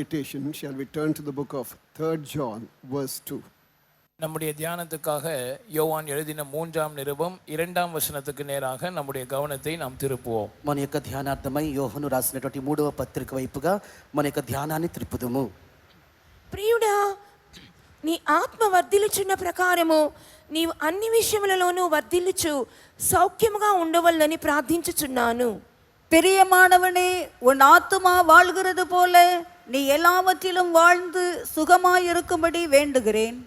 meditation, shall we turn to the book of 3rd John, verse 2. நம்முடைய தியானத்துக்காக யோவான் எழுதின 3ஆம் நிருபம் 2ஆம் வசனத்துக்கு நேராக நம்முடைய கவனத்தை நாம் திருப்புவோம். మన యొక్క ధ్యానార్థమై యోహాను రాసినటువంటి 3వ పత్రిక వైపుగా మన యొక్క ధ్యానాన్ని త్రిప్పుదుము. ప్రియుడా, నీ ఆత్మ వర్ధిల్లుచున్న ప్రకారము నీవు అన్ని విషయములలోనూ వర్ధిల్లుచు సౌఖ్యముగా ఉండవలనని ప్రార్థించుచున్నాను. பிரியமானவனே, உன் ஆத்துமா வாழ்கிறது போல நீ எல்லாவற்றிலும் வாழ்ந்து சுகமாயிருக்கும்படி வேண்டுகிறேன்.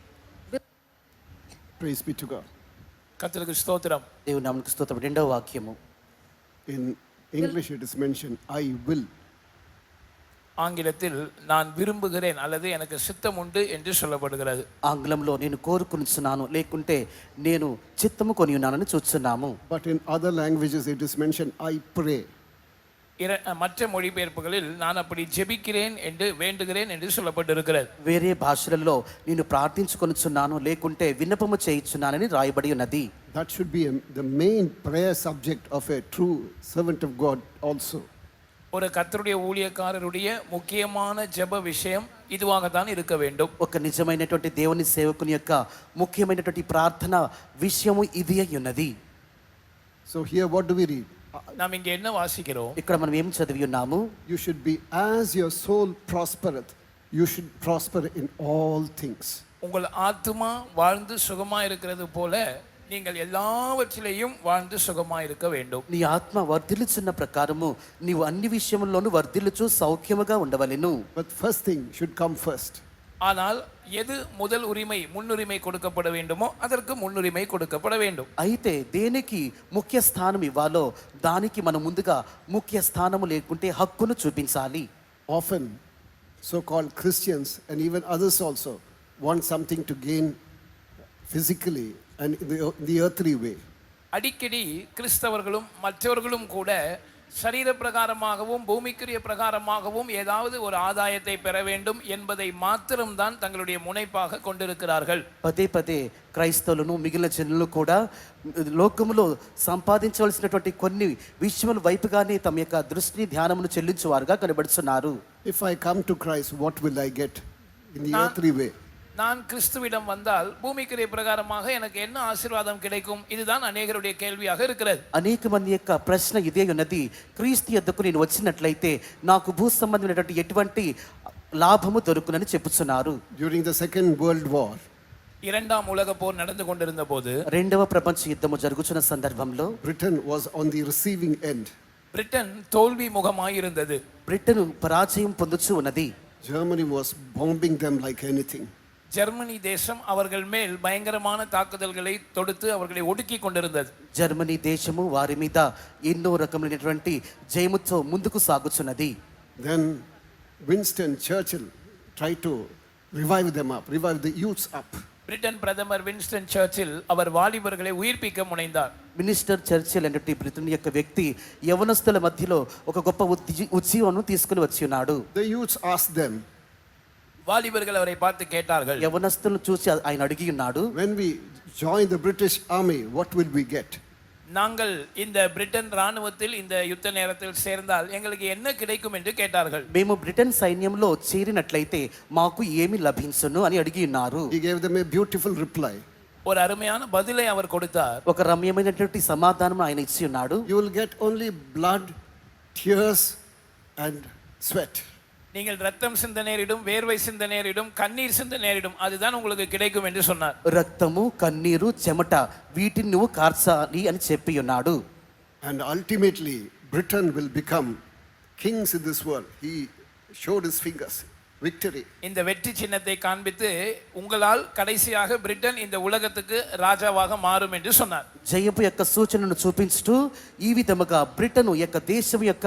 Praise be to God. கர்த்தருக்கு ஸ்தோத்திரம். దేవుని నామమునకు స్తోత్రం. రెండవ వాక్యము In English it is mentioned, I will. ஆங்கிலத்தில் நான் விரும்புகிறேன் அல்லது எனக்கு சித்தம் உண்டு என்று சொல்லப்படுகிறது. ఆంగ్లంలో నేను కోరుకునిచున్నాను లేకుంటే నేను చిత్తము కొని ఉన్నానని చూస్తున్నాము. But in other languages it is mentioned, I pray. மற்ற மொழிபெயர்ப்புகளில் நான் அப்படி ஜெபிக்கிறேன் என்று வேண்டுகிறேன் என்று சொல்லப்பட்டிருக்கிறது. వేరే భాషలలో నేను ప్రార్థించుకొనుచున్నాను లేకుంటే విన్నపము చేయుచున్నానని రాయబడి ఉన్నది. That should be the main prayer subject of a true servant of God also. ஒரு கர்த்தருடைய ஊழியக்காரருடைய முக்கியமான ஜெப விஷயம் இதுவாகத்தான் இருக்க வேண்டும். ఒక నిజమైనటువంటి దేవుని సేవకుని యొక్క ముఖ్యమైనటువంటి ప్రార్థన విషయము ఇది అయి ఉన్నది. So here what do we read? நாம் இங்கே என்ன வாசிக்கிறோம்? ఇక్కడ మనం ఏం చదివి ఉన్నాము? You should be, as your soul prospereth, you should prosper in all things. உங்கள் ஆத்துமா வாழ்ந்து சுகமா இருக்கிறது போல நீங்கள் எல்லாவற்றிலேயும் வாழ்ந்து சுகமா இருக்க வேண்டும். నీ ఆత్మ వర్ధిల్లుచున్న ప్రకారము నీవు అన్ని విషయముల్లోనూ వర్ధిల్లుచు సౌఖ్యముగా ఉండవలెను. But first thing should come first. ஆனால் எது முதல் உரிமை முன்னுரிமை கொடுக்கப்பட வேண்டுமோ அதற்கு முன்னுரிமை கொடுக்கப்பட வேண்டும். అయితే దేనికి ముఖ్య స్థానం ఇవ్వాలో దానికి మనం ముందుగా ముఖ్య స్థానము లేకుంటే హక్కును చూపించాలి. Often so-called Christians and even others also want something to gain physically and in the earthly way. அடிக்கடி கிறிஸ்தவர்களும் மற்றவர்களும் கூட சரீர பிரகாரமாகவும் பூமிக்குரிய பிரகாரமாகவும் ஏதாவது ஒரு ஆதாயத்தை பெற வேண்டும் என்பதை மாத்திரம்தான் தங்களுடைய முனைப்பாக கொண்டிருக்கிறார்கள். పదే పదే క్రైస్తవులను మిగిలిన జనులు కూడా లోకములో సంపాదించవలసినటువంటి కొన్ని విషయముల వైపుగానే తమ యొక్క దృష్టిని ధ్యానమును చెల్లించువారుగా కనబడుతున్నారు. If I come to Christ, what will I get in the earthly way? நான் கிறிஸ்துவிடம் வந்தால் பூமிக்குரிய பிரகாரமாக எனக்கு என்ன ஆசீர்வாதம் கிடைக்கும்? இதுதான் அநேகருடைய கேள்வியாக இருக்கிறது. అనేక మంది యొక్క ప్రశ్న ఇదే ఉన్నది. క్రీస్తు యొద్దకు నేను వచ్చినట్లయితే నాకు భూ సంబంధమైనటువంటి ఎటువంటి లాభము దొరుకునని చెప్పుచున్నారు. During the Second World War, இரண்டாம் உலக போர் நடந்து கொண்டிருந்த போது రెండవ ప్రపంచ యుద్ధము జరుగుతున్న సందర్భంలో Britain was on the receiving end. Britain தோல்வி முகமாய் இருந்தது. బ్రిటన్ పరాజయం పొందుచూ ఉన్నది. Germany was bombing them like anything. Germany தேசம் அவர்கள் மேல் பயங்கரமான தாக்குதல்களை தொடுத்து அவர்களை ஒடுக்கி கொண்டிருந்தது. జర్మనీ దేశము వారి మీద ఎన్నో రకమైనటువంటి జయముతో ముందుకు సాగుచున్నది. Then Winston Churchill tried to revive them up, revive the youths up. Britain பிரதமர் வின்ஸ்டன் சர்ச்சில் அவர் வாலிபர்களை உயிர்ப்பிக்க முனைந்தார். మినిస్టర్ చర్చిల్ అనేటి బ్రిటన్ యొక్క వ్యక్తి యవనస్తుల మధ్యలో ఒక గొప్ప ఉద్యమను తీసుకుని వచ్చి ఉన్నాడు. The youths asked them, வாலிபர்கள் அவரை பார்த்து கேட்டார்கள், యవనస్తులను చూసి ఆయన అడిగి ఉన్నాడు, when we join the British army, what will we get? நாங்கள் இந்த பிரிட்டன் ராணுவத்தில் இந்த யுத்த நேரத்தில் சேர்ந்தால் எங்களுக்கு என்ன கிடைக்கும் என்று கேட்டார்கள். మేము బ్రిటన్ సైన్యంలో చేరినట్లయితే మాకు ఏమి లభించును అని అడిగి ఉన్నారు. He gave them a beautiful reply. ஒரு அருமையான பதிலை அவர் கொடுத்தார். ఒక రమ్యమైనటువంటి సమాధానం ఆయన ఇచ్చి ఉన్నాడు. You will get only blood, tears and sweat. நீங்கள் ரத்தம் சிந்த நேரிடும், வேர்வை சிந்த நேரிடும், கண்ணீர் சிந்த நேரிடும், அதுதான் உங்களுக்கு கிடைக்கும் என்று சொன்னார். రక్తము, కన్నీరు, చెమట వీటిని నువ్వు కార్చాలి అని చెప్పి ఉన్నాడు. And ultimately Britain will become kings in this world. He showed his fingers. Victory. இந்த வெற்றி சின்னத்தை காண்பித்து உங்களால் கடைசியாக பிரிட்டன் இந்த உலகத்துக்கு ராஜாவாக மாறும் என்று சொன்னார். జయపు యొక్క సూచనను చూపించుతూ ఈ విధముగా బ్రిటన్ యొక్క దేశం యొక్క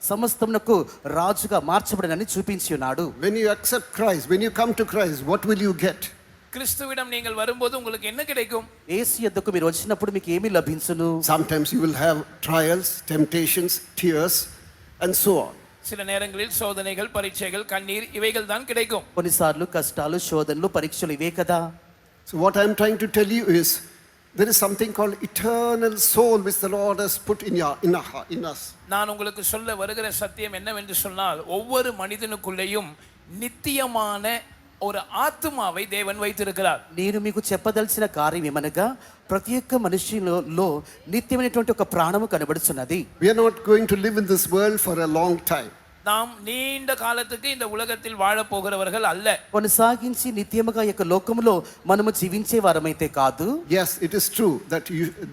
సమస్తమునకు రాజుగా మార్చబడనని చూపించి ఉన్నాడు. When you accept Christ, when you come to Christ, what will you get? கிறிஸ்துவிடம் நீங்கள் வரும்போது உங்களுக்கு என்ன கிடைக்கும்? యేసు యొద్దకు మీరు వచ్చినప్పుడు మీకు ఏమి లభించును? Sometimes you will have trials, temptations, tears and so on. சில நேரங்களில் சோதனைகள், பரீட்சைகள், கண்ணீர் இவைகள் தான் கிடைக்கும். కొన్నిసార్లు కష్టాలు, శోధనలు, పరీక్షలు ఇవే కదా. So what I am trying to tell you is, there is something called eternal soul which the Lord has put in us. நான் உங்களுக்கு சொல்ல வருகிற சத்தியம் என்னவென்று சொன்னால், ஒவ்வொரு மனிதனுக்குள்ளேயும் நித்தியமான ஒரு ஆத்துமாவை தேவன் வைத்திருக்கிறார். నేను మీకు చెప్పదలసిన కార్యం ఏమనగా ప్రతి ఒక్క మనిషిలో నిత్యమైనటువంటి ఒక ప్రాణము కనబడుతున్నది. We are not going to live in this world for a long time. நாம் நீண்ட காலத்துக்கு இந்த உலகத்தில் வாழப் போகிறவர்கள் அல்ல. కొనసాగించి నిత్యముగా ఈ యొక్క లోకములో మనము జీవించే వారమైతే కాదు. Yes, it is true that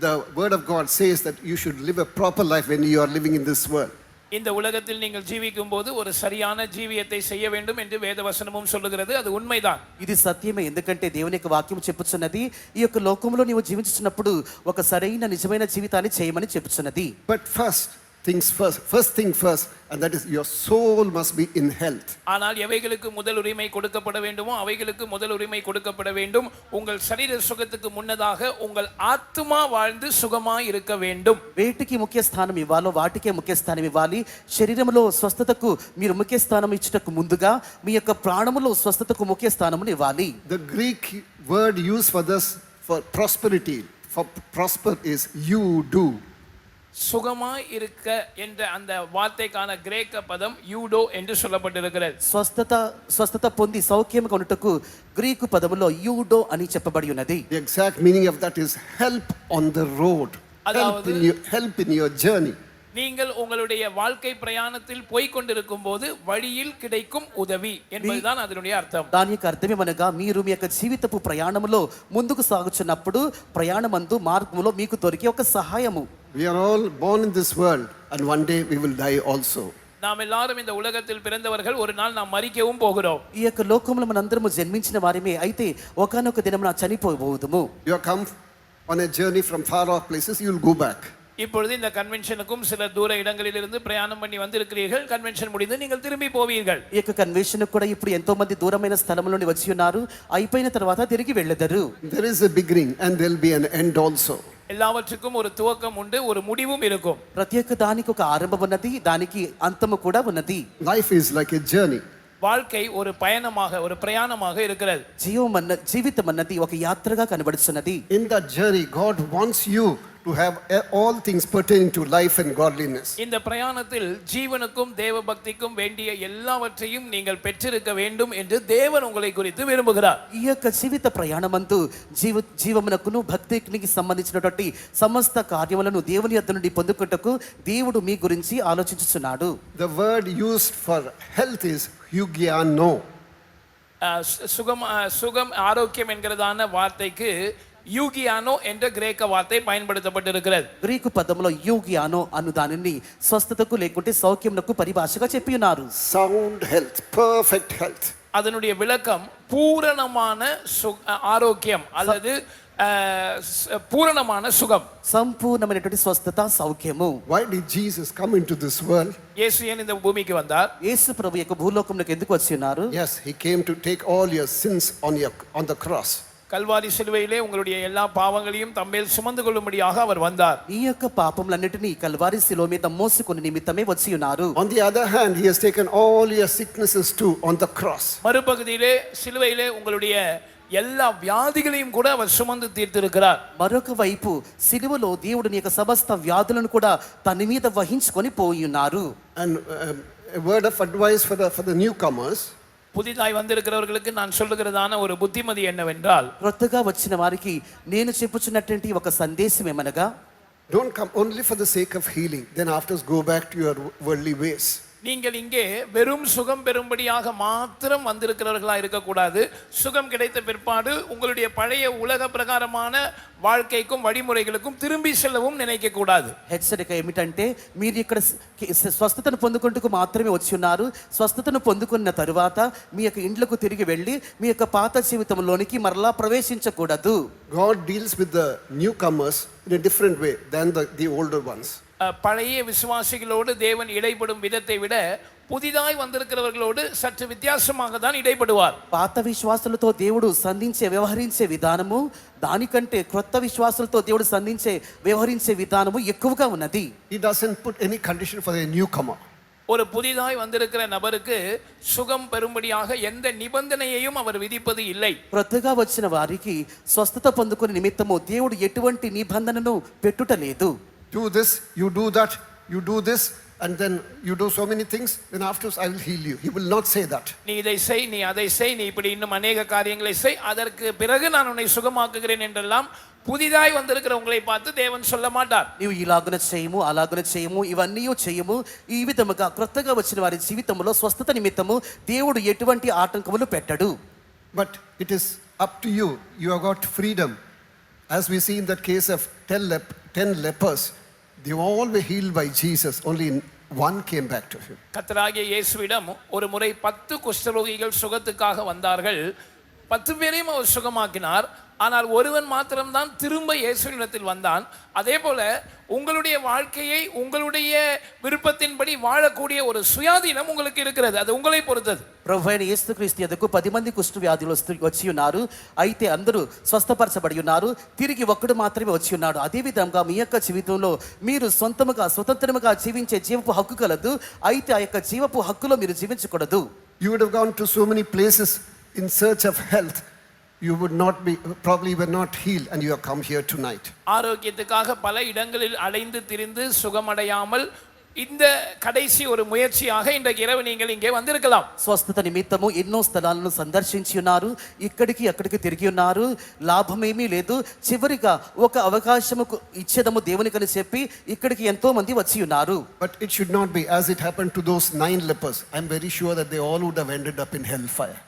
the word of God says that you should live a proper life when you are living in this world. இந்த உலகத்தில் நீங்கள் ஜீவிக்கும் போது ஒரு சரியான ஜீவியத்தை செய்ய வேண்டும் என்று வேதவசனமும் சொல்லுகிறது. அது உண்மைதான். ఇది సత్యమే, ఎందుకంటే దేవుని యొక్క వాక్యం చెప్పుచున్నది ఈ యొక్క లోకంలో నీవు జీవించుచున్నప్పుడు ఒక సరైన నిజమైన జీవితాన్ని చేయమని చెప్పుచున్నది. But first thing first, and that is your soul must be in health. ஆனால் எவைகளுக்கு முதல் உரிமை கொடுக்கப்பட வேண்டுமோ அவைகளுக்கு முதல் உரிமை கொடுக்கப்பட வேண்டும். உங்கள் சரீர சுகத்துக்கு முன்னதாக உங்கள் ஆத்துமா வாழ்ந்து சுகமாய் இருக்க வேண்டும். వేటికి ముఖ్య స్థానం ఇవ్వాలో వాటికే ముఖ్య స్థానం ఇవ్వాలి. శరీరములో స్వస్థతకు మీరు ముఖ్య స్థానం ఇచ్చుటకు ముందుగా మీ యొక్క ప్రాణములో స్వస్థతకు ముఖ్య స్థానమును ఇవ్వాలి. The Greek word used for this, for prosperity, for prosper, is you do. சுகமாய் இருக்க என்ற அந்த வார்த்தைக்கான கிரேக்க பதம் யூடோ என்று சொல்லப்பட்டிருக்கிறது. స్వస్థత పొంది సౌఖ్యముగా ఉండుటకు గ్రీకు పదములో యూడో అని చెప్పబడి ఉన్నది. The exact meaning of that is help on the road, help in your journey. நீங்கள் உங்களுடைய வாழ்க்கை பிரயாணத்தில் போய் கொண்டிருக்கும் போது வழியில் கிடைக்கும் உதவி என்பதுதான் அதனுடைய அர்த்தம். దాని యొక్క అర్థమేమనగా మీరు మీ యొక్క జీవితపు ప్రయాణములో ముందుకు సాగుచున్నప్పుడు ప్రయాణమందు మార్గములో మీకు దొరికే ఒక సహాయము. We are all born in this world and one day we will die also. நாம் எல்லாரும் இந்த உலகத்தில் பிறந்தவர்கள், ஒரு நாள் நாம் மரிக்கவும் போகிறோம். ఈ యొక్క లోకంలో మనందరము జన్మించిన వారిమే, అయితే ఒకానొక దినమున చనిపోబోదుము. You have come on a journey from far off places, you will go back. இப்பொழுது இந்த கன்வென்ஷனுக்கும் சில தூர இடங்களிலிருந்து பிரயாணம் பண்ணி வந்திருக்கிறீர்கள். கன்வென்ஷன் முடிந்து நீங்கள் திரும்பி போவீர்கள். ఈ యొక్క కన్వెన్షన్ కూడా ఇప్పుడు ఎంతో మంది దూరమైన స్థలముల నుండి వచ్చి ఉన్నారు. అయిపోయిన తర్వాత తిరిగి వెళ్ళెదరు. There is a beginning and there will be an end also. எல்லாவற்றுக்கும் ஒரு துவக்கம் உண்டு, ஒரு முடிவும் இருக்கும். ప్రతి ఒక్క దానికి ఒక ఆరంభం ఉన్నది, దానికి అంతము కూడా ఉన్నది. Life is like a journey. வாழ்க்கை ஒரு பயணமாக, ஒரு பிரயாணமாக இருக்கிறது. జీవితం అన్నది ఒక యాత్రగా కనబడుతున్నది. In that journey, God wants you to have all things pertaining to life and godliness. இந்த பிரயாணத்தில் ஜீவனுக்கும் தேவ பக்திக்கும் வேண்டிய எல்லாவற்றையும் நீங்கள் பெற்றிருக்க வேண்டும் என்று தேவன் உங்களை குறித்து விரும்புகிறார். ఈ యొక్క జీవిత ప్రయాణమందు జీవమునకును భక్తికి సంబంధించినటువంటి సమస్త కార్యములను దేవుని యొద్ద నుండి పొందుకొనుటకు దేవుడు మీ గురించి ఆలోచించుచున్నాడు. The word used for health is eugiano. சுகம் ஆரோக்கியம் என்கிறதான வார்த்தைக்கு యూగియానో என்ற கிரேக்க வார்த்தை பயன்படுத்தப்பட்டிருக்கிறது. గ్రీకు పదములో యూగియానో అను దానిని స్వస్థతకు లేకుంటే సౌఖ్యమునకు పరిభాషగా చెప్పి ఉన్నారు. Sound health, perfect health. அதனுடைய விளக்கம் பூரணமான ஆரோக்கியம் அல்லது పూర్ణமான సుఖం, సంపూర్ణమైనటువంటి స్వస్థత, సౌఖ్యము. Why did Jesus come into this world? యేసు ఏన్ இந்த பூமிக்கு வந்தார்? యేసు ప్రభు యొక్క భూలోకమునకు ఎందుకు వచ్చి ఉన్నారు? Yes, he came to take all your sins on the cross. Kalvari சிலுவையிலே உங்களுடைய எல்லா பாவங்களையும் தம்மேல் சுமந்து கொள்ளும்படியாக அவர் வந்தார். ఈ యొక్క పాపములన్నిటిని కల్వారి శిలువ మీద మోసుకొని నిమిత్తమే వచ్చి ఉన్నారు. On the other hand, he has taken all your sicknesses too on the cross. மறுபகுதியிலே சிலுவையிலே உங்களுடைய எல்லா வியாதிகளையும் கூட அவர் சுமந்து தீர்த்திருக்கிறார். మరొక వైపు సిలువలో దేవుడు నీ యొక్క సమస్త వ్యాధులను కూడా తన మీద వహించుకొని పోయి ఉన్నారు. And a word of advice for the newcomers. புதிதாய் வந்திருக்கிறவர்களுக்கு நான் சொல்லுகிறதான ஒரு புத்திமதி என்னவென்றால், కొత్తగా వచ్చిన వారికి నేను చెప్పుచున్నటువంటి ఒక సందేశం ఏమనగా, don't come only for the sake of healing, then afterwards go back to your worldly ways. நீங்கள் இங்கே வெறும் சுகம் பெறும்படியாக மாத்திரம் வந்திருக்கிறவர்களா இருக்கக்கூடாது. சுகம் கிடைத்த பிற்பாடு உங்களுடைய பழைய உலக பிரகாரமான வாழ்க்கைக்கும் வழிமுறைகளுக்கும் திரும்பி செல்லவும் நினைக்க கூடாது. హెచ్చరిక ఏమిటంటే, మీరు ఇక్కడ స్వస్థతను పొందుకుంటూ మాత్రమే వచ్చి ఉన్నారు. స్వస్థతను పొందుకున్న తరువాత మీ యొక్క ఇండ్లకు తిరిగి వెళ్ళి మీ యొక్క పాత జీవితంలోనికి మరలా ప్రవేశించకూడదు. God deals with the newcomers in a different way than the older ones. பழைய விசுவாசிகளோடு தேவன் இடைப்படும் விதத்தை விட புதிதாய் வந்திருக்கிறவர்களோடு சற்று வித்தியாசமாக தான் இடைப்படுவார். పాత విశ్వాసులతో దేవుడు వ్యవహరించే విధానము దానికంటే క్రొత్త విశ్వాసులతో దేవుడు వ్యవహరించే విధానము ఎక్కువగా ఉన్నది. He doesn't put any condition for a newcomer. ஒரு புதிதாய் வந்திருக்கிற நபருக்கு சுகம் பெறும்படியாக எந்த நிபந்தனையையும் அவர் விதிப்பது இல்லை. క్రొత్తగా వచ్చిన వారికి స్వస్థత పొందుకునే నిమిత్తము దేవుడు ఎటువంటి నిబంధనను పెట్టుట లేదు. Do this, you do that, you do this, and then you do so many things, then afterwards I will heal you. He will not say that. நீ இதை செய், நீ அதை செய், நீ இப்படி இன்னும் அநேக காரியங்களை செய், அதற்கு பிறகு நான் உன்னை சுகமாக்குகிறேன் என்றெல்லாம் புதிதாய் வந்திருக்கிற உங்களை பார்த்து தேவன் சொல்ல மாட்டார். నీవు ఇలాగున చేయము అలాగున చేయము ఇవన్నీ చేయము ఈ విధముగా క్రొత్తగా వచ్చిన వారి జీవితంలో స్వస్థత నిమిత్తము దేవుడు ఎటువంటి ఆటంకములు పెట్టడు. But it is up to you. You have got freedom. As we see in that case of 10 lepers, they all were healed by Jesus. Only one came back to him. கர்த்தராகிய இயேசுவிடம் ஒரு முறை 10 குஷ்டரோகிகள் சுகத்துக்காக வந்தார்கள். 10 பேரையும் அவர் சுகமாக்கினார். ஆனால் ஒருவன் மாத்திரம்தான் திரும்ப இயேசுவினிடத்தில் வந்தான். அதே போல உங்களுடைய வாழ்க்கையை உங்களுடைய விருப்பத்தின்படி வாழக்கூடிய ஒரு சுயாதீனம் உங்களுக்கு இருக்கிறது. அது உங்களை பொறுத்தது. ప్రభు అయిన యేసుక్రీస్తు యొద్దకు 10 మంది కుష్టు వ్యాధులు వచ్చి ఉన్నారు. అయితే అందరూ స్వస్థపరచబడి ఉన్నారు. తిరిగి ఒక్కడు మాత్రమే వచ్చి ఉన్నాడు. అదే విధంగా మీ యొక్క జీవితంలో మీరు సొంతముగా స్వతంత్రముగా జీవించే జీవపు హక్కు కలదు. అయితే ఆ యొక్క జీవపు హక్కులో మీరు జీవించకూడదు. You would have gone to so many places in search of health. You would not be, probably were not healed, and you have come here tonight. ஆரோக்கியத்துக்காக பல இடங்களில் அலைந்து திரிந்து சுகமடையாமல் இந்த கடைசி ஒரு முயற்சியாக இன்றைக்கு இரவு நீங்கள் இங்கே வந்திருக்கலாம். స్వస్థత నిమిత్తము ఎన్నో స్థలాలను సందర్శించి ఉన్నారు. ఇక్కడికి అక్కడికి తిరిగి ఉన్నారు. లాభమేమీ లేదు. చివరిగా ఒక అవకాశము ఇచ్చేదము దేవునికని చెప్పి ఇక్కడికి ఎంతో మంది వచ్చి ఉన్నారు. But it should not be as it happened to those 9 lepers. I'm very sure that they all would have ended up in hellfire.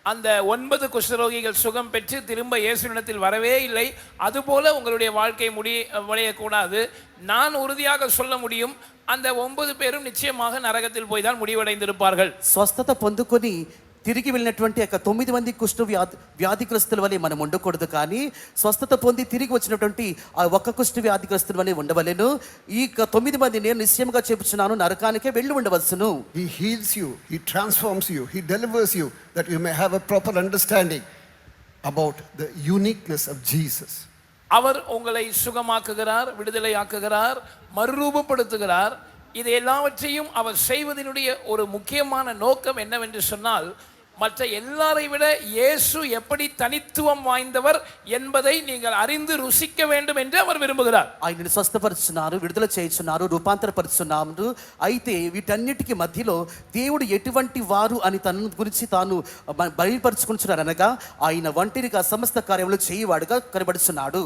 அந்த 9 குஷ்டரோகிகள் சுகம் பெற்று திரும்ப இயேசுவினிடத்தில் வரவே இல்லை. அதுபோல உங்களுடைய வாழ்க்கை முடியக்கூடாது. நான் உறுதியாக சொல்ல முடியும், அந்த 9 பேரும் நிச்சயமாக நரகத்தில் போய் தான் முடிவடைந்திருப்பார்கள். స్వస్థత పొందుకొని తిరిగి వెళ్ళినటువంటి యొక్క 9 మంది కుష్టు వ్యాధిగ్రస్తుల వలె మనం ఉండకూడదు. కానీ స్వస్థత పొంది తిరిగి వచ్చినటువంటి ఆ ఒక్క కుష్టు వ్యాధిగ్రస్తుల వలె ఉండవలెను. ఈ 9 మంది నేను నిశ్చయముగా చెప్పుచున్నాను నరకానికే వెళ్ళి ఉండవలెను. He heals you, he transforms you, he delivers you, that you may have a proper understanding about the uniqueness of Jesus. அவர் உங்களை சுகமாக்குகிறார், விடுதலையாக்குகிறார், மறுரூபப்படுத்துகிறார். இது எல்லாவற்றையும் அவர் செய்வதனுடைய ஒரு முக்கியமான நோக்கம் என்னவென்று சொன்னால், மற்ற எல்லாரை விட இயேசு எப்படி தனித்துவம் வாய்ந்தவர் என்பதை நீங்கள் அறிந்து ருசிக்க வேண்டும் என்று அவர் விரும்புகிறார். ఆయనను స్వస్థపరుచున్నారు, విడుదల చేయుచున్నారు, రూపాంతరపరుచున్నారు. అయితే వీటన్నిటికీ మధ్యలో దేవుడు ఎటువంటి వారు అని తన గురించి తాను బయలుపరుచుకుంటున్నారు. అనగా ఆయన ఒంటరిగా సమస్త కార్యములు చేయువాడుగా కనబడుచున్నాడు.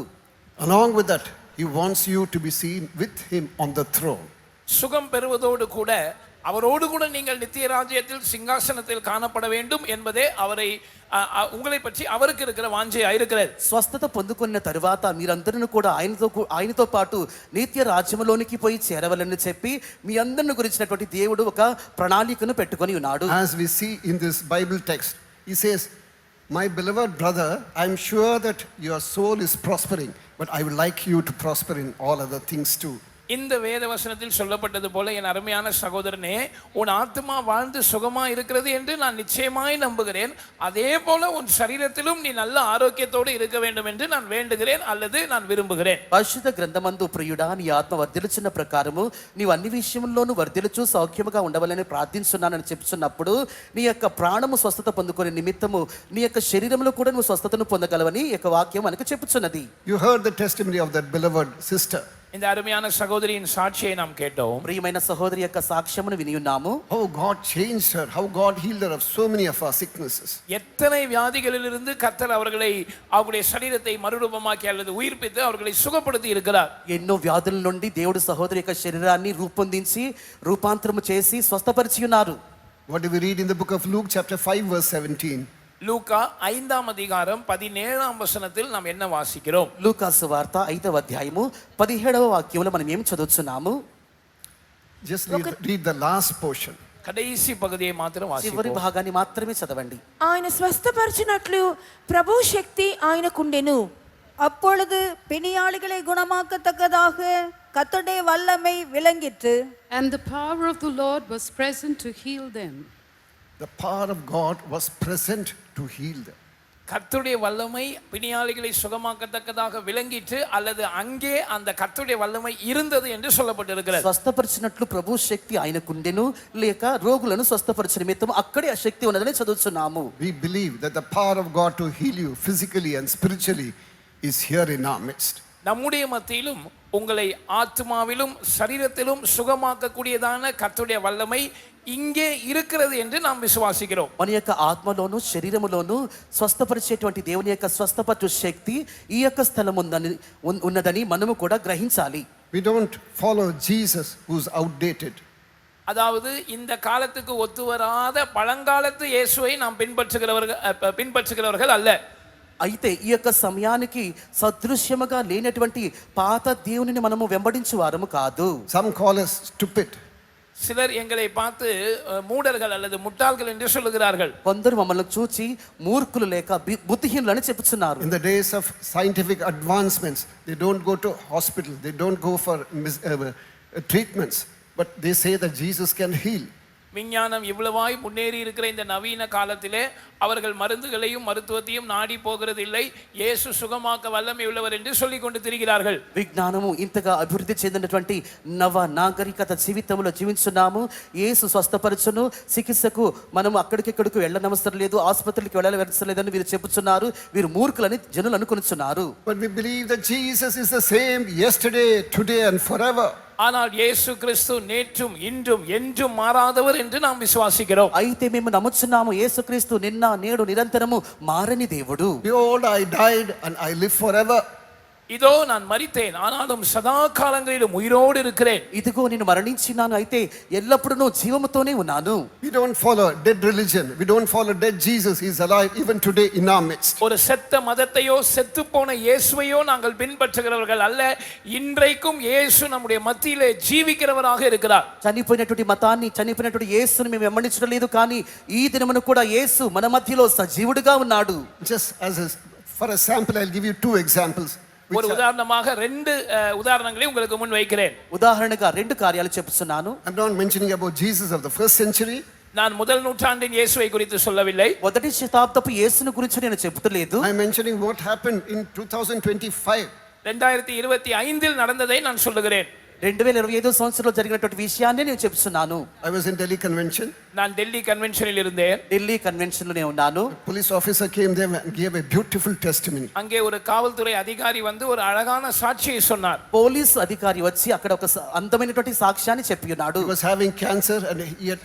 Along with that, he wants you to be seen with him on the throne. சுகம் பெறுவதோடு கூட அவரோடு கூட நீங்கள் நித்திய ராஜ்யத்தில் சிங்காசனத்தில் காணப்பட வேண்டும் என்பதே அவரை உங்களை பற்றி அவருக்கு இருக்கிற வாஞ்சையா இருக்கிறது. స్వస్థత పొందుకున్న తరువాత మీరందరూ కూడా ఆయనతో పాటు నిత్య రాజ్యములోనికి పోయి చేరవలని చెప్పి మీ అందరిని గురించినటువంటి దేవుడు ఒక ప్రణాళికను పెట్టుకొని ఉన్నాడు. As we see in this Bible text, he says, my beloved brother, I'm sure that your soul is prospering, but I would like you to prosper in all other things too. இந்த வேத வசனத்தில் சொல்லப்பட்டது போல, என் அருமையான சகோதரனே, உன் ஆத்மா வாழ்ந்து சுகமா இருக்கிறது என்று நான் நிச்சயமாய் நம்புகிறேன். அதே போல உன் சரீரத்திலும் நீ நல்ல ஆரோக்கியத்தோடு இருக்க வேண்டும் என்று நான் வேண்டுகிறேன் அல்லது நான் விரும்புகிறேன். పరిశుద్ధ గ్రంథమందు ప్రియుడా, నీ ఆత్మ వర్ధిల్లుచున్న ప్రకారము నీవు అన్ని విషయంలోనూ వర్ధిల్లుచు సౌఖ్యముగా ఉండవాలని ప్రార్థించున్నానని చెప్తున్నప్పుడు నీ యొక్క ప్రాణము స్వస్థత పొందుకునే నిమిత్తము నీ యొక్క శరీరంలో కూడా నువ్వు స్వస్థతను పొందగలవని ఈ యొక్క వాక్యం మనకు చెప్పుచున్నది. You heard the testimony of that beloved sister. இந்த அருமையான சகோதரியின் சாட்சியை நாம் கேட்டோம். ప్రియమైన సహోదరి యొక్క సాక్ష్యమును విని ఉన్నాము. How God changed her, how God healed her of so many of our sicknesses. எத்தனை வியாதிகளிலிருந்து கர்த்தர் அவர்களை அவருடைய சரீரத்தை மறுரூபமாக்கி அல்லது உயிர்ப்பித்து அவர்களை சுகப்படுத்தி இருக்கிறார். ఎన్నో వ్యాధుల నుండి దేవుడు సహోదరి యొక్క శరీరాన్ని రూపొందించి రూపాంతరము చేసి స్వస్థపరిచి ఉన్నారు. What do we read in the book of Luke chapter 5 verse 17? லூக்கா 5ஆம் அதிகாரம் 17ஆம் வசனத்தில் நாம் என்ன வாசிக்கிறோம்? లూకాసు వార్త 5వ అధ్యాయము 17వ వాక్యంలో మనం ఏం చదువుతున్నాము? Just read the last portion. கடைசி பகுதியை மாத்திரம் చివరి வாசிப்போம். భాగాన్ని మాత్రమే చదవండి. ఆయన స్వస్థపరచినట్లు ప్రభు శక్తి ఆయనకుండెను. அப்பொழுது பிணியாளிகளை குணமாக்கத்தக்கதாக கர்த்தருடைய வல்லமை விளங்கிற்று. And the power of the Lord was present to heal them. The power of God was present to heal them. கர்த்தருடைய வல்லமை பிணியாளிகளை சுகமாக்கத்தக்கதாக விளங்கிற்று அல்லது அங்கே அந்த கர்த்தருடைய வல்லமை இருந்தது என்று சொல்லப்பட்டிருக்கிறது. స్వస్థపరిచినట్లు ప్రభు శక్తి ఆయనకుండెను, లేక రోగులను స్వస్థపరిచిన నిమిత్తం అక్కడే ఆ శక్తి ఉన్నదని చదువుతున్నాము. We believe that the power of God to heal you physically and spiritually is here in our midst. நம்முடைய மத்தியிலும் உங்களை ஆத்மாவிலும் சரீரத்திலும் சுகமாக்கக்கூடியதான கர்த்தருடைய வல்லமை இங்கே இருக்கிறது என்று நாம் விசுவாசிக்கிறோம். మన యొక్క ఆత్మలోను శరీరములోను స్వస్థపరిచేటువంటి దేవుని యొక్క స్వస్థపరచు శక్తి ఈ యొక్క స్థలం ఉన్నదని మనము కూడా గ్రహించాలి. We don't follow Jesus who's outdated. அதாவது இந்த காலத்துக்கு ஒத்து வராத பழங்காலத்து இயேசுவை நாம் பின்பற்றுகிறவர்கள் அல்ல. అయితే ఈ యొక్క సమయానికి సదృశ్యముగా లేనటువంటి పాత దేవునిని మనము వెంబడించు వారము కాదు. Some call us stupid. சிலர் எங்களை பார்த்து மூடர்கள் அல்லது முட்டாள்கள் என்று சொல்லுகிறார்கள். కొందరు మమ్మల్ని చూచి మూర్ఖులు లేక బుద్ధిహీనులని చెప్పుచున్నారు. In the days of scientific advancements, they don't go to hospital, they don't go for treatments, but they say that Jesus can heal. விஞ்ஞானம் இவ்வளவாய் முன்னேறி இருக்கிற இந்த நவீன காலத்திலே அவர்கள் மருந்துகளையும் மருத்துவத்தையும் நாடி போகிறது இல்லை. இயேசு சுகமாக்க வல்லமை உள்ளவர் என்று சொல்லிக் கொண்டு திரிகிறார்கள். విజ్ఞానము ఇంతగా అభివృద్ధి చెందినటువంటి నవ నాగరికత జీవితంలో జీవించున్నాము. యేసు స్వస్థపరచును, చికిత్సకు మనం అక్కడికిక్కడికి వెళ్ళనవసరం లేదు, ఆసుపత్రికి వెళ్ళవలసిన లేదని వీరు చెప్పుచున్నారు. వీరు మూర్ఖులని జనులు అనుకొనుచున్నారు. But we believe that Jesus is the same yesterday, today and forever. ஆனால் இயேசு கிறிஸ்து நேற்றும் இன்றும் என்றும் மாறாதவர் என்று நாம் விசுவாசிக்கிறோம். అయితే మేము నమ్ముచున్నాము యేసుక్రీస్తు నిన్న నేడు నిరంతరము మారని దేవుడు. Behold, I died and I live forever. இதோ நான் மரித்தேன் ஆனாலும் சதா காலங்களிலும் உயிரோடு இருக்கிறேன். ఇదిగో నేను మరణించినాను అయితే ఎల్లప్పుడూ జీవముతోనే ఉన్నాను. We don't follow dead religion. We don't follow dead Jesus. He is alive even today in our midst. ஒரு செத்த மதத்தையோ செத்து போன இயேசுவையோ நாங்கள் பின்பற்றுகிறவர்கள் அல்ல. இன்றைக்கும் இயேசு நம்முடைய மத்தியிலே ஜீவிக்கிறவராக இருக்கிறார். చనిపోయినటువంటి మతాన్ని, చనిపోయినటువంటి యేసుని మేము వెంబడించడం లేదు, కానీ ఈ దినమున కూడా యేసు మన మధ్యలో సజీవుడిగా ఉన్నాడు. Just for a sample, I'll give you two examples. ஒரு உதாரணமாக ரெண்டு உதாரணங்களை உங்களுக்கு முன் வைக்கிறேன். ఉదాహరణగా రెండు కార్యాలు చెప్తున్నాను. I'm not mentioning about Jesus of the first century. நான் முதல் நூற்றாண்டின் இயேசுவை குறித்து சொல்லவில்லை. మొదటి శతాబ్దపు యేసును గురించి నేను చెబుతలేదు. I'm mentioning what happened in 2025. 2025 நடந்ததை நான் சொல்லுகிறேன். 2025 సంవత్సరంలో జరిగినటువంటి విషయాన్ని నేను చెప్తున్నాను. I was in Delhi convention. நான் டெல்லி கன்வென்ஷனில் இருந்தேன். ఢిల్లీ కన్వెన్షన్ లోనే ఉన్నాను. Police officer came there and gave a beautiful testimony. அங்கே ஒரு காவல்துறை அதிகாரி வந்து ஒரு அழகான சாட்சியை சொன்னார். పోలీస్ అధికారి వచ్చి అక్కడ ఒక అందమైనటువంటి సాక్ష్యాన్ని చెప్పి ఉన్నాడు. He was having cancer and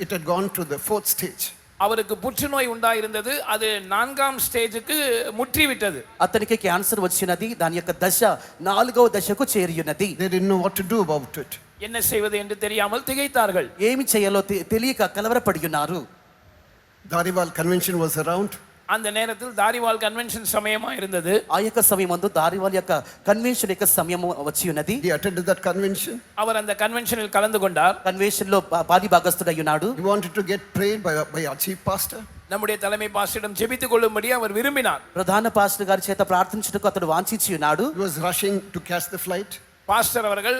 it had gone to the 4th stage. அவருக்கு புற்றுநோய் உண்டாயிருந்தது. அது 4ஆம் ஸ்டேஜுக்கு முற்றிவிட்டது. అతనికి క్యాన్సర్ వచ్చినది. దాని యొక్క దశ 4వ దశకు చేరి ఉన్నది. They didn't know what to do about it. என்ன செய்வது என்று தெரியாமல் திகைத்தார்கள். ఏమి చేయాలో తెలియక కలవరపడి ఉన్నారు. Dariwal convention was around. அந்த நேரத்தில் தாரிவால் கன்வென்ஷன் சமயமா இருந்தது. ఆ యొక్క సమయమందు దారివాల్ యొక్క కన్వెన్షన్ యొక్క సమయం వచ్చి ఉన్నది. He attended that convention. அவர் அந்த కన్వెన్షనిல் కலந்து கொண்டார். కన్వెన్షన్ లో పాది భాగస్థుడై ఉన్నాడు. He wanted to get prayed by our chief pastor. நம்முடைய தலைமை பாஸ்டரிடம் ஜெபித்துக் கொள்ளும்படி அவர் விரும்பினார். ప్రధాన పాస్టర్ గారి చేత ప్రార్థించుటకు అతడు వాంఛించి ఉన్నాడు. He was rushing to catch the flight. Pastor அவர்கள்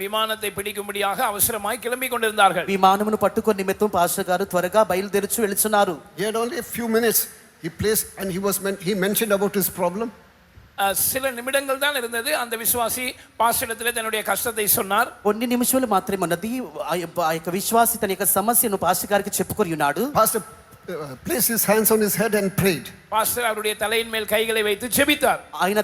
விமானத்தை பிடிக்கும்படியாக அவசரமாய் கிளம்பி கொண்டிருந்தார்கள். విమానమును పట్టుకొని నిమిత్తం పాస్టర్ గారు త్వరగా బయలుదేరుచు వెళ్తున్నారు. He had only a few minutes. He mentioned about his problem. சில நிமிடங்கள் தான் இருந்தது. அந்த விசுவாசி பாஸ்டரிடத்தில் தன்னுடைய கஷ்டத்தை சொன்னார். కొన్ని నిమిషాలు మాత్రమే ఉన్నది. ఆ యొక్క విశ్వాసి తన యొక్క సమస్యను పాస్టర్ గారికి చెప్పుకొని ఉన్నాడు. Pastor placed his hands on his head and prayed. Pastor அவருடைய தலையின் மேல் கைகளை வைத்து ஜெபித்தார். ఆయన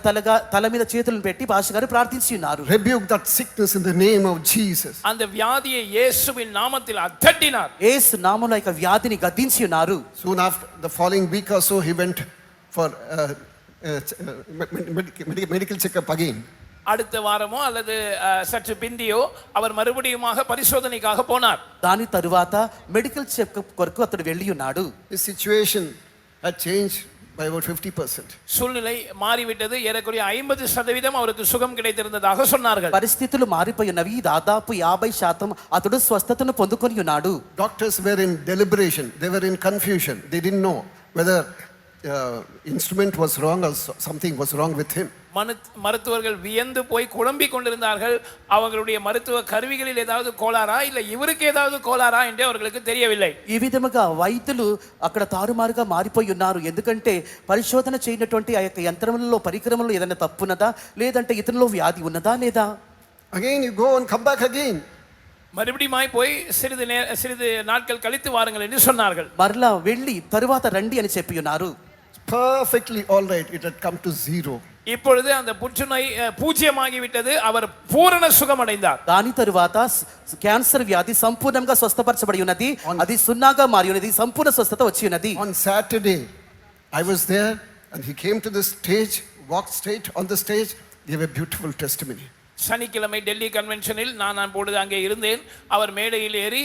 తల మీద చేతులను పెట్టి పాస్టర్ గారు ప్రార్థించి ఉన్నారు. Rebuke that sickness in the name of Jesus. அந்த வியாதியை இயேசுவின் நாமத்தில் அதட்டினார். యేసు నామములో యొక్క వ్యాధిని గద్దించి ఉన్నారు. Soon after the following week or so, he went for medical checkup again. அடுத்த வாரமோ அல்லது சற்று பிந்தியோ அவர் மறுபடியுமாக பரிசோதனைக்காக போனார். దాని తరువాత మెడికల్ చెకప్ కొరకు అతడు వెళ్ళి ఉన్నాడు. His situation had changed by about 50%. சூழ்நிலை மாறிவிட்டது. ஏறக்குறைய 50% அவருக்கு சுகம் கிடைத்திருந்ததாக சொன்னார்கள். పరిస్థితులు మారిపోయి ఉన్నవి. దాదాపు 50% అతడు స్వస్థతను పొందుకొని ఉన్నాడు. Doctors were in deliberation. They were in confusion. They didn't know whether instrument was wrong or something was wrong with him. மருத்துவர்கள் வியந்து போய் குழம்பிக் கொண்டிருந்தார்கள். அவர்களுடைய மருத்துவ கருவிகளில் ஏதாவது கோளாறா இல்ல இவருக்கு ஏதாவது கோளாறா என்று அவர்களுக்கு தெரியவில்லை. ఈ విధముగా వైద్యులు అక్కడ తారుమారుగా మారిపోయి ఉన్నారు. ఎందుకంటే పరిశోధన చేయనటువంటి ఆ యొక్క యంత్రములలో పరికరములలో ఏదైనా తప్పున్నదా, లేదంటే ఇతనిలో వ్యాధి ఉన్నదా లేదా. Again you go and come back again. மறுபடியும் போய் சிறிது நாட்கள் கழித்து வாருங்கள் என்று சொன்னார்கள். మరలా వెళ్ళి తరువాత రండి అని చెప్పి ఉన్నారు. Perfectly all right. It had come to zero. இப்பொழுது அந்த புற்றுநோய் பூஜ்யமாகிவிட்டது. அவர் பூரண சுகமடைந்தார். దాని తరువాత క్యాన్సర్ వ్యాధి సంపూర్ణంగా స్వస్థపరచబడి ఉన్నది. అది సున్నాగా మారి ఉన్నది. సంపూర్ణ స్వస్థత వచ్చి ఉన్నది. On Saturday, I was there and he came to the stage, walked straight on the stage, gave a beautiful testimony. சனிக்கிழமை டெல்லி கன்வென்ஷனில் நான் அப்பொழுது அங்கே இருந்தேன். அவர் மேடையில் ஏறி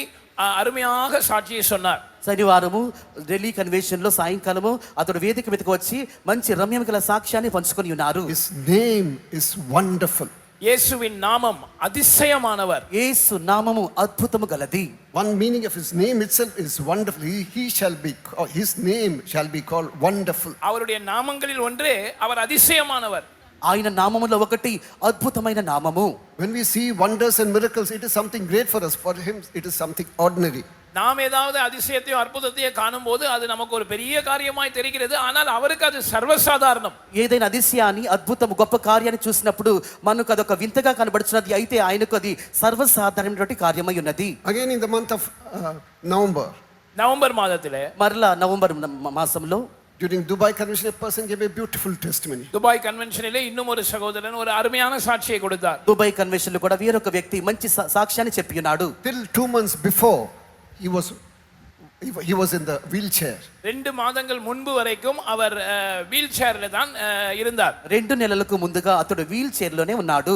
அருமையாக சாட்சியை சொன்னார். శనివారము ఢిల్లీ కన్వెన్షన్ లో సాయంకాలము అతడు వేదిక మీదకి వచ్చి మంచి రమ్యం గల సాక్ష్యాన్ని పంచుకొని ఉన్నారు. His name is wonderful. இயேசுவின் நாமம் அதிசயமானவர். యేసు నామము అద్భుతము గలది. One meaning of his name itself is wonderful. He shall be, his name shall be called wonderful. அவருடைய நாமங்களில் ஒன்றே அவர் அதிசயமானவர். ఆయన నామములో ఒకటి అద్భుతమైన నామము. When we see wonders and miracles, it is something great for us. For him, it is something ordinary. நாம் ஏதாவது அதிசயத்தையோ அற்புதத்தையோ காணும்போது அது நமக்கு ஒரு பெரிய காரியமாய் தெரிகிறது. ஆனால் அவருக்கு அது சர்வசாதாரணம். ఏదైనా అతిశయాన్ని అద్భుతము గొప్ప కార్యాన్ని చూసినప్పుడు మనకు అదొక వింతగా కనబడుచున్నది. అయితే ఆయనకు అది సర్వసాధారణమైనటువంటి కార్యమై ఉన్నది. Again in the month of November, November மாதத்திலே మరలా నవంబర్ మాసంలో during Dubai convention, a person gave a beautiful testimony. Dubai கன்வென்ஷனிலே இன்னும் ஒரு சகோதரன் ஒரு அருமையான சாட்சியை கொடுத்தார். దుబాయ్ కన్వెన్షన్ లో కూడా వేరొక వ్యక్తి మంచి సాక్ష్యాన్ని చెప్పి ఉన్నాడు. Till 2 months before, he was in the wheelchair. 2 மாதங்கள் முன்பு வரைக்கும் அவர் வீல் சேர்ல தான் இருந்தார். 2 నెలలకు ముందుగా అతడు వీల్ చైర్ లోనే ఉన్నాడు.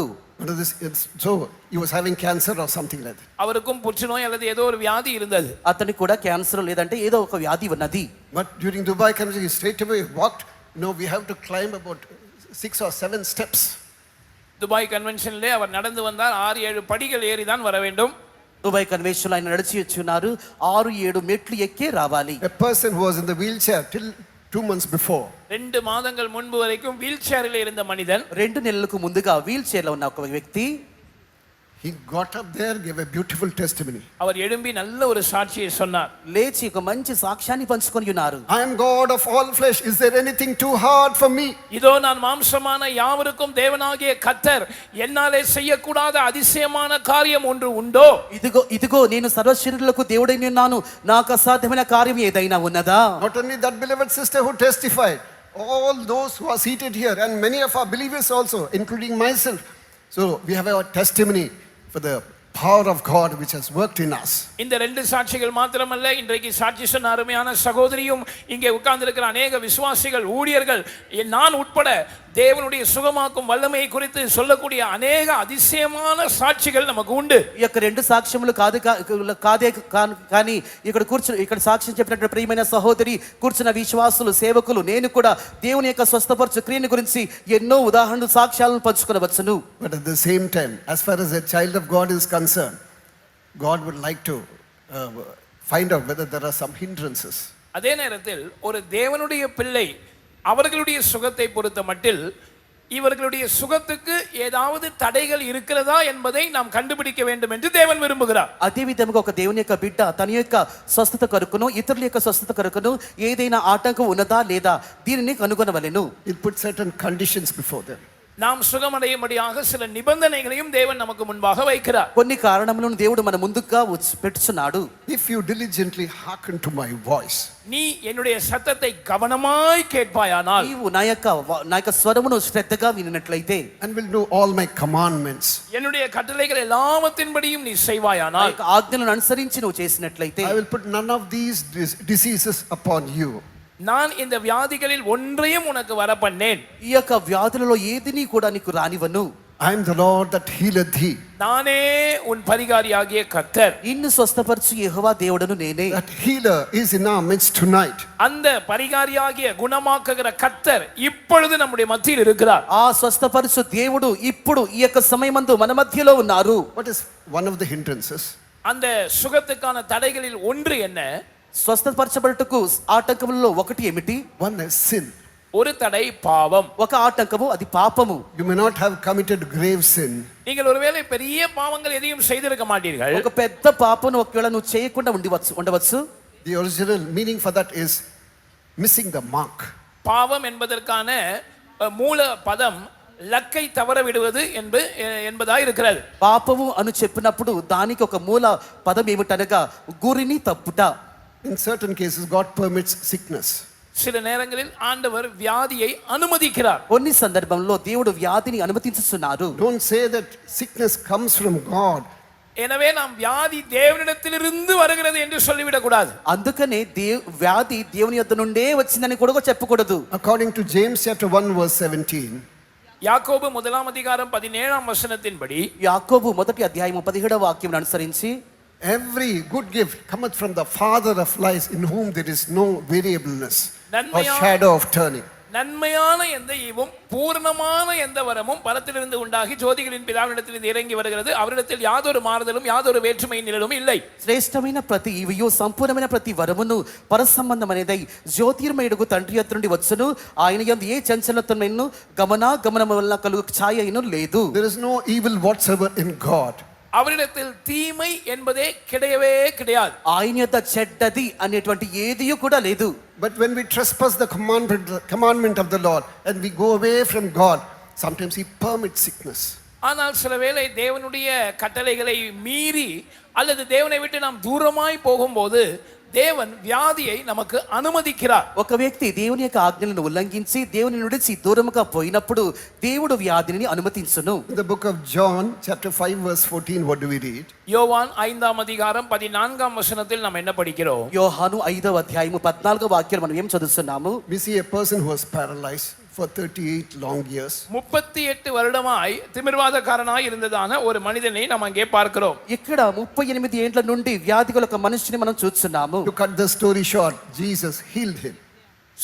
So he was having cancer or something like that. அவருக்கும் புற்றுநோய் அல்லது ஏதோ ஒரு வியாதி இருந்தது. అతనికి కూడా క్యాన్సర్ లేదంటే ఏదో ఒక వ్యాధి ఉన్నది. But during Dubai convention, he straight away walked. We have to climb about 6 or 7 steps. Dubai கன்வென்ஷனிலே அவர் நடந்து வந்தார். 6-7 படிகள் ஏறி தான் வர வேண்டும். దుబాయ్ కన్వెన్షన్ ఆయన నడిచి వచ్చున్నారు. 6-7 మెట్లు ఎక్కే రావాలి. A person who was in the wheelchair till 2 months before. 2 மாதங்கள் முன்பு வரைக்கும் வீல் சேரில் இருந்த மனிதன் 2 నెలలకు ముందుగా వీల్ చైర్ లో ఉన్న ఒక వ్యక్తి He got up there, gave a beautiful testimony. அவர் எழும்பி நல்ல ஒரு சாட்சியை சொன்னார். లేచి ఒక మంచి సాక్ష్యాన్ని పంచుకొని ఉన్నారు. I am God of all flesh. Is there anything too hard for me? இதோ நான் மாம்சமான யாவருக்கும் தேவனாகிய கர்த்தர், என்னாலே செய்யக்கூடாத அதிசயமான காரியம் ஒன்று உண்டோ? ఇదిగో నేను సర్వశరీరులకు దేవుడై ఉన్నాను. నాకు అసాధ్యమైన కార్యం ఏదైనా ఉన్నదా? Not only that beloved sister who testified, all those who are seated here and many of our believers also, including myself. So we have our testimony for the power of God which has worked in us. இந்த 2 சாட்சிகள் மாத்திரமல்ல, இன்றைக்கு சாட்சி சொன்ன அருமையான சகோதரியும் இங்கே உட்கார்ந்திருக்கிற அநேக விசுவாசிகள், ஊழியர்கள், நான் உட்பட தேவனுடைய சுகமாக்கும் வல்லமையை குறித்து சொல்லக்கூடிய அநேக அதிசயமான சாட்சிகள் நமக்கு உண்டு. ఈ యొక్క 2 సాక్ష్యములు కాదే కానీ ఇక్కడ సాక్ష్యం చెప్పినటువంటి ప్రియమైన సహోదరి, కూర్చున్న విశ్వాసులు, సేవకులు, నేను కూడా దేవుని యొక్క స్వస్థపరచు క్రియను గురించి ఎన్నో ఉదాహరణలు, సాక్ష్యాలను పంచుకొనవచ్చును. But at the same time, as far as a child of God is concerned, God would like to find out whether there are some hindrances. அதே நேரத்தில் ஒரு தேவனுடைய பிள்ளை அவர்களுடைய சுகத்தை பொறுத்த மட்டில் இவர்களுடைய சுகத்துக்கு ஏதாவது தடைகள் இருக்கிறதா என்பதை நாம் கண்டுபிடிக்க வேண்டும் என்று தேவன் விரும்புகிறார். అదే విధంగా ఒక దేవుని యొక్క బిడ్డ తన యొక్క స్వస్థత కొరకును ఇతరుల యొక్క స్వస్థత కొరకును ఏదైనా ఆటంకం ఉన్నదా లేదా దీనిని కనుగొనవలెను. He'll put certain conditions before them. நாம் சுகமடையும்படியாக சில நிபந்தனைகளையும் தேவன் நமக்கு முன்பாக வைக்கிறார். కొన్ని కారణములను దేవుడు మన ముందుగా పెట్టుచున్నాడు. If you diligently hearken to my voice, நீ என்னுடைய சத்தத்தை கவனமாய் கேட்பாயானால், నీవు నా యొక్క స్వరమును శ్రద్ధగా వినినట్లయితే, and will do all my commandments, என்னுடைய கட்டளைகள் எல்லாவற்றின்படியும் நீ செய்வாயானால், ఆజ్ఞలను అనుసరించి నువ్వు చేసినట్లయితే, I will put none of these diseases upon you. நான் இந்த வியாதிகளில் ஒன்றையும் உனக்கு வர பண்ணேன். ఈ యొక్క వ్యాధులలో ఏదిని కూడా నీకు రానివను. I am the Lord that healeth thee. நானே உன் பரிகாரியாகிய கர்த்தர். నిన్ను స్వస్థపరచు యెహోవా దేవుడను నేనే. That healer is in our midst tonight. அந்த பரிகாரியாகிய குணமாக்குகிற கர்த்தர் இப்பொழுது நம்முடைய மத்தியில் இருக்கிறார். ఆ స్వస్థపరచు దేవుడు ఇప్పుడు ఈ యొక్క సమయమందు మన మధ్యలో ఉన్నారు. What is one of the hindrances? அந்த சுகத்துக்கான தடைகளில் ஒன்று என்ன? స్వస్థపరచబడుటకు ఆటంకములలో ఒకటి ఏమిటి? One is sin. ஒரு தடை பாவம். ఒక ఆటంకము అది పాపము. You may not have committed grave sin. நீங்கள் ஒருவேளை பெரிய பாவங்கள் எதையும் செய்திருக்க மாட்டீர்கள். ఒక పెద్ద పాపను ఒకవేళ నువ్వు చేయకుండా ఉండవచ్చు. The original meaning for that is missing the mark. பாவம் என்பதற்கான மூல பதம் லக்கை தவற விடுவது என்பதா இருக்கிறது. పాపము అను చెప్పినప్పుడు దానికి ఒక మూల పదం ఏమిటనగా గురిని తప్పుట. In certain cases God permits sickness. சில நேரங்களில் ஆண்டவர் வியாதியை அனுமதிக்கிறார். కొన్ని సందర్భంలో దేవుడు వ్యాధిని అనుమతించుచున్నారు. Don't say that sickness comes from God. எனவே நாம் வியாதி தேவனிடத்திலிருந்து வருகிறது என்று சொல்லிவிடக் கூடாது. అందుకనే వ్యాధి దేవుని యొద్ద నుండే వచ్చిందని కూడా చెప్పకూడదు. According to James chapter 1 verse 17, யாக்கோபு 1:17 యాకోబు 1:17 వాక్యం అనుసరించి every good gift cometh from the Father of lights, in whom there is no variableness or shadow of turning. நன்மையான எந்த ஈவும் பூர்ணமான எந்த வரமும் பரத்திலிருந்து உண்டாகி ஜோதிகளின் பிதாவினிடத்திலிருந்து இறங்கி வருகிறது. அவரிடத்தில் யாதொரு மாறுதலும் யாதொரு வேற்றுமை நிழலும் இல்லை. శ్రేష్టమైన ప్రతి ఈవియు సంపూర్ణమైన ప్రతి వరమును పరసంబంధమైనదై జ్యోతిర్మయుడుగు తండ్రి యొద్ద నుండి వచ్చును. ఆయన యందు ఏ చంచలత్వమును గమనము వలన కలుగు ఛాయను లేదు. There is no evil whatsoever in God. அவரிடத்தில் தீமை என்பதே கிடையவே கிடையாது. ఆయన యొద్ద చెడ్డది అనేటువంటి ఏదియు కూడా లేదు. But when we trespass the commandment of the Lord and we go away from God, sometimes He permits sickness. ஆனால் சில வேளை தேவனுடைய கட்டளைகளை மீறி அல்லது தேவனை விட்டு நாம் தூரமாய் போகும்போது தேவன் வியாதியை நமக்கு அனுமதிக்கிறார். ఒక వ్యక్తి దేవుని యొక్క ఆజ్ఞలను ఉల్లంఘించి దేవుని నుండి దూరముగా పోయినప్పుడు దేవుడు వ్యాధిని అనుమతించును. In the book of John chapter 5 verse 14, what do we read? யோவான் 5:14 நாம் என்ன படிக்கிறோம்? యోహాను 5:14 వాక్యం మనం ఏం చదువుతున్నాము? We see a person who was paralyzed for 38 long years. 38 வருடமாய் திமிர்வாதக்காரனாய் இருந்ததான ஒரு மனிதனை நாம் அங்கே பார்க்கிறோம். ఇక్కడ 38 ఏండ్ల నుండి వ్యాధి గల ఒక మనిషిని మనం చూస్తున్నాము. To cut the story short, Jesus healed him.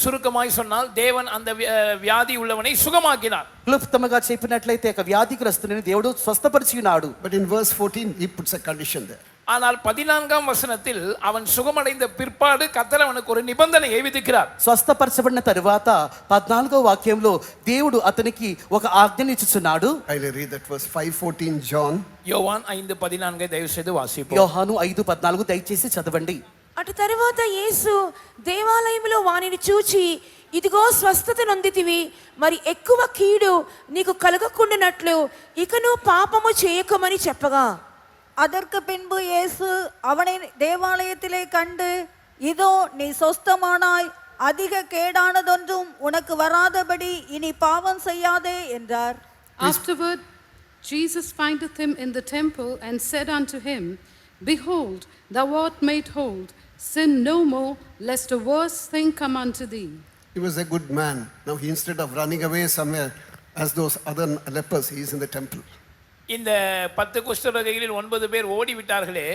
சுருக்கமாய் சொன்னால் தேவன் அந்த வியாதி உள்ளவனை சுகமாக்கினார். క్లుప్తంగా చెప్పినట్లయితే ఒక వ్యాధిగ్రస్తుని దేవుడు స్వస్థపరిచి ఉన్నాడు. But in verse 14 he puts a condition there. ஆனால் 14ஆம் வசனத்தில் அவன் சுகமடைந்த பிற்பாடு கர்த்தர் அவனுக்கு ஒரு நிபந்தனையை விதிக்கிறார். స్వస్థపరచబడిన తరువాత 14వ వాక్యంలో దేవుడు అతనికి ఒక ఆజ్ఞని ఇచ్చుచున్నాడు. I'll read that verse 5:14 John. யோவான் 5:14 దయவு செய்து వాసిப்போம். యోహాను 5:14 దయచేసి చదవండి. అటు తరువాత యేసు దేవాలయంలో వానిని చూచి, ఇదిగో స్వస్థత నొందితివి, మరి ఎక్కువ కీడు నీకు కలగకుండానట్లు ఇకను పాపము చేయకమని చెప్పగా, அதற்கு பின்பு இயேசு அவனை தேவாலயத்திலே கண்டு, இதோ நீ சொஸ்தமானாய், அதிக கேடானதொன்றும் உனக்கு வராதபடி இனி பாவம் செய்யாதே என்றார். Afterward, Jesus findeth him in the temple and said unto him, Behold, thou art made whole. Sin no more, lest a worse thing come unto thee. He was a good man. Now he, instead of running away somewhere as those other lepers, he is in the temple. இந்த 10 குஷ்டரோகிகளில் 9 பேர் ஓடி விட்டார்களே,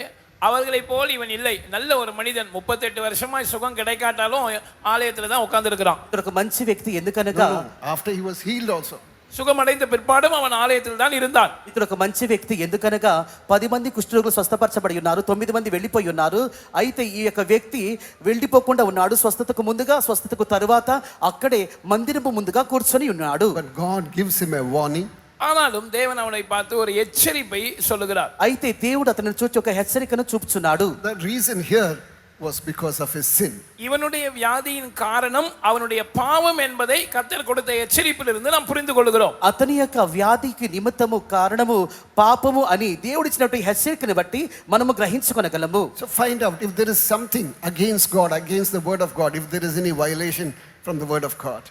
அவர்களை போல் இவன் இல்லை. நல்ல ஒரு மனிதன், 38 வருஷமாய் சுகம் கிடைக்காட்டாலும் ஆலயத்துல தான் உட்கார்ந்து இருக்கிறான். ఒక మంచి వ్యక్తి ఎందుకనగా After he was healed also. சுகமடைந்த பிற்பாடும் அவன் ஆலயத்தில் தான் இருந்தான். ఇతడు ఒక మంచి వ్యక్తి ఎందుకనగా 10 మంది కుష్ఠరోగులు స్వస్థపరచబడి ఉన్నారు, 9 మంది వెళ్ళిపోయి ఉన్నారు. అయితే ఈ యొక్క వ్యక్తి వెళ్ళిపోకుండా ఉన్నాడు. స్వస్థతకు ముందుగా స్వస్థతకు తరువాత అక్కడే మందిరపు ముందుగా కూర్చొని ఉన్నాడు. But God gives him a warning. ஆனாலும் தேவன் அவனை பார்த்து ஒரு எச்சரிப்பை சொல்லுகிறார். అయితే దేవుడు అతనిని చూచి ఒక హెచ్చరికను చూపుచున్నాడు. The reason here was because of his sin. இவனுடைய வியாதியின் காரணம் அவனுடைய பாவம் என்பதை கர்த்தர் கொடுத்த எச்சரிப்பிலிருந்து நாம் புரிந்து கொள்கிறோம். అతని యొక్క వ్యాధికి నిమిత్తము కారణము పాపము అని దేవుడిచ్చినటువంటి హెచ్చరికను బట్టి మనము గ్రహించుకొనగలము. So find out if there is something against God, against the word of God, if there is any violation from the word of God.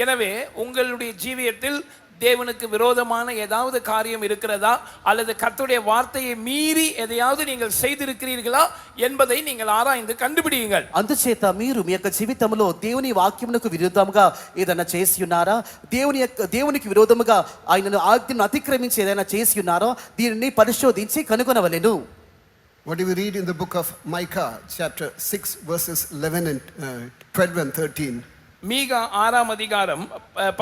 எனவே உங்களுடைய ஜீவியத்தில் தேவனுக்கு விரோதமான ஏதாவது காரியம் இருக்கிறதா அல்லது கர்த்தருடைய வார்த்தையை மீறி எதையாவது நீங்கள் செய்திருக்கிறீர்களா என்பதை நீங்கள் ஆராய்ந்து கண்டுபிடியுங்கள். అందుచేత మీరు మీ యొక్క జీవితంలో దేవుని వాక్యమునకు విరుద్ధంగా ఏదైనా చేసి ఉన్నారా, దేవునికి విరోధముగా ఆయనను ఆజ్ఞను అతిక్రమించి ఏదైనా చేసి ఉన్నారో దీనిని పరిశోధించి కనుగొనవలెను. What do we read in the book of Micah chapter 6 verses 11 and 12 and 13? மீகா 6ஆம் அதிகாரம்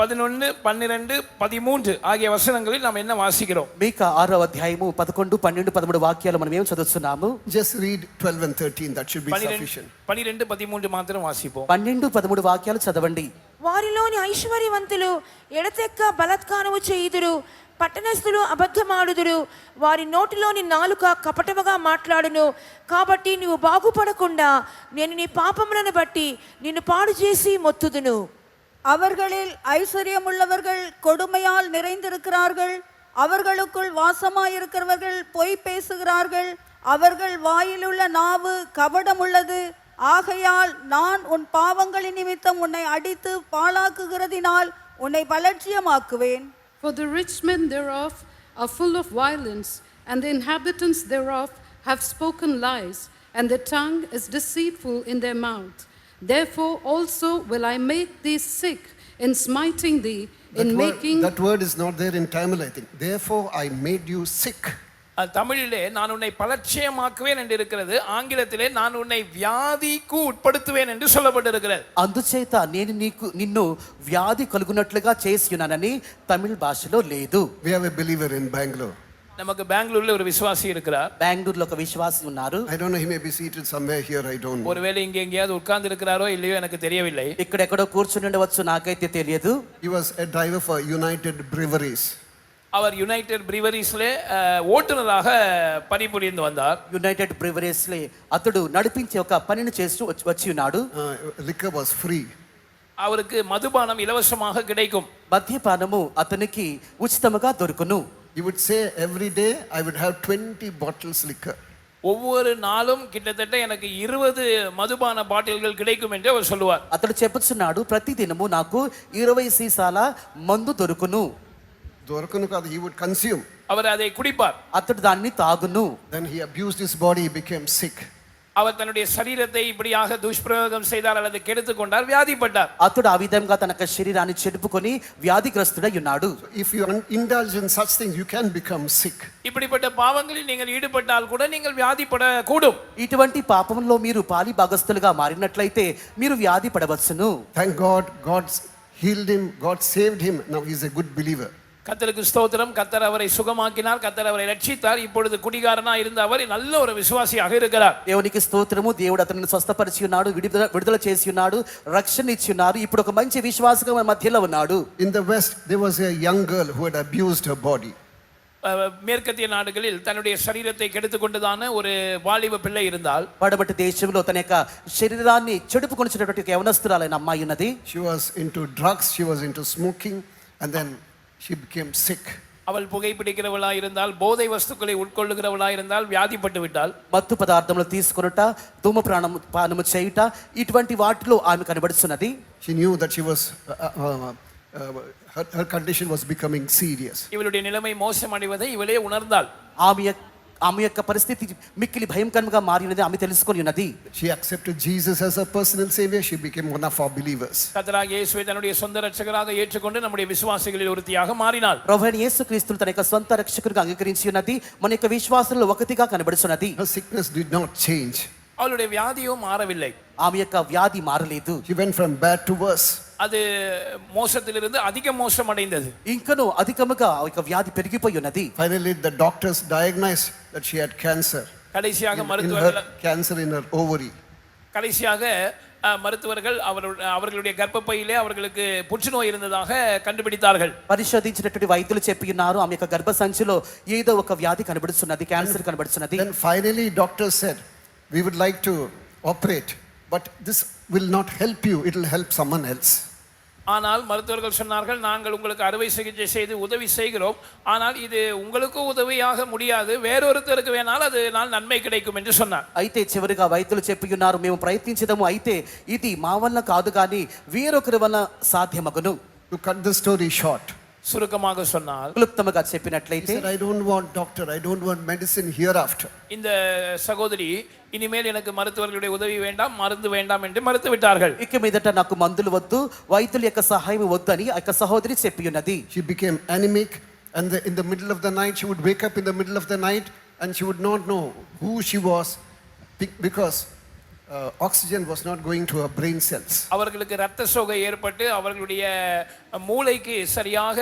11, 12, 13 ஆகிய வசனங்களில் நாம் என்ன வாசிக்கிறோம்? మీకా 6వ అధ్యాయము 11, 12, 13 వాక్యాలు మనం ఏం చదువుతున్నాము? Just read 12 and 13, that should be sufficient. 12, 13 మాత్రం వాసిపోం. 12, 13 వాక్యాలు చదవండి. వారిలోని ఐశ్వర్యవంతులు ఎడతెక్క బలాత్కారము చేయుదురు, పట్టణస్థులు అబద్ధమాడుదురు, వారి నోటిలోని నాలుక కపటముగా మాట్లాడును. కాబట్టి నువ్వు బాగుపడకుండా నేను నీ పాపములను బట్టి నిన్ను పాడు చేసి మొత్తుదును. அவர்களில் ஐஸ்வர்யமுள்ளவர்கள் கொடுமையால் நிறைந்திருக்கிறார்கள், அவர்களுக்குள் வாசமாயிருக்கிறவர்கள் பொய் பேசுகிறார்கள், அவர்கள் வாயிலுள்ள நாவு கபடம் உள்ளது, ஆகையால் நான் உன் பாவங்களின் நிமித்தம் உன்னை அடித்து பாழாக்குகிறதினால் உன்னை பலட்சியமாக்குவேன். For the rich men thereof are full of violence, and the inhabitants thereof have spoken lies, and their tongue is deceitful in their mouth. Therefore also will I make thee sick in smiting thee, in making... That word is not there in Tamil, I think. Therefore I made you sick. தமிழிலே நான் உன்னை பலட்சியமாக்குவேன் என்று இருக்கிறது. ஆங்கிலத்திலே நான் உன்னை வியாதிக்கு உட்படுத்துவேன் என்று சொல்லப்பட்டிருக்கிறது. అందుచేత నేను నిన్ను వ్యాధి కలుగునట్లుగా చేసి ఉన్నానని తమిళ భాషలో లేదు. We have a believer in Bangalore. நமக்கு பெங்களூர்ல ஒரு விசுவாசி இருக்கிறார். బెంగళూరులో ఒక విశ్వాసి ఉన్నారు. I don't know, he may be seated somewhere here, I don't know. ஒருவேளை இங்க எங்கேயாவது உட்கார்ந்து இருக்கிறாரோ இல்லையோ எனக்கு தெரியவில்லை. ఇక్కడెక్కడో కూర్చుని ఉండవచ్చు, నాకైతే తెలియదు. He was a driver for United Breweries. அவர் யுனைடெட் பிரிவரிஸ்ல ஓட்டுநராக பணிபுரிந்து வந்தார். యునైటెడ్ బ్రివరీస్ లే అతడు నడిపించే ఒక పనిని చేస్తూ వచ్చి ఉన్నాడు. Liquor was free. அவருக்கு மதுபானம் இலவசமாக கிடைக்கும். మద్యపానము అతనికి ఉచితముగా దొరుకును. He would say every day I would have 20 bottles liquor. ஒவ்வொரு நாளும் கிட்டத்தட்ட எனக்கு 20 மதுபான பாட்டில்கள் கிடைக்கும் என்று அவர் சொல்லுவார். అతడు చెప్పుచున్నాడు, ప్రతి దినము నాకు 20 సీసాల మందు దొరుకును. దొరకను కాదు, he would consume. அவர் அதை குடிப்பார். అతడు దాన్ని తాగును. Then he abused his body, he became sick. அவர் தன்னுடைய சரீரத்தை இப்படியாக துஷ்பிரயோகம் செய்தார் அல்லது கெடுத்துக் கொண்டார், வியாதிப்பட்டார். అతడు ఆ విధంగా తన శరీరాన్ని చెడుపుకొని వ్యాధిగ్రస్తుడై ఉన్నాడు. If you indulge in such things, you can become sick. இப்படிப்பட்ட பாவங்களில் நீங்கள் ஈடுபட்டால் கூட நீங்கள் வியாதிப்பட கூடும். ఇటువంటి పాపంలో మీరు పాలి భాగస్తులుగా మారినట్లయితే మీరు వ్యాధి పడవచ్చును. Thank God, God healed him, God saved him. Now he is a good believer. கர்த்தருக்கு ஸ்தோத்திரம். கர்த்தர் அவரை சுகமாக்கினார், கர்த்தர் அவரை ரட்சித்தார். இப்பொழுது குடிகாரனா இருந்த அவர் நல்ல ஒரு விசுவாசியாக இருக்கிறார். దేవునికి స్తోత్రము. దేవుడు అతనిని స్వస్థపరిచి ఉన్నాడు, విడుదల చేసి ఉన్నాడు, రక్షణ ఇచ్చి ఉన్నాడు. ఇప్పుడు ఒక మంచి విశ్వాసగా మన మధ్యలో ఉన్నాడు. In the West, there was a young girl who had abused her body. மேற்கத்திய நாடுகளில் தன்னுடைய சரீரத்தை கெடுத்துக் கொண்டதான ஒரு வாலிப பிள்ளை இருந்தால், పడమటి దేశంలో తన యొక్క శరీరాన్ని చెడుపుకొనిచ్చినటువంటి యవనస్తురాలైన అమ్మాయి ఉన్నది. She was into drugs, she was into smoking, and then she became sick. அவள் புகைப்பிடிக்கிறவளா இருந்தால், போதை வஸ்துக்களை உட்கொள்ளுகிறவளா இருந்தால் வியாதிப்பட்டு விட்டால், మత్తు పదార్థములు తీసుకొనుట, ధూమపానము చేయుట, ఇటువంటి వాటిలో ఆమె కనబడుతున్నది. She knew that she was her condition was becoming serious. இவளுடைய நிலைமை மோசமடைவதை இவளே உணர்ந்தாள். ఆమె యొక్క పరిస్థితి మిక్కిలి భయంకరంగా మారినది ఆమె తెలుసుకొని ఉన్నది. She accepted Jesus as her personal savior. She became one of our believers. கர்த்தராகிய இயேசுவை தன்னுடைய சொந்த ரட்சகராக ஏற்றுக்கொண்டு நம்முடைய விசுவாசிகளில் ஒருத்தியாக மாறினாள். ప్రభువైన యేసుక్రీస్తును తన యొక్క సొంత రక్షకుడిగా అంగీకరించి ఉన్నది. మన యొక్క విశ్వాసంలో ఒకటిగా కనబడుచున్నది. Her sickness did not change. அவளுடைய வியாதியும் மாறவில்லை. ఆమె యొక్క వ్యాధి మారలేదు. She went from bad to worse. அது மோசத்திலிருந்து அதிக மோசம் அடைந்தது. ఇంకను అధికముగా ఆ యొక్క వ్యాధి పెరిగిపోయి ఉన్నది. Finally, the doctors diagnosed that she had cancer. கடைசியாக Cancer in her ovary. கடைசியாக மருத்துவர்கள் அவர்களுடைய கர்ப்பப்பையிலே அவர்களுக்கு புற்றுநோய் இருந்ததாக கண்டுபிடித்தார்கள். పరిశోధించినటువంటి వైద్యులు చెప్పి ఉన్నారు ఆమె యొక్క గర్భ సంచిలో ఏదో ఒక వ్యాధి కనబడుతున్నది, క్యాన్సర్ కనబడుతున్నది. Then finally doctors said, we would like to operate, but this will not help you, it will help someone else. ஆனால் மருத்துவர்கள் சொன்னார்கள், நாங்கள் உங்களுக்கு அறுவை சிகிச்சை செய்து உதவி செய்கிறோம், ஆனால் இது உங்களுக்கு உதவியாக முடியாது, வேறொருத்தருக்கு வேணால் அதனால் நன்மை கிடைக்கும் என்று சொன்னார். అయితే చివరిగా వైద్యులు చెప్పి ఉన్నారు, మేము ప్రయత్నించదము, అయితే ఇది మా వల్ల కాదు కానీ వేరొకరి వల్ల సాధ్యమగును. To cut the story short, சுருக்கமாக சொன்னால், క్లుప్తముగా he చెప్పినట్లయితే, said, I don't want doctor, I don't want medicine hereafter. இந்த சகோதரி இனிமேல் எனக்கு மருத்துவர்களுடைய உதவி வேண்டாம், மருந்து வேண்டாம் என்று மறுத்து விட்டார்கள். ఇక మీదట నాకు మందులు వద్దు, వైద్యుల యొక్క సహాయం వద్దు అని ఆ యొక్క సహోదరి చెప్పి ఉన్నది. She became anemic, and in the middle of the night she would wake up in the middle of the night and she would not know who she was because oxygen was not going to her brain cells. அவர்களுக்கு இரத்த சோகை ஏற்பட்டு அவர்களுடைய மூளைக்கு சரியாக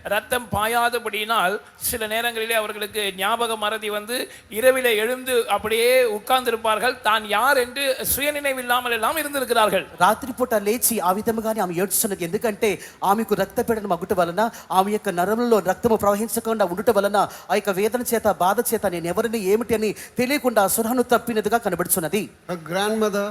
இரத்தம் பாயாதபடியினால் சில நேரங்களிலே அவர்களுக்கு ஞாபக மறதி வந்து இரவிலே எழுந்து அப்படியே உட்கார்ந்திருப்பார்கள். தான் யார் என்று சுயநினைவில்லாமல் எல்லாம் இருந்திருக்கிறார்கள். రాత్రిపూట లేచి ఆ విధముగానే ఆమె ఏడ్చుతున్నది. ఎందుకంటే ఆమెకు రక్తపీడనం అగుట వలన, ఆమె యొక్క నరములలో రక్తము ప్రవహించకుండా ఉండుట వలన ఆ యొక్క వేదన చేత, బాధ చేత నేను ఎవరిని ఏమిటి అని తెలియకుండా సురహను తప్పినదిగా కనబడుచున్నది. Her grandmother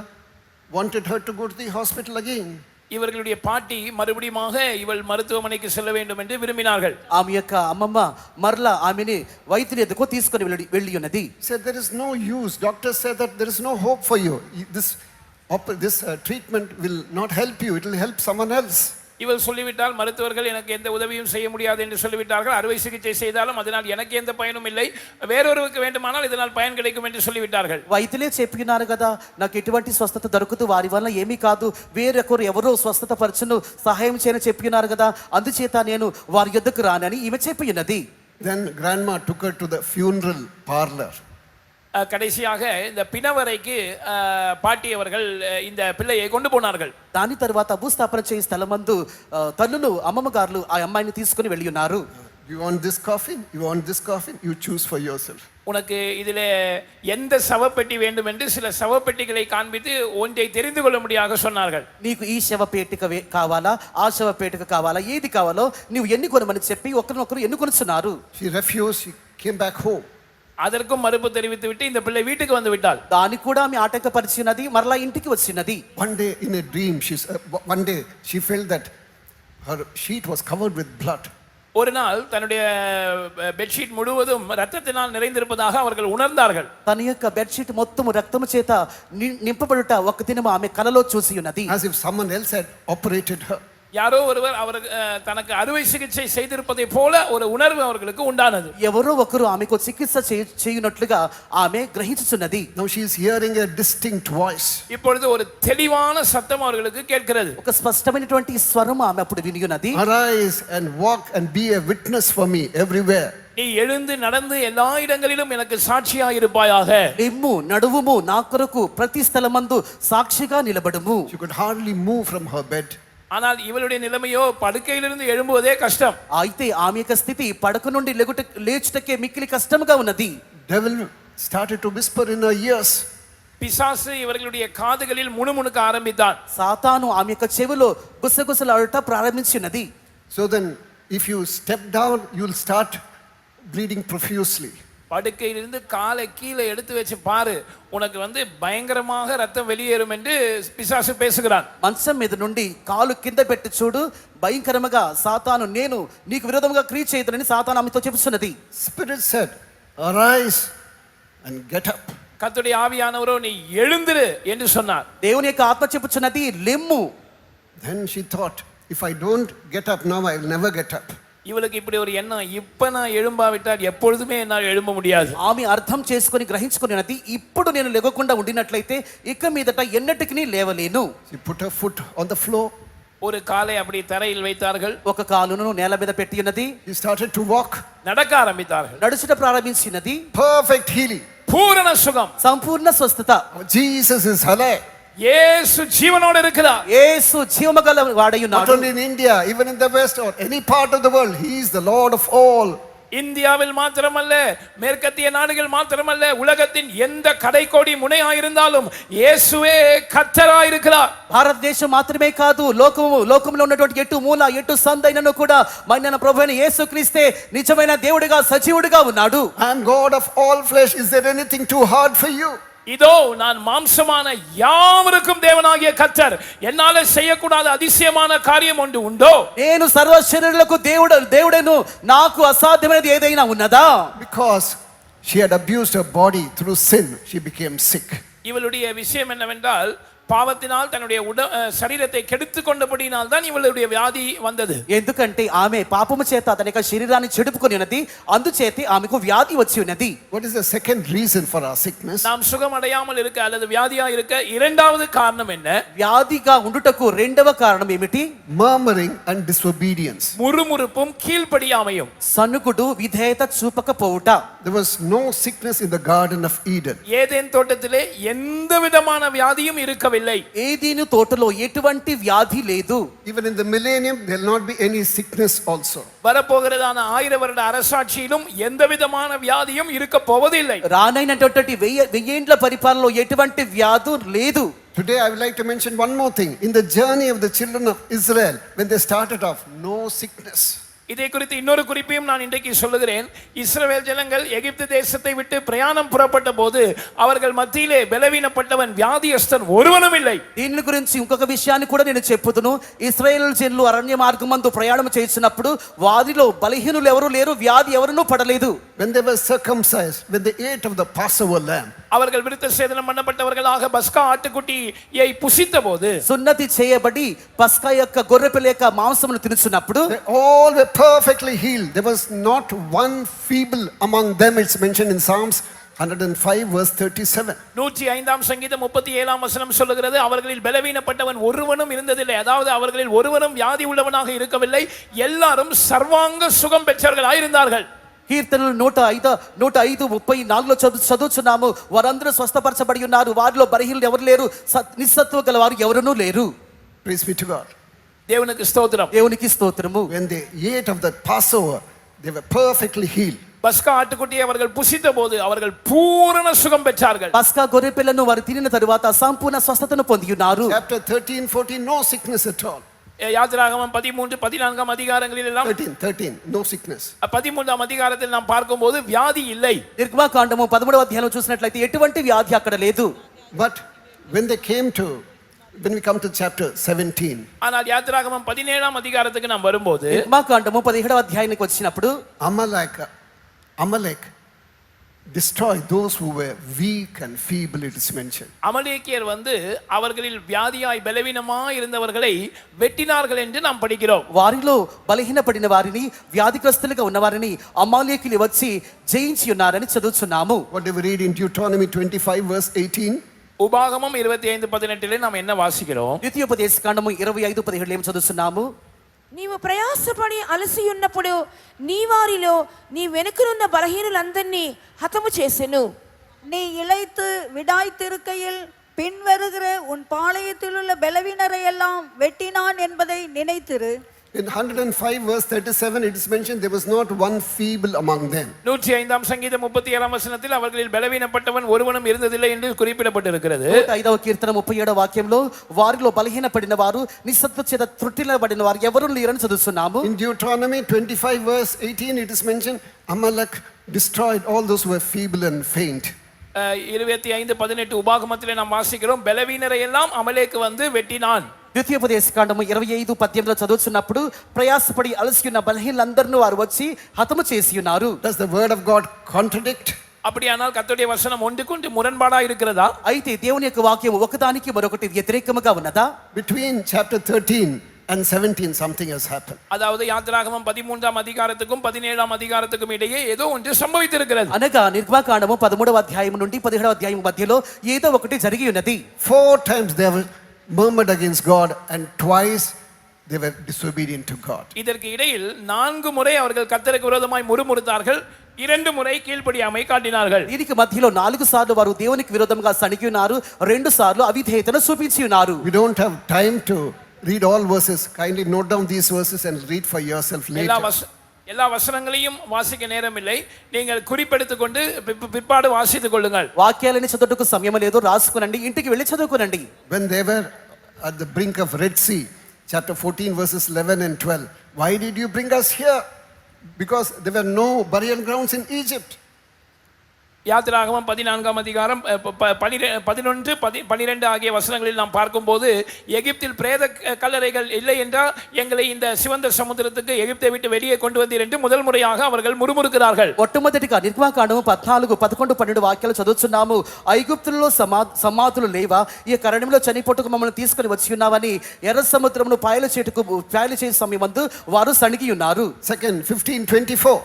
wanted her to go to the hospital again. இவர்களுடைய பாட்டி மறுபடியுமாக இவள் மருத்துவமனைக்கு செல்ல வேண்டும் என்று விரும்பினார்கள். ఆమె యొక్క అమ్మమ్మ మరలా ఆమెని వైద్యుని ఎదుకు తీసుకొని వెళ్ళి ఉన్నది. Said there is no use. Doctor said that there is no hope for you. This This treatment will not help you, it will help someone else. இவள் சொல்லிவிட்டால் மருத்துவர்கள் எனக்கு எந்த உதவியும் செய்ய முடியாது என்று சொல்லிவிட்டார்கள். அறுவை சிகிச்சை செய்தாலும் அதனால் எனக்கு எந்த பயனும் இல்லை, வேறொருவருக்கு வேண்டுமானால் இதனால் பயன் கிடைக்கும் என்று சொல்லிவிட்டார்கள். వైద్యులే చెప్పినారు కదా నాకు ఎటువంటి స్వస్థత దొరకదు, వారి వల్ల ఏమీ కాదు, వేరొకరు ఎవరో స్వస్థత పరచును సహాయం చేయని చెప్పినారు కదా, అందుచేత నేను వారి యొద్దకు రానని ఈమె చెప్పినది. Then grandma took her to the funeral parlor. கடைசியாக இந்த பிணவரைக்கு பாட்டி அவர்கள் இந்த பிள்ளையை கொண்டு போனார்கள். దాని తర్వాత భూస్థాపన చేయి స్థలమందు తల్లులు అమ్మమ్మ గారులు ఆ అమ్మాయిని తీసుకుని వెళ్ళి ఉన్నారు. You want this coffin? You want this coffin? You choose for yourself. உனக்கு இதிலே எந்த சவப்பெட்டி வேண்டும் என்று சில சவப்பெட்டிகளை காண்பித்து ஒன்றை தெரிந்து கொள்ளும்படியாக சொன்னார்கள். నీకు ఈ శవపేటిక కావాలా, ఆ శవపేటిక కావాలా, ఏది కావాలో నువ్వు ఎన్నుకొనమని చెప్పి ఒకరినొకరు ఎన్నుకొనుచున్నారు. She refused, she came back home. அதற்கும் மறுப்பு தெரிவித்து விட்டு இந்த பிள்ளை வீட்டுக்கு வந்து விட்டாள். దానికి కూడా ఆమె ఆటంకపరిచినది, మరలా ఇంటికి వచ్చినది. One day in a dream, one day she felt that her sheet was covered with blood. ஒரு நாள் தன்னுடைய பெட்ஷீட் முழுவதும் ரத்தத்தினால் நிறைந்திருப்பதாக அவர்கள் உணர்ந்தார்கள். తన యొక్క బెడ్షీట్ మొత్తం రక్తము చేత నింపబడుట ఒక దినము ఆమె కలలో చూసి ఉన్నది. As if someone else had operated her. யாரோ ஒருவர் அவர் தனக்கு அறுவை சிகிச்சை செய்திருப்பதை போல ஒரு உணர்வு அவர்களுக்கு உண்டானது. ఎవరో ఒకరు ఆమెకు చికిత్స చేయునట్లుగా ఆమె గ్రహించుచున్నది. Now she is hearing a distinct voice. இப்பொழுது ஒரு தெளிவான சத்தம் அவர்களுக்கு கேட்கிறது. ఒక స్పష్టమైనటువంటి స్వరం ఆమె అప్పుడు వినియున్నది. Arise and walk and be a witness for me everywhere. நீ எழுந்து நடந்து எல்லா இடங்களிலும் எனக்கு சாட்சியாக இருப்பாயாக. నిమ్ము నడువుము నా కొరకు ప్రతి స్థలమందు సాక్షిగా నిలబడుము. She could hardly move from her bed. ஆனால் இவளுடைய நிலைமையோ படுக்கையிலிருந்து எழும்புவதே கஷ்டம். అయితే ఆమె యొక్క స్థితి పడక నుండి లేచుటకే మిక్కిలి కష్టముగా ఉన్నది. Devil started to whisper in her ears. பிசாசு இவர்களுடைய காதுகளில் முணுமுணுக்க ஆரம்பித்தான். సాతాను ఆమె యొక్క చెవిలో గుసగుసలాడుట ప్రారంభించినది. So then if you step down, you'll start bleeding profusely. படுக்கையிலிருந்து காலை கீழே எடுத்து வச்சு பாரு, உனக்கு பயங்கரமாக ரத்தம் வெளியேறும் என்று பிசாசு பேசுகிறான். మంచం మీద నుండి కాలు కింద పెట్టి చూడు, భయంకరముగా సాతాను నేను నీకు విరోధముగా క్రియ చేయుదునని సాతాను ఆమెతో చెప్పుచున్నది. Spirit said, arise and get up. கர்த்தருடைய ஆவியானவரோ நீ எழுந்திரு என்று சொன்னார். దేవుని యొక్క ఆత్మ చెప్పుచున్నది లెమ్ము. Then she thought, if I don't get up now, I will never get up. இவளுக்கு இப்படி ஒரு எண்ணம், இப்ப நான் எழும்பாவிட்டால் எப்பொழுதுமே என்னால் எழும்ப முடியாது. ఆమె అర్థం చేసుకొని గ్రహించుకున్నది, ఇప్పుడు నేను లేవకుండా ఉండినట్లయితే ఇక మీదట ఎన్నటికి లేవలేను. She put her foot on the floor. ஒரு காலை அப்படி தரையில் வைத்தார்கள். ఒక కాలును నేల మీద పెట్టి ఉన్నది. She started to walk. நடக்க ஆரம்பித்தார்கள். నడుచుట ప్రారంభించినది. Perfect healing. பூரண சுகம். సంపూర్ణ స్వస్థత. Jesus is alive. இயேசு ஜீவனோடு இருக்கிறார். యేసు జీవముగల వాడై Not ఉన్నాడు. only in India, even in the West or any part of the world, He is the Lord of all. இந்தியாவில் மாத்திரமல்ல, மேற்கத்திய நாடுகள் மாத்திரமல்ல, உலகத்தின் எந்த கடைக்கோடி முனையாயிருந்தாலும் இயேசுவே கர்த்தராயிருக்கிறார். భారతదేశం మాత్రమే కాదు, లోకంలో ఉన్నటువంటి ఎటు మూల ఎటు సందైనను కూడా మన ప్రభువైన యేసుక్రీస్తే నిజమైన దేవుడిగా సజీవుడిగా ఉన్నాడు. I am God of all flesh. Is there anything too hard for you? இதோ நான் மாம்சமான யாவருக்கும் தேவனாகிய கர்த்தர், என்னால செய்யக்கூடாத அதிசயமான காரியம் ஒன்று உண்டோ? నేను సర్వ శరీరులకు దేవుడను, నాకు అసాధ్యమైనది ఏదైనా ఉన్నదా? Because she had abused her body through sin, she became sick. இவளுடைய விஷயம் என்னவென்றால், பாவத்தினால் தன்னுடைய சரீரத்தை கெடுத்து கொண்டபடியினால் தான் இவளுடைய வியாதி வந்தது. ఎందుకంటే ఆమె పాపము చేత తన యొక్క శరీరాన్ని చెడుపుకొని ఉన్నది, అందుచేత ఆమెకు వ్యాధి వచ్చి ఉన్నది. What is the second reason for our sickness? நாம் சுகம் அடையாமல் இருக்க அல்லது வியாதியா இருக்க இரண்டாவது காரணம் என்ன? వ్యాధిగా ఉండుటకు రెండవ కారణం ఏమిటి? Murmuring and disobedience. முறுமுறுப்பும் கீழ்ப்படியாமையும். సనుగుడు విధేయత చూపకపోవుట. There was no sickness in the Garden of Eden. Eden தோட்டத்திலே எந்த விதமான வியாதியும் இருக்கவில்லை. ఏదీను తోటలో ఎటువంటి వ్యాధి లేదు. Even in the millennium, there will not be any sickness also. வரப்போகிறதான 1000 வருட அரசாட்சியிலும் எந்த விதமான வியாதியும் இருக்க போவதில்லை. రానైనటువంటి వెయ్యేండ్ల పరిపాలనలో ఎటువంటి వ్యాధి లేదు. Today I would like to mention one more thing. In the journey of the children of Israel, when they started off, no sickness. இதை குறித்து இன்னொரு குறிப்பையும் நான் இன்றைக்கு சொல்லுகிறேன். இஸ்ரவேல் ஜனங்கள் எகிப்து தேசத்தை விட்டு பிரயாணம் புறப்பட்ட போது அவர்கள் மத்தியிலே பலவீனப்பட்டவன் வியாதியஸ்தன் ஒருவனும் இல்லை. దీని గురించి ఇంకొక విషయాన్ని కూడా నేను చెప్పుదును. ఇశ్రాయేలు జనులు అరణ్య మార్గమందు ప్రయాణం చేసినప్పుడు వారిలో బలహీనులు ఎవరు లేరు, వ్యాధి ఎవరునూ పడలేదు. When they were circumcised, when they ate of the Passover lamb, அவர்கள் விருத்த சேதனம் பண்ணப்பட்டவர்களாக பஸ்கா ஆட்டுக்குட்டியை புசித்த போது సున్నతి చేయబడి పస్కా యొక్క గొర్రెపిల్ల యొక్క మాంసమును తినుచున్నప్పుడు they all were perfectly healed. There was not one feeble among them. It's mentioned in Psalms 105 verse 37. 105ஆம் சங்கீதம் 37ஆம் வசனம் சொல்லுகிறது, அவர்களில் பலவீனப்பட்டவன் ஒருவனும் இருந்ததில்லை. அதாவது அவர்களில் ஒருவனும் வியாதி உள்ளவனாக இருக்கவில்லை, எல்லாரும் சர்வாங்க சுகம் பெற்றவர்களாய் இருந்தார்கள். కీర్తనలు 105:34లో చదువుచున్నాము, వారందరూ స్వస్థపరచబడి ఉన్నారు, వారిలో బలహీనులు ఎవరు లేరు, నిస్సత్తువ గల వారు ఎవరునూ లేరు. Praise be to God. தேவனுக்கு ஸ்தோத்திரம். దేవునికి స్తోత్రము. When they ate of the Passover, they were perfectly healed. பஸ்கா ஆட்டுக்குட்டியை அவர்கள் புசித்த போது அவர்கள் பூரண சுகம் பெற்றார்கள். పస్కా గొర్రె పిల్లను వారు తినిన తరువాత సంపూర్ణ స్వస్థతను పొంది ఉన్నారు. Chapter 13, 14, no sickness at all. யாத்திராகமம் 13, 14ஆம் அதிகாரங்களில் எல்லாம் 13, no sickness. 13ஆம் அதிகாரத்தில் நாம் பார்க்கும்போது வியாதி இல்லை. నిర్గమాకాండము 13వ అధ్యాయంలో చూసినట్లయితే ఎటువంటి వ్యాధి అక్కడ లేదు. But when we come to chapter 17, ஆனால் யாத்திராகமம் 17ஆம் அதிகாரத்துக்கு நாம் வரும்போது నిర్గమాకాండము 17వ అధ్యాయానికి వచ్చినప్పుడు Amalek destroyed those who were weak and feeble, it is mentioned. அமலேக்கியர் அவர்களில் வியாதியாய் பலவீனமாய் இருந்தவர்களை வெட்டினார்கள் என்று நாம் படிக்கிறோம். వారిలో బలహీనపడిన వారిని, వ్యాధిగ్రస్తులుగా ఉన్న వారిని అమాలేకులు వచ్చి జయించి ఉన్నారని చదువుచున్నాము. What do we read in Deuteronomy 25 verse 18? உபாகமம் 25:18 நாம் என்ன வாசிக்கிறோம்? ద్వితీయోపదేశకాండము 25:17 ఏం చదువుతున్నాము? నీవు ప్రయాసపడి అలసి ఉన్నప్పుడు నీ వారిలో నీ వెనుకనున్న బలహీనులందరినీ హతము చేసెను. நீ இளைத்து விடாய்த்திருக்கையில் பின்வருகிற உன் பாளையத்தில் உள்ள பலவீனரை எல்லாம் வெட்டினான் என்பதை நினைத்திரு. In 105 verse 37 it is mentioned there was not one feeble among them. 105ஆம் சங்கீதம் 37ஆம் வசனத்தில் அவர்களில் பலவீனப்பட்டவன் ஒருவனும் இருந்ததில்லை என்று குறிப்பிடப்பட்டிருக்கிறது. 5వ కీర్తన 37వ వాక్యంలో వారిలో బలహీనపడిన వారు, నిస్సత్వ చేత త్రుటిలబడిన వారు ఎవరు లేరని చదువుతున్నాము. In Deuteronomy 25 verse 18 it is mentioned Amalek destroyed all those who were feeble and faint. 25:18 உபாகமத்திலே நாம் வாசிக்கிறோம், பலவீனரை எல்லாம் அமலேக்கு வெட்டினான். ద్వితీయోపదేశకాండము 25:18లో చదువుతున్నప్పుడు ప్రయాసపడి అలసి ఉన్న బలహీనులందరిని వారు వచ్చి హతము చేసి ఉన్నారు. Does the word of God contradict? அப்படியானால் கர்த்தருடைய வசனம் ஒன்றுக்கொன்று முரண்பாடா இருக்கிறதா? అయితే దేవుని యొక్క వాక్యం ఒకదానికి మరొకటి వ్యతిరేకముగా ఉన్నదా? Between chapter 13 and 17 something has happened. அதாவது யாத்திராகமம் 13ஆம் அதிகாரத்துக்கும் 17ஆம் அதிகாரத்துக்கும் இடையே ஏதோ ஒன்று சம்பவித்திருக்கிறது. అనగా నిర్గమాకాండము 13వ అధ్యాయం నుండి 17వ అధ్యాయం మధ్యలో ఏదో ఒకటి జరిగి ఉన్నది. 4 times they were murmured against God and twice they were disobedient to God. இதற்கு இடையில் 4 முறை அவர்கள் கர்த்தருக்கு விரோதமாய் முறுமுறுத்தார்கள், 2 முறை கீழ்ப்படியாமை காட்டினார்கள். దీనికి మధ్యలో 4 సార్లు వారు దేవునికి విరోధంగా సణిగి ఉన్నారు, 2 సార్లు అవిధేయతను చూపించి ఉన్నారు. We don't have time to read all verses. Kindly note down these verses and read for yourself later. எல்லா வசனங்களையும் வாசிக்க நேரம் இல்லை, நீங்கள் குறிப்பெடுத்துக் கொண்டு பிற்பாடு வாசித்துக் கொள்ளுங்கள். వాక్యాలని చదువుటకు సమయం లేదు, రాసుకునండి, ఇంటికి వెళ్ళి చదువుకునండి. When they were at the brink of Red Sea, chapter 14 verses 11 and 12, why did you bring us here? Because there were no burial grounds in Egypt. யாத்திராகமம் 14ஆம் அதிகாரம் 11, 12 ஆகிய வசனங்களில் நாம் பார்க்கும்போது, எகிப்தில் பிரேத கல்லறைகள் இல்லை என்றால் எங்களை இந்த சிவந்த சமுத்திரத்துக்கு எகிப்தை விட்டு வெளியே கொண்டு வந்தீர் என்று முதல் முறையாக அவர்கள் முறுமுறுக்கிறார்கள். మొట్టమొదటిగా నిర్గమాకాండము 14, 11, 12 వాక్యాలు చదువుతున్నాము. ఐగుప్తులలో సమాధులు లేవా, ఈ కరణంలో చనిపోటుకు మమ్మల్ని తీసుకొని వచ్చి ఉన్నావని ఎర్ర సముద్రమును పాయలు చేసే సమయమందు వారు సణిగి ఉన్నారు. Second 15:24.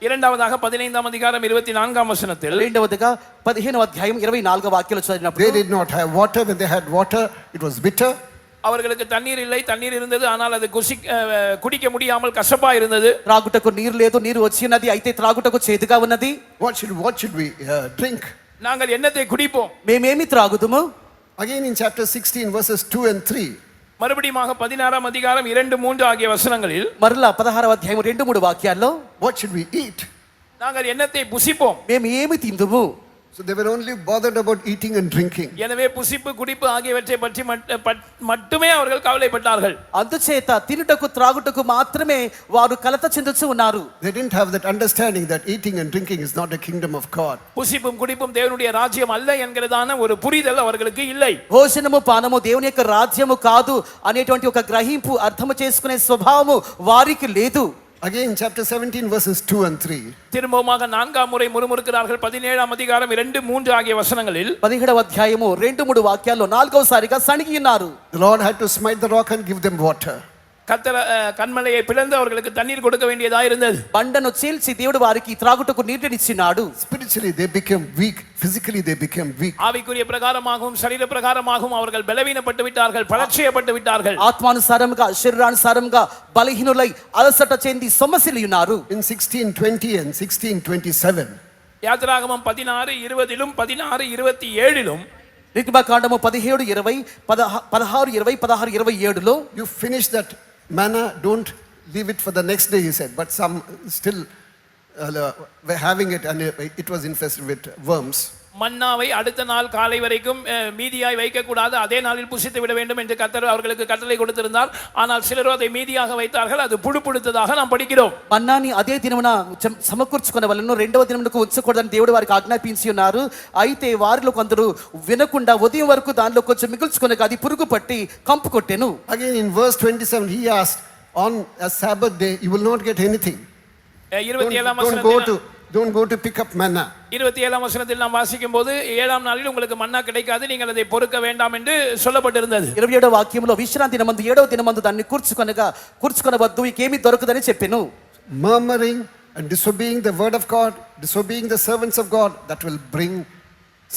இரண்டாவதாக 15ஆம் அதிகாரம் 24ஆம் வசனத்தில், రెండవదిగా 15వ అధ్యాయం 24వ వాక్యాలు చదివినప్పుడు, They did not have water. When they had water, it was bitter. அவர்களுக்கு தண்ணீர் இல்லை, தண்ணீர் இருந்தது ஆனால் அது குடிக்க முடியாமல் கசப்பா இருந்தது. త్రాగుటకు నీరు లేదు, నీరు వచ్చినది అయితే త్రాగుటకు చేదుగా ఉన్నది. What should we drink? நாங்கள் என்னத்தை குடிப்போம்? మేమేమి త్రాగుదుము? Again in chapter 16 verses 2 and 3. மறுபடியும் 16ஆம் அதிகாரம் 2, 3 ஆகிய வசனங்களில், మరలా 16వ అధ్యాయం 2, 3 వాక్యాల్లో, What should we eat? நாங்கள் என்னத்தை புசிப்போம்? మేము ఏమి తిందుము? So they were only bothered about eating and drinking. எனவே புசிப்பு குடிப்பு ஆகியவற்றை பற்றி மட்டுமே அவர்கள் கவலைப்பட்டார்கள். అందుచేత తినుటకు త్రాగుటకు మాత్రమే వారు కలత చెందుచు ఉన్నారు. They didn't have that understanding that eating and drinking is not a kingdom of God. புசிப்பும் குடிப்பும் தேவனுடைய ராஜ்யம் அல்ல என்கிறதான ஒரு புரிதல் அவர்களுக்கு இல்லை. భోజనము పానము దేవుని యొక్క రాజ్యము కాదు అనేటువంటి ఒక గ్రహింపు, అర్థము చేసుకునే స్వభావము వారికి లేదు. Again, chapter 17, verses 2 and 3. திரும்பவுமாக 4ஆம் முறை முறுமுறுக்கிறார்கள் 17ஆம் அதிகாரம் 2, 3 ஆகிய வசனங்களில் 17వ అధ్యాయము 2-3 వాక్యాల్లో 4వసారిగా సణిగి ఉన్నారు. The Lord had to smite the rock and give them water. கர்த்தர் கன்மலையை பிளந்து அவர்களுக்கு தண்ணீர் கொடுக்க வேண்டியதாக இருந்தது. బండను చీల్చి దేవుడు వారికి త్రాగుటకు నీటినిచ్చినాడు. Spiritually, they became weak. Physically, they became weak. ஆவிக்குரிய பிரகாரமாகவும் சரீர பிரகாரமாகவும் அவர்கள் பலவீனப்பட்டு விட்டார்கள், பலட்சயப்பட்டு விட்டார்கள். ఆత్మానుసారముగా శరీరానుసారముగా బలహీనులై అలసట చెంది సొమ్మసిల్లి ఉన్నారు. In 16:20 and 16:27, யாத்திராகமம் 16:20 16:27 నిర్గమకాండము 17:20 16:20 16:27లో you finish that manna, don't leave it for the next day, he said. But some still were having it, and it was infested with worms. மன்னாவை அடுத்த நாள் காலை வரைக்கும் மீதியாய் வைக்கக்கூடாது, அதே நாளில் புசித்து விட வேண்டும் என்று கர்த்தர் அவர்களுக்கு கட்டளை கொடுத்திருந்தார். ஆனால் சிலரோ அதை மீதியாக வைத்தார்கள், அது புழுப்புடுத்ததாக நாம் படிக்கிறோம். మన్నాని అదే దినమున సమకూర్చుకొనవలెను, రెండవ దినమునకు ఉంచకూడదని దేవుడు వారికి ఆజ్ఞాపించి ఉన్నారు. అయితే వారిలో కొందరు వినకుండా ఉదయం వరకు దానిలో కొంచెం మిగుల్చుకొనక అది పురుగు పట్టి కంపు కొట్టెను. Again, in verse 27, he asked, on a Sabbath day, you will not get anything. 27ஆம் Don't go to pick up manna. 27ஆம் வசனத்தில் நாம் வாசிக்கும் போது 7ஆம் நாளில் உங்களுக்கு மன்னா கிடைக்காது, நீங்கள் அதை பொறுக்க வேண்டாம் என்று சொல்லப்பட்டிருந்தது. 27వ వాక్యంలో విశ్రాంతి దినమందు 7వ దినమందు దాన్ని కూర్చుకొనవద్దు, మీకేమీ దొరకదని చెప్పెను. Murmuring and disobeying the word of God, disobeying the servants of God, that will bring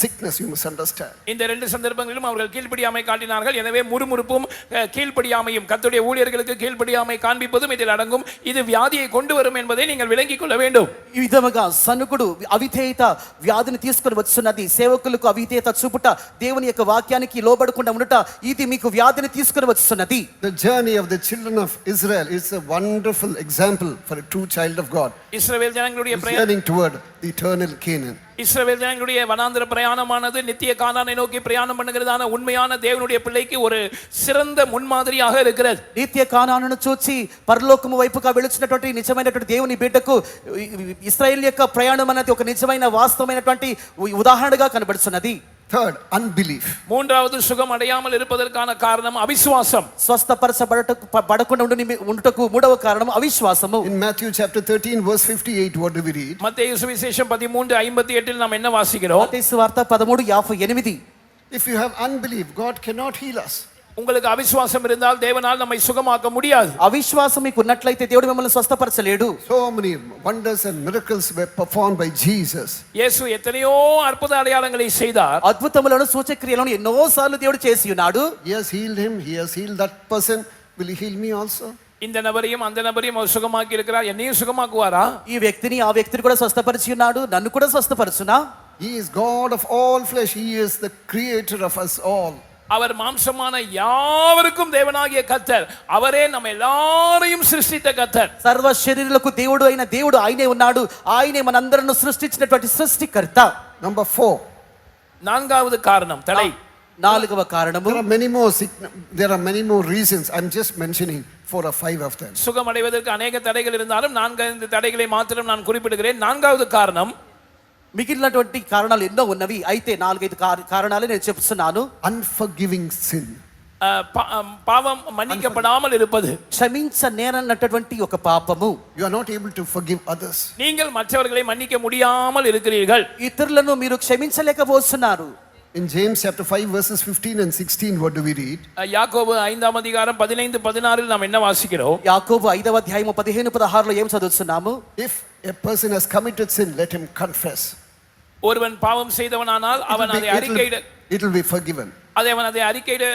sickness, you must understand. இந்த ரெண்டு சந்தர்ப்பங்களிலும் அவர்கள் கீழ்ப்படியாமை காட்டினார்கள். எனவே முறுமுறுப்பும் கீழ்ப்படியாமையும், கர்த்தருடைய ஊழியர்களுக்கு கீழ்ப்படியாமை காண்பிப்பதும் இதில் அடங்கும். இது வியாதியை கொண்டு வரும் என்பதை நீங்கள் விளங்கிக் கொள்ள வேண்டும். ఈ విధముగా సనుకుడు అవిధేయత వ్యాధిని తీసుకొని వచ్చున్నది. సేవకులకు అవిధేయత చూపుట, దేవుని యొక్క వాక్యానికి లోబడకుండా ఉండుట, ఇది మీకు వ్యాధిని తీసుకొని వచ్చున్నది. The journey of the children of Israel is a wonderful example for a true child of God. இஸ்ரவேல் ஜனங்களுடைய Journeying toward the eternal Canaan. இஸ்ரவேல் ஜனங்களுடைய வனாந்தர பிரயாணமானது நித்திய கானானை நோக்கி பிரயாணம் பண்ணுகிறதான உண்மையான தேவனுடைய பிள்ளைக்கு ஒரு சிறந்த முன்மாதிரியாக இருக்கிறது. నిత్య కానానును చూచి పరలోకము వైపుగా వెళుచున్నటువంటి నిజమైనటువంటి దేవుని బిడ్డకు ఇశ్రాయేల్ యొక్క ప్రయాణం అనేది ఒక నిజమైన వాస్తవమైనటువంటి ఉదాహరణగా కనబడుచున్నది. Third, unbelief. மூன்றாவது சுகம் அடையாமல் இருப்பதற்கான காரணம் அவிசுவாசம். స్వస్థపరచబడకుండా ఉండుటకు మూడవ కారణం అవిశ్వాసము. In Matthew chapter 13 verse 58, what do we read? மத்தேயு சுவிசேஷம் 13:58 நாம் என்ன வாசிக்கிறோம்? మత్తయి సువార్త 13:58. If you have unbelief, God cannot heal us. உங்களுக்கு அவிசுவாசம் இருந்தால் தேவனால் நம்மை சுகமாக்க முடியாது. అవిశ్వాసం మీకు ఉన్నట్లయితే దేవుడు మిమ్మల్ని స్వస్థపరచలేడు. So many wonders and miracles were performed by Jesus. இயேசு எத்தனையோ அற்புத அடையாளங்களை செய்தார். అద్భుతములను సూచక్రియలను ఎన్నో సార్లు దేవుడు చేసి ఉన్నాడు. He has healed him, he has healed that person. Will he heal me also? இந்த நபரையும் அந்த நபரையும் அவர் சுகமாக்கி இருக்கிறார், என்னையும் சுகமாக்குவாரா? ఈ వ్యక్తిని ఆ వ్యక్తిని కూడా స్వస్థపరిచి ఉన్నాడు, నన్ను కూడా స్వస్థపరచునా? He is God of all flesh. He is the creator of us all. அவர் மாம்சமான யாவருக்கும் தேவனாகிய கர்த்தர், அவரே நம்ம எல்லாரையும் சிருஷ்டித்த கர்த்தர். సర్వ శరీరులకు దేవుడు అయిన దేవుడు ఆయనే ఉన్నాడు, ఆయనే మనందరిని సృష్టించినటువంటి సృష్టికర్త. Number 4. நான்காவது காரணம் தடை. నాలుగవ కారణము, There are many more reasons. I'm just mentioning 4 or 5 of them. சுகம் அடைவதற்கு அநேக தடைகள் இருந்தாலும் 4 தடைகளை மாத்திரம் நான் குறிப்பிடுகிறேன். நான்காவது காரணம், మిగిలినటువంటి కారణాలు ఎన్నో ఉన్నవి, అయితే 4-5 కారణాలు నేను చెప్తున్నాను. Unforgiving sin. பாவம் மன்னிக்கப்படாமல் இருப்பது. క్షమించ నేరన్నటువంటి ఒక పాపము. You are not able to forgive others. நீங்கள் மற்றவர்களை மன்னிக்க முடியாமல் இருக்கிறீர்கள். ఇతరులను మీరు క్షమించలేకపోతున్నారు. In James chapter 5 verses 15 and 16, what do we read? யாக்கோபு 5ஆம் அதிகாரம் 15-16 நாம் என்ன வாசிக்கிறோம்? యాకోబు 5వ అధ్యాయము 15-16లో ఏం చదువుతున్నాము? If a person has committed sin, let him confess. ஒருவன் பாவம் செய்தவனானால் அவன் அதை அறிக்கையிட, It will be forgiven. அவன் அதை அறிக்கையிட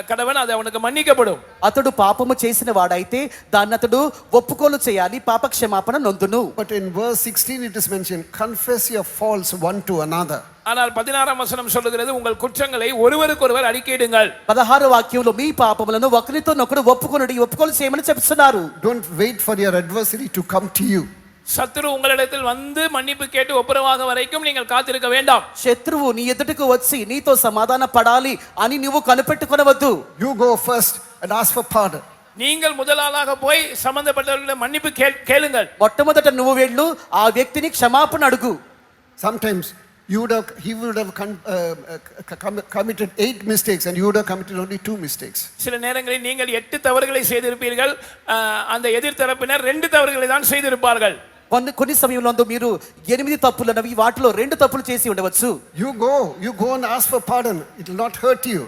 கடவன், அது அவனுக்கு மன்னிக்கப்படும். అతడు పాపము చేసిన వాడైతే దాన్ని అతడు ఒప్పుకోలు చేయాలి, పాప క్షమాపణ నొందును. But in verse 16 it is mentioned, confess your faults one to another. ஆனால் 16ஆம் வசனம் சொல்லுகிறது, உங்கள் குற்றங்களை ஒருவருக்கொருவர் அறிக்கையிடுங்கள். 16వ వాక్యంలో మీ పాపములను ఒకరితోనొకడు ఒప్పుకోలు చేయమని చెప్తున్నారు. Don't wait for your adversary to come to you. சத்துரு உங்களிடத்தில் வந்து மன்னிப்பு கேட்டு ஒப்புரவாக வரைக்கும் நீங்கள் காத்திருக்க வேண்டாம். శత్రువు నీ ఎదుటకు వచ్చి నీతో సమాధాన పడాలి అని నువ్వు కనిపెట్టుకొనవద్దు. You go first and ask for pardon. நீங்கள் முதலாளாக போய் சம்பந்தப்பட்டவர்களிடம் மன்னிப்பு கேளுங்கள். మొట్టమొదట నువ్వు వెళ్ళు, ఆ వ్యక్తిని క్షమాపణ అడుగు. Sometimes he would have committed 8 mistakes and you would have committed only 2 mistakes. சில நேரங்களில் நீங்கள் 8 தவறுகளை செய்திருப்பீர்கள், அந்த எதிர்த்தரப்பினர் 2 தவறுகளை தான் செய்திருப்பார்கள். కొన్ని సమయంలో మీరు 8 తప్పులన్నవి వాటిలో 2 తప్పులు చేసి ఉండవచ్చు. You go and ask for pardon. It will not hurt you.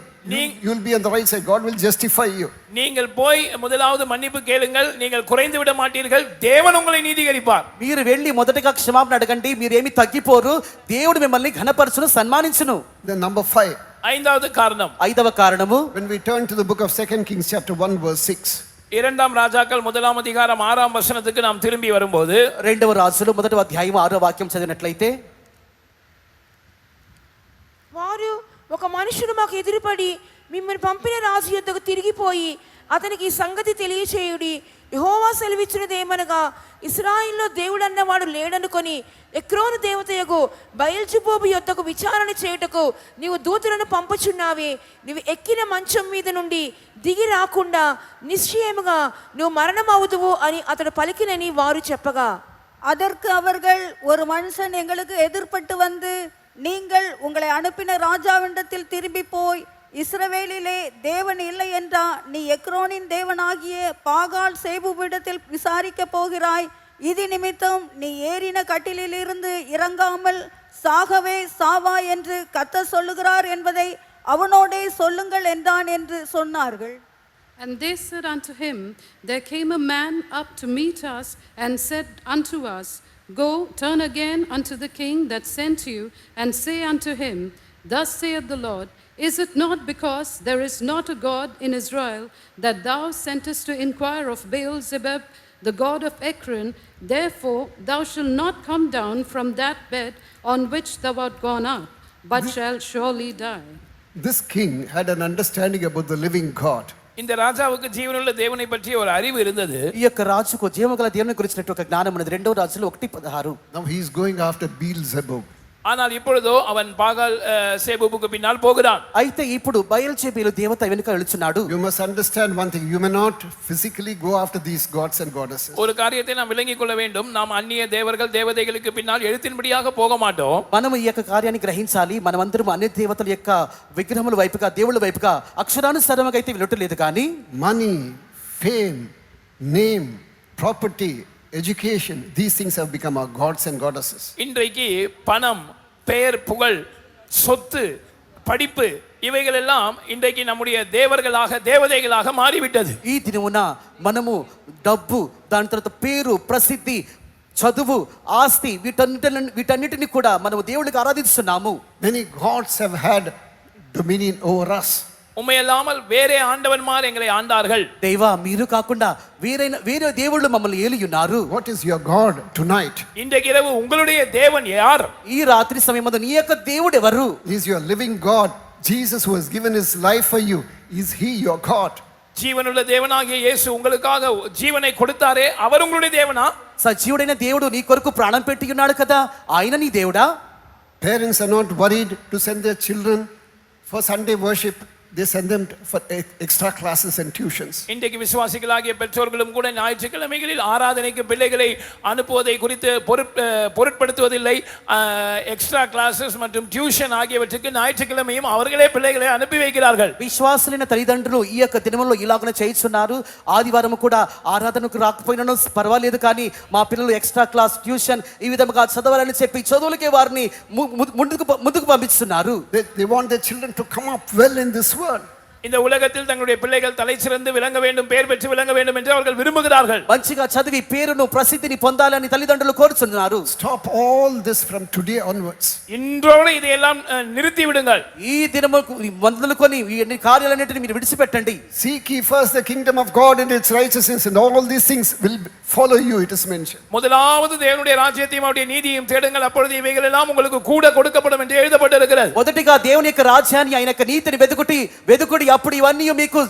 You will be on the right side. God will justify you. நீங்கள் போய் முதலாவது மன்னிப்பு கேளுங்கள், நீங்கள் குறைந்து விட மாட்டீர்கள், தேவன் உங்களை நீதிகரிப்பார். మీరు వెళ్ళి మొదటగా క్షమాపణ అడగండి, మీరేమీ తగ్గిపోరు, దేవుడు మిమ్మల్ని ఘనపరచును, సన్మానించును. Then number 5. ஐந்தாவது காரணம். ఐదవ కారణము, when we turn to the book of 2 Kings chapter 1 verse 6. இரண்டாம் ராஜாக்கள் 1ஆம் அதிகாரம் 6ஆம் வசனத்துக்கு நாம் திரும்பி வரும்போது, రెండవ రాజులు 1వ అధ్యాయం 6వ వాక్యం చదివినట్లయితే, వారు ఒక మనుషుడు మాకు ఎదురుపడి మిమ్మల్ని పంపిన రాజు యొద్దకు తిరిగిపోయి అతనికి ఈ సంగతి తెలియచేయుడి. యెహోవా సెలవిచ్చినదేమనగా, ఇశ్రాయేలులో దేవుడు అన్నవాడు లేడనుకొని ఎక్రోను దేవతయగు బయల్జెబూబు యొద్దకు విచారణ చేయుటకు నీవు దూతలను పంపుచున్నావే. నీవు ఎక్కిన మంచం మీద నుండి దిగి రాకుండా నిశ్చయముగా నువ్వు మరణమవుదువు అని అతడు పలికినని వారు చెప్పగా, அதற்கு அவர்கள், ஒரு மனுஷன் எங்களுக்கு எதிர்ப்பட்டு வந்து, நீங்கள் உங்களை அனுப்பின ராஜாவிடத்தில் திரும்பி போய், இஸ்ரவேலிலே தேவன் இல்லை என்றா நீ எக்ரோனின் தேவனாகிய பாகால் சேபுவிடத்தில் விசாரிக்க போகிறாய். இது நிமித்தம் நீ ஏறின கட்டிலிலிருந்து இறங்காமல் சாகவே சாவா என்று கர்த்தர் சொல்லுகிறார் என்பதை அவனோடே சொல்லுங்கள் என்றான் என்று சொன்னார்கள். And they said unto him, There came a man up to meet us, and said unto us, Go, turn again unto the king that sent you, and say unto him, Thus saith the Lord, Is it not because there is not a God in Israel that thou sentest to inquire of Baal-zebub, the god of Ekron? Therefore thou shalt not come down from that bed on which thou art gone up, but shalt surely die. This king had an understanding about the living God. இந்த ராஜாவுக்கு ஜீவனுள்ள தேவனை பற்றிய ஒரு அறிவு இருந்தது. ఈ యొక్క రాజుకు జీవగల దేవుని గురించినట్టు ఒక జ్ఞానం ఉన్నది. రెండవ రాజులు 1:16. Now he is going after Beelzebub. ஆனால் இப்பொழுதோ அவன் பாகால் சேபுபுக்கு பின்னால் போகிறான். అయితే ఇప్పుడు బయల్జెబూలు దేవత వెనుక వెళుచున్నాడు. You must understand one thing. You may not physically go after these gods and goddesses. ஒரு காரியத்தை நாம் விளங்கிக் கொள்ள வேண்டும். நாம் அந்நிய தேவர்கள் தேவதைகளுக்கு பின்னால் எழுத்தின்படியாக போக மாட்டோம். మనం ఈ యొక్క కార్యాన్ని గ్రహించాలి. మనమందరం అన్ని దేవతల యొక్క విగ్రహముల వైపుగా, దేవుళ్ళ వైపుగా అక్షరానుసారంగా అయితే వెళ్ళట్లేదు. కానీ money, fame, name, property, education, these things have become our gods and goddesses. இன்றைக்கு பணம், பெயர், புகழ், சொத்து, படிப்பு இவைகள் எல்லாம் இன்றைக்கு நம்முடைய தேவர்களாக தேவதைகளாக மாறிவிட்டது. ఈ దినమున మనము డబ్బు, దాని తర్వాత పేరు, ప్రసిద్ధి, చదువు, ఆస్తి, వీటన్నిటిని కూడా మనము దేవుడికి ఆరాధిస్తున్నాము. Many gods have had dominion over us. உண்மையல்லாமல் வேறே ஆண்டவன்மார் எங்களை ஆண்டார்கள். దేవా, మీరు కాకుండా వేరే దేవుళ్ళు మమ్మల్ని ఏలియున్నారు. What is your God tonight? இன்றைக்கு இரவு உங்களுடைய தேவன் யார்? ఈ రాత్రి సమయమందు నీ యొక్క దేవుడు ఎవరు? Is your living God Jesus, who has given his life for you? Is he your God? ஜீவனுள்ள தேவனாகிய இயேசு உங்களுக்காக ஜீவனை கொடுத்தாரே, அவர் உங்களுடைய தேவனா? సజీవుడైన దేవుడు నీ కొరకు ప్రాణం పెట్టి ఉన్నాడు కదా, ఆయన నీ దేవుడా? Parents are not worried to send their children for Sunday worship. They send them for extra classes and tuitions. இன்றைக்கு விசுவாசிகளாகிய பெற்றோர்களும் கூட ஞாயிற்றுக்கிழமைகளில் ஆராதனைக்கு பிள்ளைகளை அனுப்புவதை குறித்து பொருட்படுத்துவதில்லை. எக்ஸ்ட்ரா கிளாஸஸ் மற்றும் டியூஷன் ஆகியவற்றுக்கு ஞாயிற்றுக்கிழமையும் அவர்களே பிள்ளைகளை அனுப்பி வைக்கிறார்கள். విశ్వాసులైన తల్లిదండ్రులు ఈ యొక్క దినములో ఇలాగనే చేయిస్తున్నారు. ఆదివారం కూడా ఆరాధనకు రాకపోయినా పర్వాలేదు, కానీ మా పిల్లలు ఎక్స్ట్రా క్లాస్, ట్యూషన్ ఈ విధంగా చదవాలని చెప్పి చదువులకే వారిని ముందుకు పంపిస్తున్నారు. They want their children to come up well in this world. இந்த உலகத்தில் தங்களுடைய பிள்ளைகள் தலை சிறந்து விளங்க வேண்டும், பெயர் பெற்று விளங்க வேண்டும் என்று அவர்கள் விரும்புகிறார்கள். మంచిగా చదివి పేరును, ప్రసిద్ధిని పొందాలని తల్లిదండ్రులు కోరుచున్నారు. Stop all this from today onwards. இன்றோடு இதையெல்லாம் நிறுத்தி விடுங்கள். ఈ దినము మొదలుకొని ఈ కార్యాలన్నిటిని మీరు విడిచిపెట్టండి. Seek ye first the kingdom of God and its righteousness, and all these things will follow you, it is mentioned. முதலாவது தேவனுடைய ராஜ்யத்தையும் அவருடைய நீதியையும் தேடுங்கள், அப்பொழுது இவைகள் எல்லாம் உங்களுக்கு கூட கொடுக்கப்படும் என்று எழுதப்பட்டிருக்கிறது. మొదటిగా దేవుని యొక్క రాజ్యాన్ని, ఆయన యొక్క నీతిని వెతుకుడి అప్పుడు ఇవన్నీ మీకు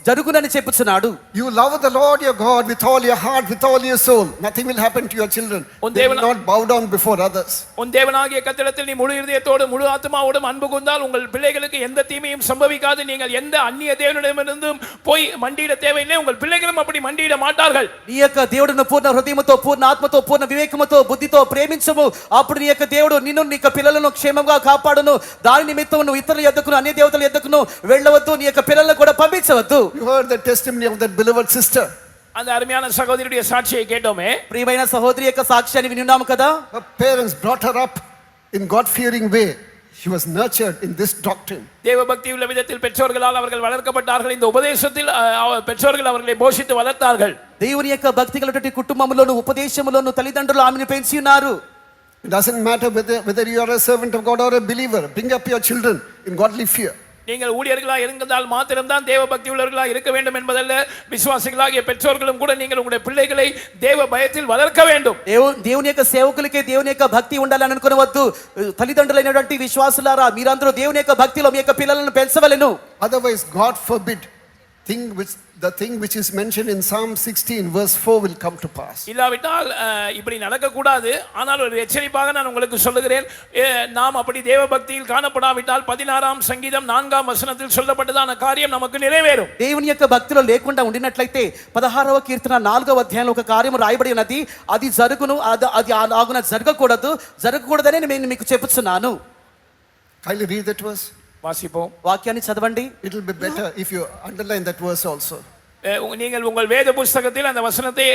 జరుగునని చెప్పుచున్నాడు. You love the Lord your God with all your heart, with all your soul. Nothing will happen to your children. They will not bow down before others. உன் தேவனாகிய கர்த்தரிடத்தில் நீ முழு இருதயத்தோடு முழு ஆத்மாவோடும் அன்பு கூர்ந்தால் உங்கள் பிள்ளைகளுக்கு எந்த தீமையும் சம்பவிக்காது. நீங்கள் எந்த அந்நிய தேவனிடமிருந்தும் போய் மண்டியிட தேவையில்லை. உங்கள் பிள்ளைகளும் அப்படி மண்டியிட மாட்டார்கள். నీ యొక్క దేవుడును పూర్ణ హృదయముతో, పూర్ణ ఆత్మతో, పూర్ణ వివేకముతో, బుద్ధితో ప్రేమించము. అప్పుడు నీ యొక్క దేవుడు నిన్ను, నీ యొక్క పిల్లలను క్షేమంగా కాపాడును. దాని నిమిత్తం నువ్వు ఇతరుల యొద్దకును, అన్య దేవతల యొద్దకును వెళ్ళవద్దు. నీ యొక్క పిల్లలను కూడా పంపించవద్దు. You heard the testimony of that beloved sister. அந்த அருமையான சகோதரியுடைய சாட்சியை கேட்டோமே. ప్రియమైన సహోదరి యొక్క సాక్ష్యాన్ని వినున్నాము కదా. Her parents brought her up in God-fearing way. She was nurtured in this doctrine. தேவ பக்தி உள்ள விதத்தில் பெற்றோர்களால் அவர்கள் வளர்க்கப்பட்டார்கள். இந்த உபதேசத்தில் பெற்றோர்கள் அவர்களை போஷித்து வளர்த்தார்கள். దేవుని యొక్క భక్తి కలిగినటువంటి కుటుంబములోను, ఉపదేశములోను తల్లిదండ్రులు ఆమెను పెంచి ఉన్నారు. It doesn't matter whether you are a servant of God or a believer. Bring up your children in godly fear. நீங்கள் ஊழியர்களாக இருந்தால் மாத்திரம்தான் தேவ பக்தி உள்ளவர்களாக இருக்க வேண்டும் என்பதல்ல. விசுவாசிகளாகிய பெற்றோர்களும் கூட நீங்கள் உங்களுடைய பிள்ளைகளை தேவ பயத்தில் வளர்க்க வேண்டும். దేవుని యొక్క సేవకులకే దేవుని యొక్క భక్తి ఉండాలని అనుకోవద్దు. తల్లిదండ్రులైనటువంటి విశ్వాసులారా, మీరందరూ దేవుని యొక్క భక్తిలో మీ యొక్క పిల్లలను పెంచవలెను. Otherwise, God forbid, the thing which is mentioned in Psalm 16 verse 4 will come to pass. இல்லாவிட்டால் இப்படி நடக்க கூடாது. ஆனால் ஒரு எச்சரிப்பாக நான் உங்களுக்கு சொல்லுகிறேன். நாம் அப்படி தேவ பக்தியில் காணப்படாவிட்டால் 16ஆம் சங்கீதம் 4ஆம் வசனத்தில் சொல்லப்பட்டதான காரியம் நமக்கு நிறைவேறும். దేవుని యొక్క భక్తిలో లేకుండా ఉండినట్లయితే 16వ కీర్తన 4వ అధ్యాయంలో ఒక కార్యం రాయబడి ఉన్నది. అది జరుగును, అది అలాగున జరగకూడదని నేను మీకు చెప్పుచున్నాను. Kindly read that verse. வாசிப்போம். వాక్యాన్ని చదవండి. It will be better if you underline that verse also. நீங்கள் உங்கள் வேத புத்தகத்தில் அந்த வசனத்தை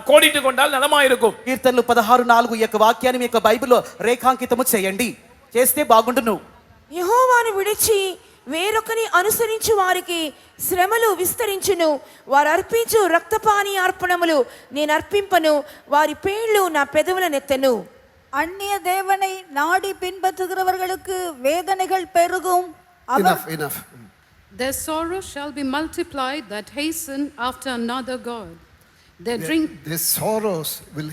கோடிட்டு கொண்டால் நலமாயிருக்கும். కీర్తనలు 16:4 ఈ యొక్క వాక్యాన్ని మీ యొక్క బైబిల్లో రేఖాంకితము చేయండి. చేస్తే బాగుండును. యెహోవాను విడిచి వేరొకని అనుసరించు వారికి శ్రమలు విస్తరించును. వారు అర్పించు రక్తపాని అర్పణములు నేను అర్పింపను. వారి పేర్లు నా పెదవులనెత్తను. அந்நிய தேவனை நாடி பின்பற்றுகிறவர்களுக்கு வேதனைகள் பெருகும். Enough. Their sorrow shall be multiplied that hasten after another God. Their sorrows will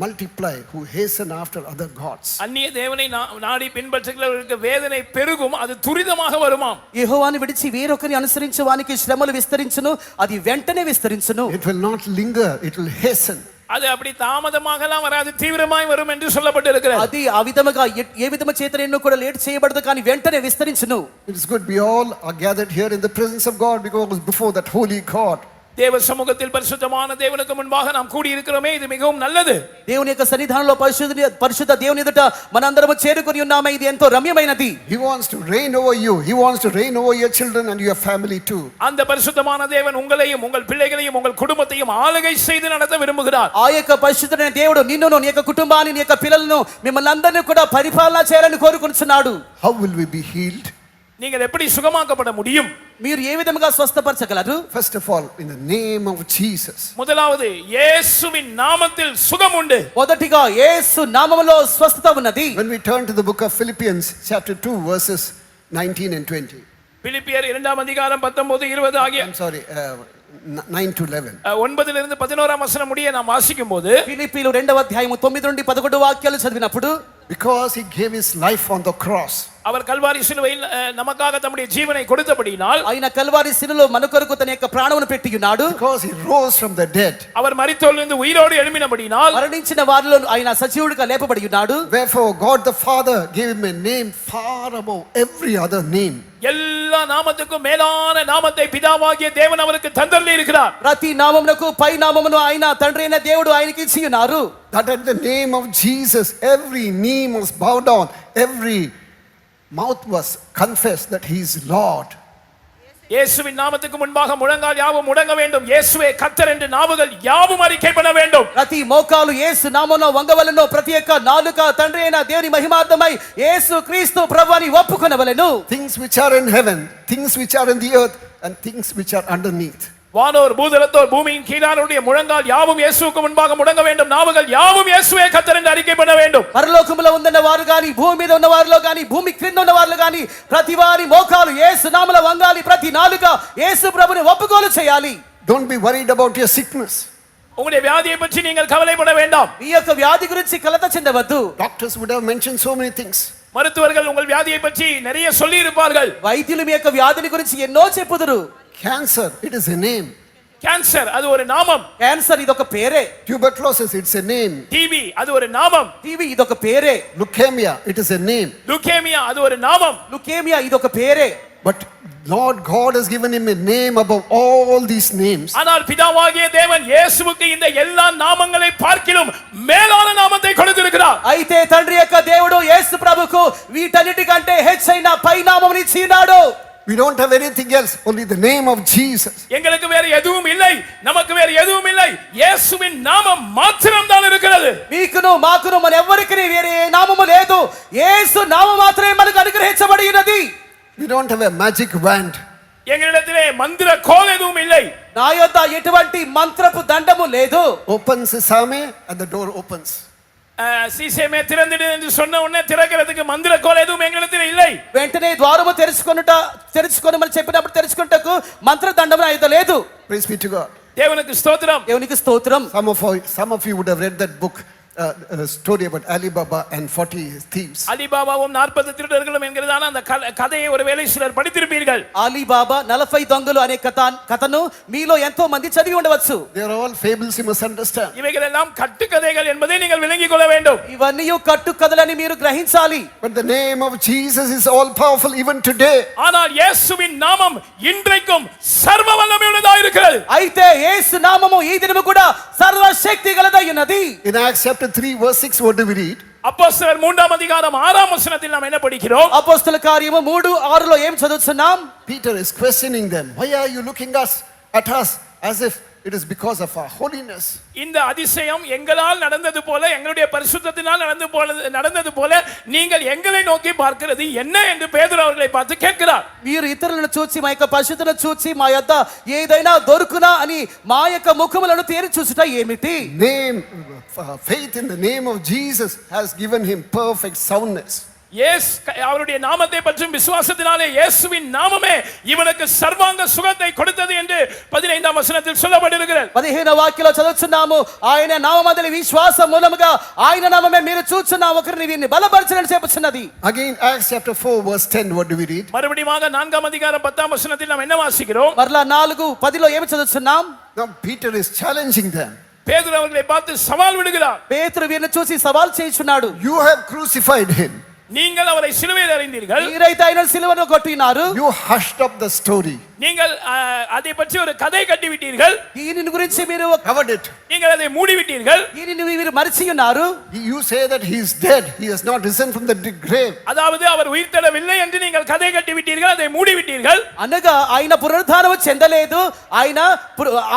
multiply who hasten after other gods. அந்நிய தேவனை நாடி பின்பற்றுகிறவர்களுக்கு வேதனை பெருகும். அது துரிதமாக வருமாம். యెహోవాను విడిచి వేరొకరిని అనుసరించే వానికి శ్రమలు విస్తరించును. అది వెంటనే విస్తరించును. It will not linger, it will hasten. அது அப்படி தாமதமாகலாம் வராது, தீவிரமாய் வரும் என்று சொல்லப்பட்டிருக்கிறது. అది ఆ విధముగా ఏ విధము చేతనెన్నో కూడా లేట్ చేయబడదు, కానీ వెంటనే విస్తరించును. It is good we all are gathered here in the presence of God because before that holy God. தேவ சமூகத்தில் பரிசுத்தமான தேவனுக்கு முன்பாக நாம் கூடி இருக்கிறோமே, இது மிகவும் நல்லது. దేవుని యొక్క సన్నిధానంలో పరిశుద్ధ దేవుని ఎదుట మనందరము చేరుకొని ఉన్నామే, ఇది ఎంతో రమ్యమైనది. He wants to reign over you. He wants to reign over your children and your family too. அந்த பரிசுத்தமான தேவன் உங்களையும் உங்கள் பிள்ளைகளையும் உங்கள் குடும்பத்தையும் ஆளுகை செய்து நடத்த விரும்புகிறார். ఆ యొక్క పరిశుద్ధమైన దేవుడు నిన్నును, నీ యొక్క కుటుంబాన్ని, నీ యొక్క పిల్లలను, మిమ్మల్ని అందరినీ కూడా పరిపాలన చేయాలని కోరుకుంటున్నాడు. How will we be healed? நீங்கள் எப்படி சுகமாக்கப்பட முடியும்? మీరు ఏ విధముగా స్వస్థపరచగలరు? First of all, in the name of Jesus. முதலாவது இயேசுவின் நாமத்தில் சுகம் உண்டு. మొదటిగా యేసు నామములో స్వస్థత ఉన్నది. When we turn to the book of Philippians chapter 2 verses 19 and 20. பிலிப்பியர் 2ஆம் அதிகாரம் 19 20 ஆகிய 9 to 11. 9 இருந்து 11ஆம் வசனம் முடிய நாம் வாசிக்கும்போது ఫిలిప్పీలు 2వ అధ్యాయము 9 నుండి 11 వాక్యాలు చదివినప్పుడు, because he gave his life on the cross. அவர் கல்வாரி சிலுவையில் நமக்காக தம்முடைய ஜீவனை கொடுத்தபடியினால், ఆయన కల్వారి శిలువలో మన కొరకు తన యొక్క ప్రాణమును పెట్టి ఉన్నాడు. Because he rose from the dead. அவர் மரித்தோரிலிருந்து உயிரோடு எழும்பினபடியினால், మరణించిన వారిలో ఆయన సజీవుడిగా లేపబడి ఉన్నాడు. Wherefore God the Father gave him a name far above every other name. எல்லா நாமத்துக்கும் மேலான நாமத்தை பிதாவாகிய தேவன் அவருக்கு தந்தள்ளி இருக்கிறார். ప్రతి నామమునకు పై నామమును ఆయన తండ్రి అయిన దేవుడు ఆయనకి ఇచ్చి ఉన్నారు. That at the name of Jesus every knee must bow down, every mouth must confess that he is Lord. இயேசுவின் நாமத்துக்கு முன்பாக முழங்கால் யாவும் முடங்க வேண்டும். இயேசுவே கர்த்தர் என்று நாவுகள் யாவும் அறிக்கை பண்ண வேண்டும். ప్రతి మోకాలు యేసు నామములో వంగవలెను. ప్రతి యొక్క నాలుక తండ్రి అయిన దేవుని మహిమార్థమై యేసు క్రీస్తు ప్రభువుని ఒప్పుకొనవలెను. Things which are in heaven, things which are in the earth, and things which are underneath. வானோர் பூதலத்தோர் பூமியின் கீழானுடைய முழங்கால் யாவும் இயேசுவுக்கு முன்பாக முடங்க வேண்டும். நாவுகள் யாவும் இயேசுவே கர்த்தர் என்று அறிக்கை பண்ண வேண்டும். పరలోకములో ఉన్న వారు గాని, భూమి మీద ఉన్న వారిలో గాని, భూమి క్రింద ఉన్న వారిలో గాని, ప్రతి వారి మోకాలు యేసు నామములో వంగాలి. ప్రతి నాలుక యేసు ప్రభువుని ఒప్పుకోలు చేయాలి. Don't be worried about your sickness. உங்களுடைய வியாதியை பற்றி நீங்கள் கவலைப்பட வேண்டாம். మీ యొక్క వ్యాధి గురించి కలత చెందవద్దు. Doctors would have mentioned so many things. மருத்துவர்கள் உங்கள் வியாதியை பற்றி நிறைய சொல்லி இருப்பார்கள். వైద్యులు మీ యొక్క వ్యాధిని గురించి ఎన్నో చెప్పుదురు. Cancer, it is a name. Cancer அது ஒரு நாமம். క్యాన్సర్ ఇదొక పేరే. Tuberculosis, it's a name. DP அது ஒரு நாமம். టీవీ ఇదొక పేరే. Leukemia, it is a name. Leukaemia அது ஒரு நாமம். లుకేమియా ఇదొక పేరే. But Lord God has given him a name above all these names. ஆனால் பிதாவாகிய தேவன் இயேசுவுக்கு இந்த எல்லா நாமங்களை பார்க்கிலும் மேலான நாமத்தை கொடுத்திருக்கிறார். అయితే తండ్రి యొక్క దేవుడు యేసు ప్రభుకు వీటన్నిటికంటే హెచ్చైన పైనామముని ఇచ్చినాడు. We don't have anything else, only the name of Jesus. எங்களுக்கு வேற எதுவும் இல்லை, நமக்கு வேற எதுவும் இல்லை, இயேசுவின் நாமம் மாத்திரம் தான் இருக்கிறது. మీకును మాకును మన ఎవ్వరికి వేరే ఏ నామము లేదు. యేసు నామం మాత్రమే మనకు అనుగ్రహించబడి ఉన్నది. We don't have a magic wand. எங்களிடத்திலே மந்திர கோல் எதுவும் இல்லை. నా యొద్ద ఎటువంటి మంత్రపు దండము లేదు. Open sesame and the door opens. சீசேமே திறந்திடு என்று சொன்ன உடனே திறக்கிறதுக்கு மந்திர கோல் எதுவும் எங்களிடத்தில் இல்லை. వెంటనే ద్వారము తెరుచుకొనమని చెప్పినప్పుడు తెరుచుకుంటకు మంత్రదండము నా యొద్ద లేదు. Praise be to God. தேவனுக்கு ஸ்தோத்திரம். దేవునికి స్తోత్రం. Some of you would have read that book, story about Alibaba and 40 thieves. அலிபாபாவும் 40 திருடர்களும் என்கிறதான அந்த கதையை ஒருவேளை சிலர் படித்திருப்பீர்கள். అలీబాబా 40 దొంగలు అనే కథను మీలో ఎంతో మంది చదివి ఉండవచ్చు. They are all fables, you must understand. இவைகள் எல்லாம் கட்டுக்கதைகள் என்பதை நீங்கள் விளங்கிக் கொள்ள வேண்டும். ఇవన్నీ కట్టు కథలని మీరు గ్రహించాలి. But the name of Jesus is all powerful even today. ஆனால் இயேசுவின் நாமம் இன்றைக்கும் சர்வ வல்லமையுள்ளதா இருக்கிறது. అయితే యేసు నామము ఈ దినము కూడా సర్వశక్తి గలదై ఉన్నది. In Acts chapter 3 verse 6, what do we read? அப்போஸ்தலர் 3ஆம் அதிகாரம் 6ஆம் வசனத்தில் நாம் என்ன படிக்கிறோம்? అపోస్తల కార్యము 3:6లో ఏం చదువుతున్నాం? Peter is questioning them. Why are you looking at us as if it is because of our holiness? இந்த அதிசயம் எங்களால் நடந்தது போல, எங்களுடைய பரிசுத்தத்தினால் நடந்தது போல நீங்கள் எங்களை நோக்கி பார்க்கிறது என்ன என்று பேதுரு அவர்களை பார்த்து கேட்கிறார். మీరు ఇతరులను చూచి మా యొక్క పరిశుద్ధతను చూచి మా యొద్ద ఏదైనా దొరుకునా అని మా యొక్క ముఖములను తేరి చూచుట ఏమిటి? Faith in the name of Jesus has given him perfect soundness. அவருடைய நாமத்தை பற்றும் விசுவாசத்தினாலே இயேசுவின் நாமமே இவனுக்கு சர்வாங்க சுகத்தை கொடுத்தது என்று 15ஆம் வசனத்தில் சொல்லப்பட்டிருக்கிறது. 15వ వాక్యంలో చదువుతున్నాము, ఆయన నామమందలి విశ్వాసం మూలముగా ఆయన నామమే మీరు చూచున్న ఒకరిని వీరిని బలపరచనని చెప్పుచున్నది. Again Acts chapter 4 verse 10, what do we read? மறுபடியும் 4ஆம் அதிகாரம் 10ஆம் வசனத்தில் நாம் என்ன வாசிக்கிறோம்? మరలా 4:10లో ఏమి చదువుతున్నాం? Now Peter is challenging them. பேதுரு அவர்களை பார்த்து சவால் விடுகிறார். పేతురు వీరిని చూసి సవాల్ చేయుచున్నాడు. You have crucified him. நீங்கள் அவரை சிலுவையில் அறைந்தீர்கள். మీరైతే ఆయన సిలువలో కొట్టినారు. You hushed up the story. நீங்கள் அதை பற்றி ஒரு கதை கட்டி விட்டீர்கள். దీనిని గురించి మీరు covered it. நீங்கள் அதை மூடி விட்டீர்கள். దీనిని మీరు మరిచి ఉన్నారు. You say that he is dead, he has not risen from the grave. அதாவது அவர் உயிர்த்தெழவில்லை என்று நீங்கள் கதை கட்டி விட்டீர்கள், அதை மூடி விட்டீர்கள். అనగా ఆయన పునరుద్ధానము చెందలేదు, ఆయన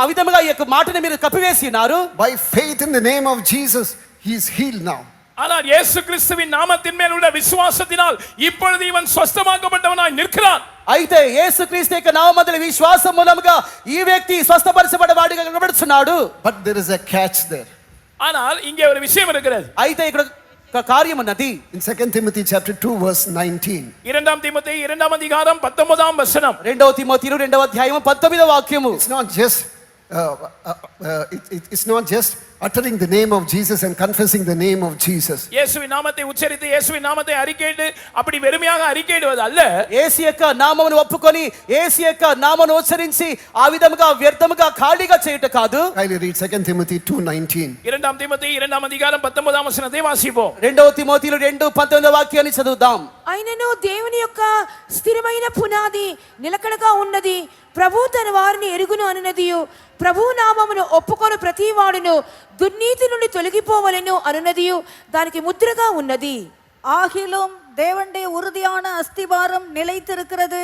ఆ విధముగా ఈ యొక్క మాటను మీరు కప్పివేసి ఉన్నారు. By faith in the name of Jesus, he is healed now. ஆனால் இயேசு கிறிஸ்துவின் நாமத்தின் மேல் உள்ள விசுவாசத்தினால் இப்பொழுது இவன் ஸ்வஸ்தமாக்கப்பட்டவனாய் நிற்கிறான். అయితే యేసుక్రీస్తు యొక్క నామములో విశ్వాసం మూలముగా ఈ వ్యక్తి స్వస్థపరచబడవాడిగా కనబడుచున్నాడు. But there is a catch there. ஆனால் இங்கே ஒரு விஷயம் இருக்கிறது. అయితే ఇక్కడ కార్యం ఉన్నది. In 2 Timothy chapter 2 verse 19. 2 தீமோத்தேயு 2ஆம் அதிகாரம் 19ஆம் வசனம். 2 தீమోతేయు 2వ అధ్యాయం 19వ వాక్యము. It's not just uttering the name of Jesus and confessing the name of Jesus. இயேசுவின் நாமத்தை உச்சரித்து இயேசுவின் நாமத்தை அறிக்கையிட்டு அப்படி வெறுமையாக அறிக்கையிடுவது அல்ல. యేసు యొక్క నామమును ఒప్పుకొని యేసు యొక్క నామమును ఉచ్చరించి ఆ విధముగా వ్యర్థముగా ఖాళీగా చేయుట కాదు. Kindly read 2 Timothy 2:19. 2 தீமோத்தேயு 2ஆம் அதிகாரம் 19ஆம் వచనத்தை వాసిపోం. 2 తీమోతేయులు 2:19వ వాక్యాన్ని చదువుదాం. అయినను దేవుని యొక్క స్థిరమైన పునాది నిలకడగా ఉన్నది, ప్రభు తన వారిని ఎరుగును అనునదియు, ప్రభు నామమును ఒప్పుకొను ప్రతి వాడును దుర్నీతి నుండి తొలగిపోవలెను అనునదియు దానికి ముద్రగా ఉన్నది. ஆகிலும் தேவனுடைய உறுதியான அஸ்திபாரம் நிலைத்திருக்கிறது.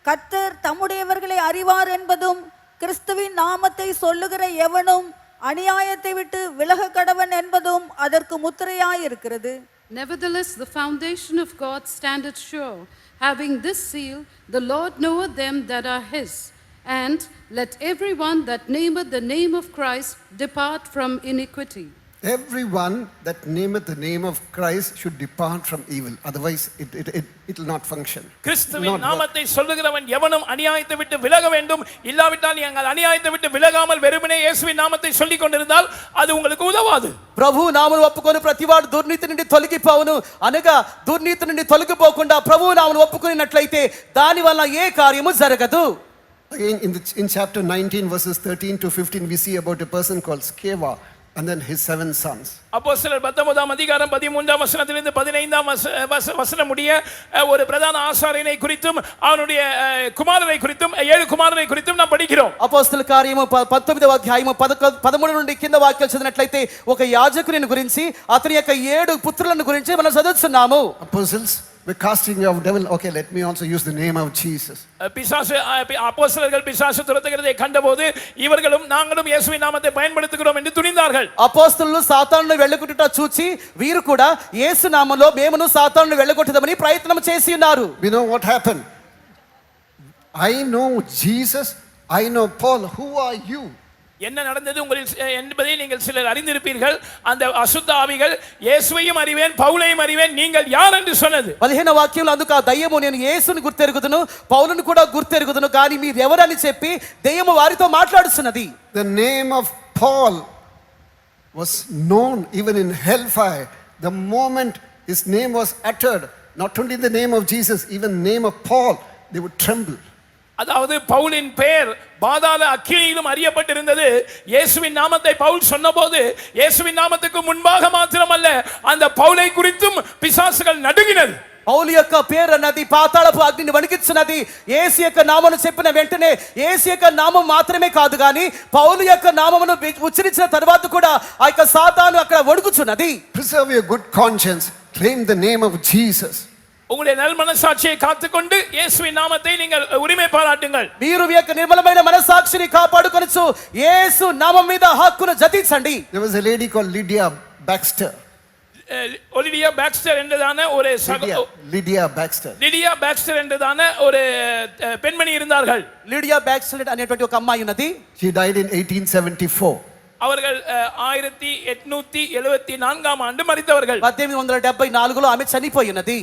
கர்த்தர் தம்முடையவர்களை அறிவார் என்பதும், கிறிஸ்துவின் நாமத்தை சொல்லுகிற எவனும் அநியாயத்தை விட்டு விலக கடவன் என்பதும் அதற்கு முத்திரையாயிருக்கிறது. Nevertheless, the foundation of God standeth sure, having this seal, the Lord knoweth them that are his. And let everyone that nameth the name of Christ depart from iniquity. Everyone that nameth the name of Christ should depart from evil. Otherwise, it will not function. கிறிஸ்துவின் Not work. நாமத்தை சொல்லுகிறவன் எவனும் அநியாயத்தை விட்டு விலக வேண்டும். இல்லாவிட்டால் நீங்கள் அநியாயத்தை விட்டு விலகாமல் வெறுமனே இயேசுவின் நாமத்தை சொல்லிக் கொண்டிருந்தால் அது உங்களுக்கு உதவாது. ప్రభు నామను ఒప్పుకొని ప్రతివాడు దుర్నీతి నుండి తొలగిపోవును అనగా దుర్నీతి నుండి తొలగిపోకుండా ప్రభు నామను ఒప్పుకున్నట్లయితే దాని వల్ల ఏ కార్యము జరగదు. Again, in chapter 19, verses 13 to 15, we see about a person called Sceva and then his 7 sons. அப்போஸ்தலர் 19ஆம் அதிகாரம் 13ஆம் வசனத்திலிருந்து 15ஆம் வசனம் முடிய ஒரு பிரதான ஆசாரியனை குறித்தும் அவனுடைய குமாரரை குறித்தும் 7 குமாரரை குறித்தும் நாம் படிக்கிறோம். అపోస్తల కార్యము 19వ అధ్యాయము 13 నుండి కింద వాక్యాలు చదివినట్లయితే ఒక యాజకుని గురించి అతని యొక్క 7 పుత్రులను గురించి మనం చదువుతున్నాము. Apostles were casting out devil. Okay, let me also use the name of Jesus. பிசாசு அப்போஸ்தலர்கள் பிசாசு துரத்துகிறதை கண்டபோது இவர்களும் நாங்களும் இயேசுவின் நாமத்தை பயன்படுத்துகிறோம் என்று துணிந்தார்கள். అపోస్తలులు సాతానును వెళ్ళగొట్టుట చూచి వీరు కూడా యేసు నామములో మేమును సాతానును వెళ్ళగొట్టుదామని ప్రయత్నం చేసి ఉన్నారు. We know what happened. I know Jesus, I know Paul. Who are you? என்ன நடந்தது உங்களில் என்பதை நீங்கள் சிலர் அறிந்திருப்பீர்கள். அந்த அசுத்த ஆவிகள் இயேசுவையும் அறிவேன் பவுலையும் அறிவேன் நீங்கள் யார் என்று சொன்னது. 15వ వాక్యంలో అందుకు ఆ దయ్యము నేను యేసుని గుర్తెరుగుదును పౌలును కూడా గుర్తెరుగుదును కానీ మీరు ఎవరని చెప్పి దయ్యము వారితో మాట్లాడుతున్నది. The name of Paul was known even in hellfire. The moment his name was uttered, not only the name of Jesus, even the name of Paul, they would tremble. அதாவது பவுலின் பெயர் பாதாள அக்கினியிலும் அறியப்பட்டிருந்தது. இயேசுவின் நாமத்தை பவுல் சொன்னபோது இயேசுவின் நாமத்துக்கு முன்பாக மாத்திரமல்ல அந்த பவுலை குறித்தும் பிசாசுகள் நடுங்கினது. పౌలు యొక్క పేరు అన్నది పాతాళపు అగ్నిని వణికించున్నది. యేసు యొక్క నామమును చెప్పిన వెంటనే యేసు యొక్క నామం మాత్రమే కాదు గాని పౌలు యొక్క నామమును ఉచ్చరించిన తర్వాత కూడా ఆ యొక్క సాతాను అక్కడ వణుకుచున్నది. Preserve your good conscience. Claim the name of Jesus. உங்களுடைய நல் மனசாட்சியை காத்துக்கொண்டு இயேசுவின் நாமத்தை நீங்கள் உரிமை பாராட்டுங்கள். మీరు మీ యొక్క నిర్మలమైన మనసాక్షిని కాపాడుకొనుచు యేసు నామం మీద హక్కును జతించండి. There was a lady called Lydia Baxter. Olivia Baxter என்றதான ஒரு Lydia Baxter. லிடியா பாக்ஸ்டர் என்றதான ஒரு பெண்மணி இருந்தார்கள். లీడియా బ్యాక్స్లెట్ అనేటువంటి ఒక అమ్మాయి ఉన్నది. She died in 1874. அவர்கள் 1874ஆம் ஆண்டு மரித்தவர்கள். 1874లో ఆమె చనిపోయి ఉన్నది.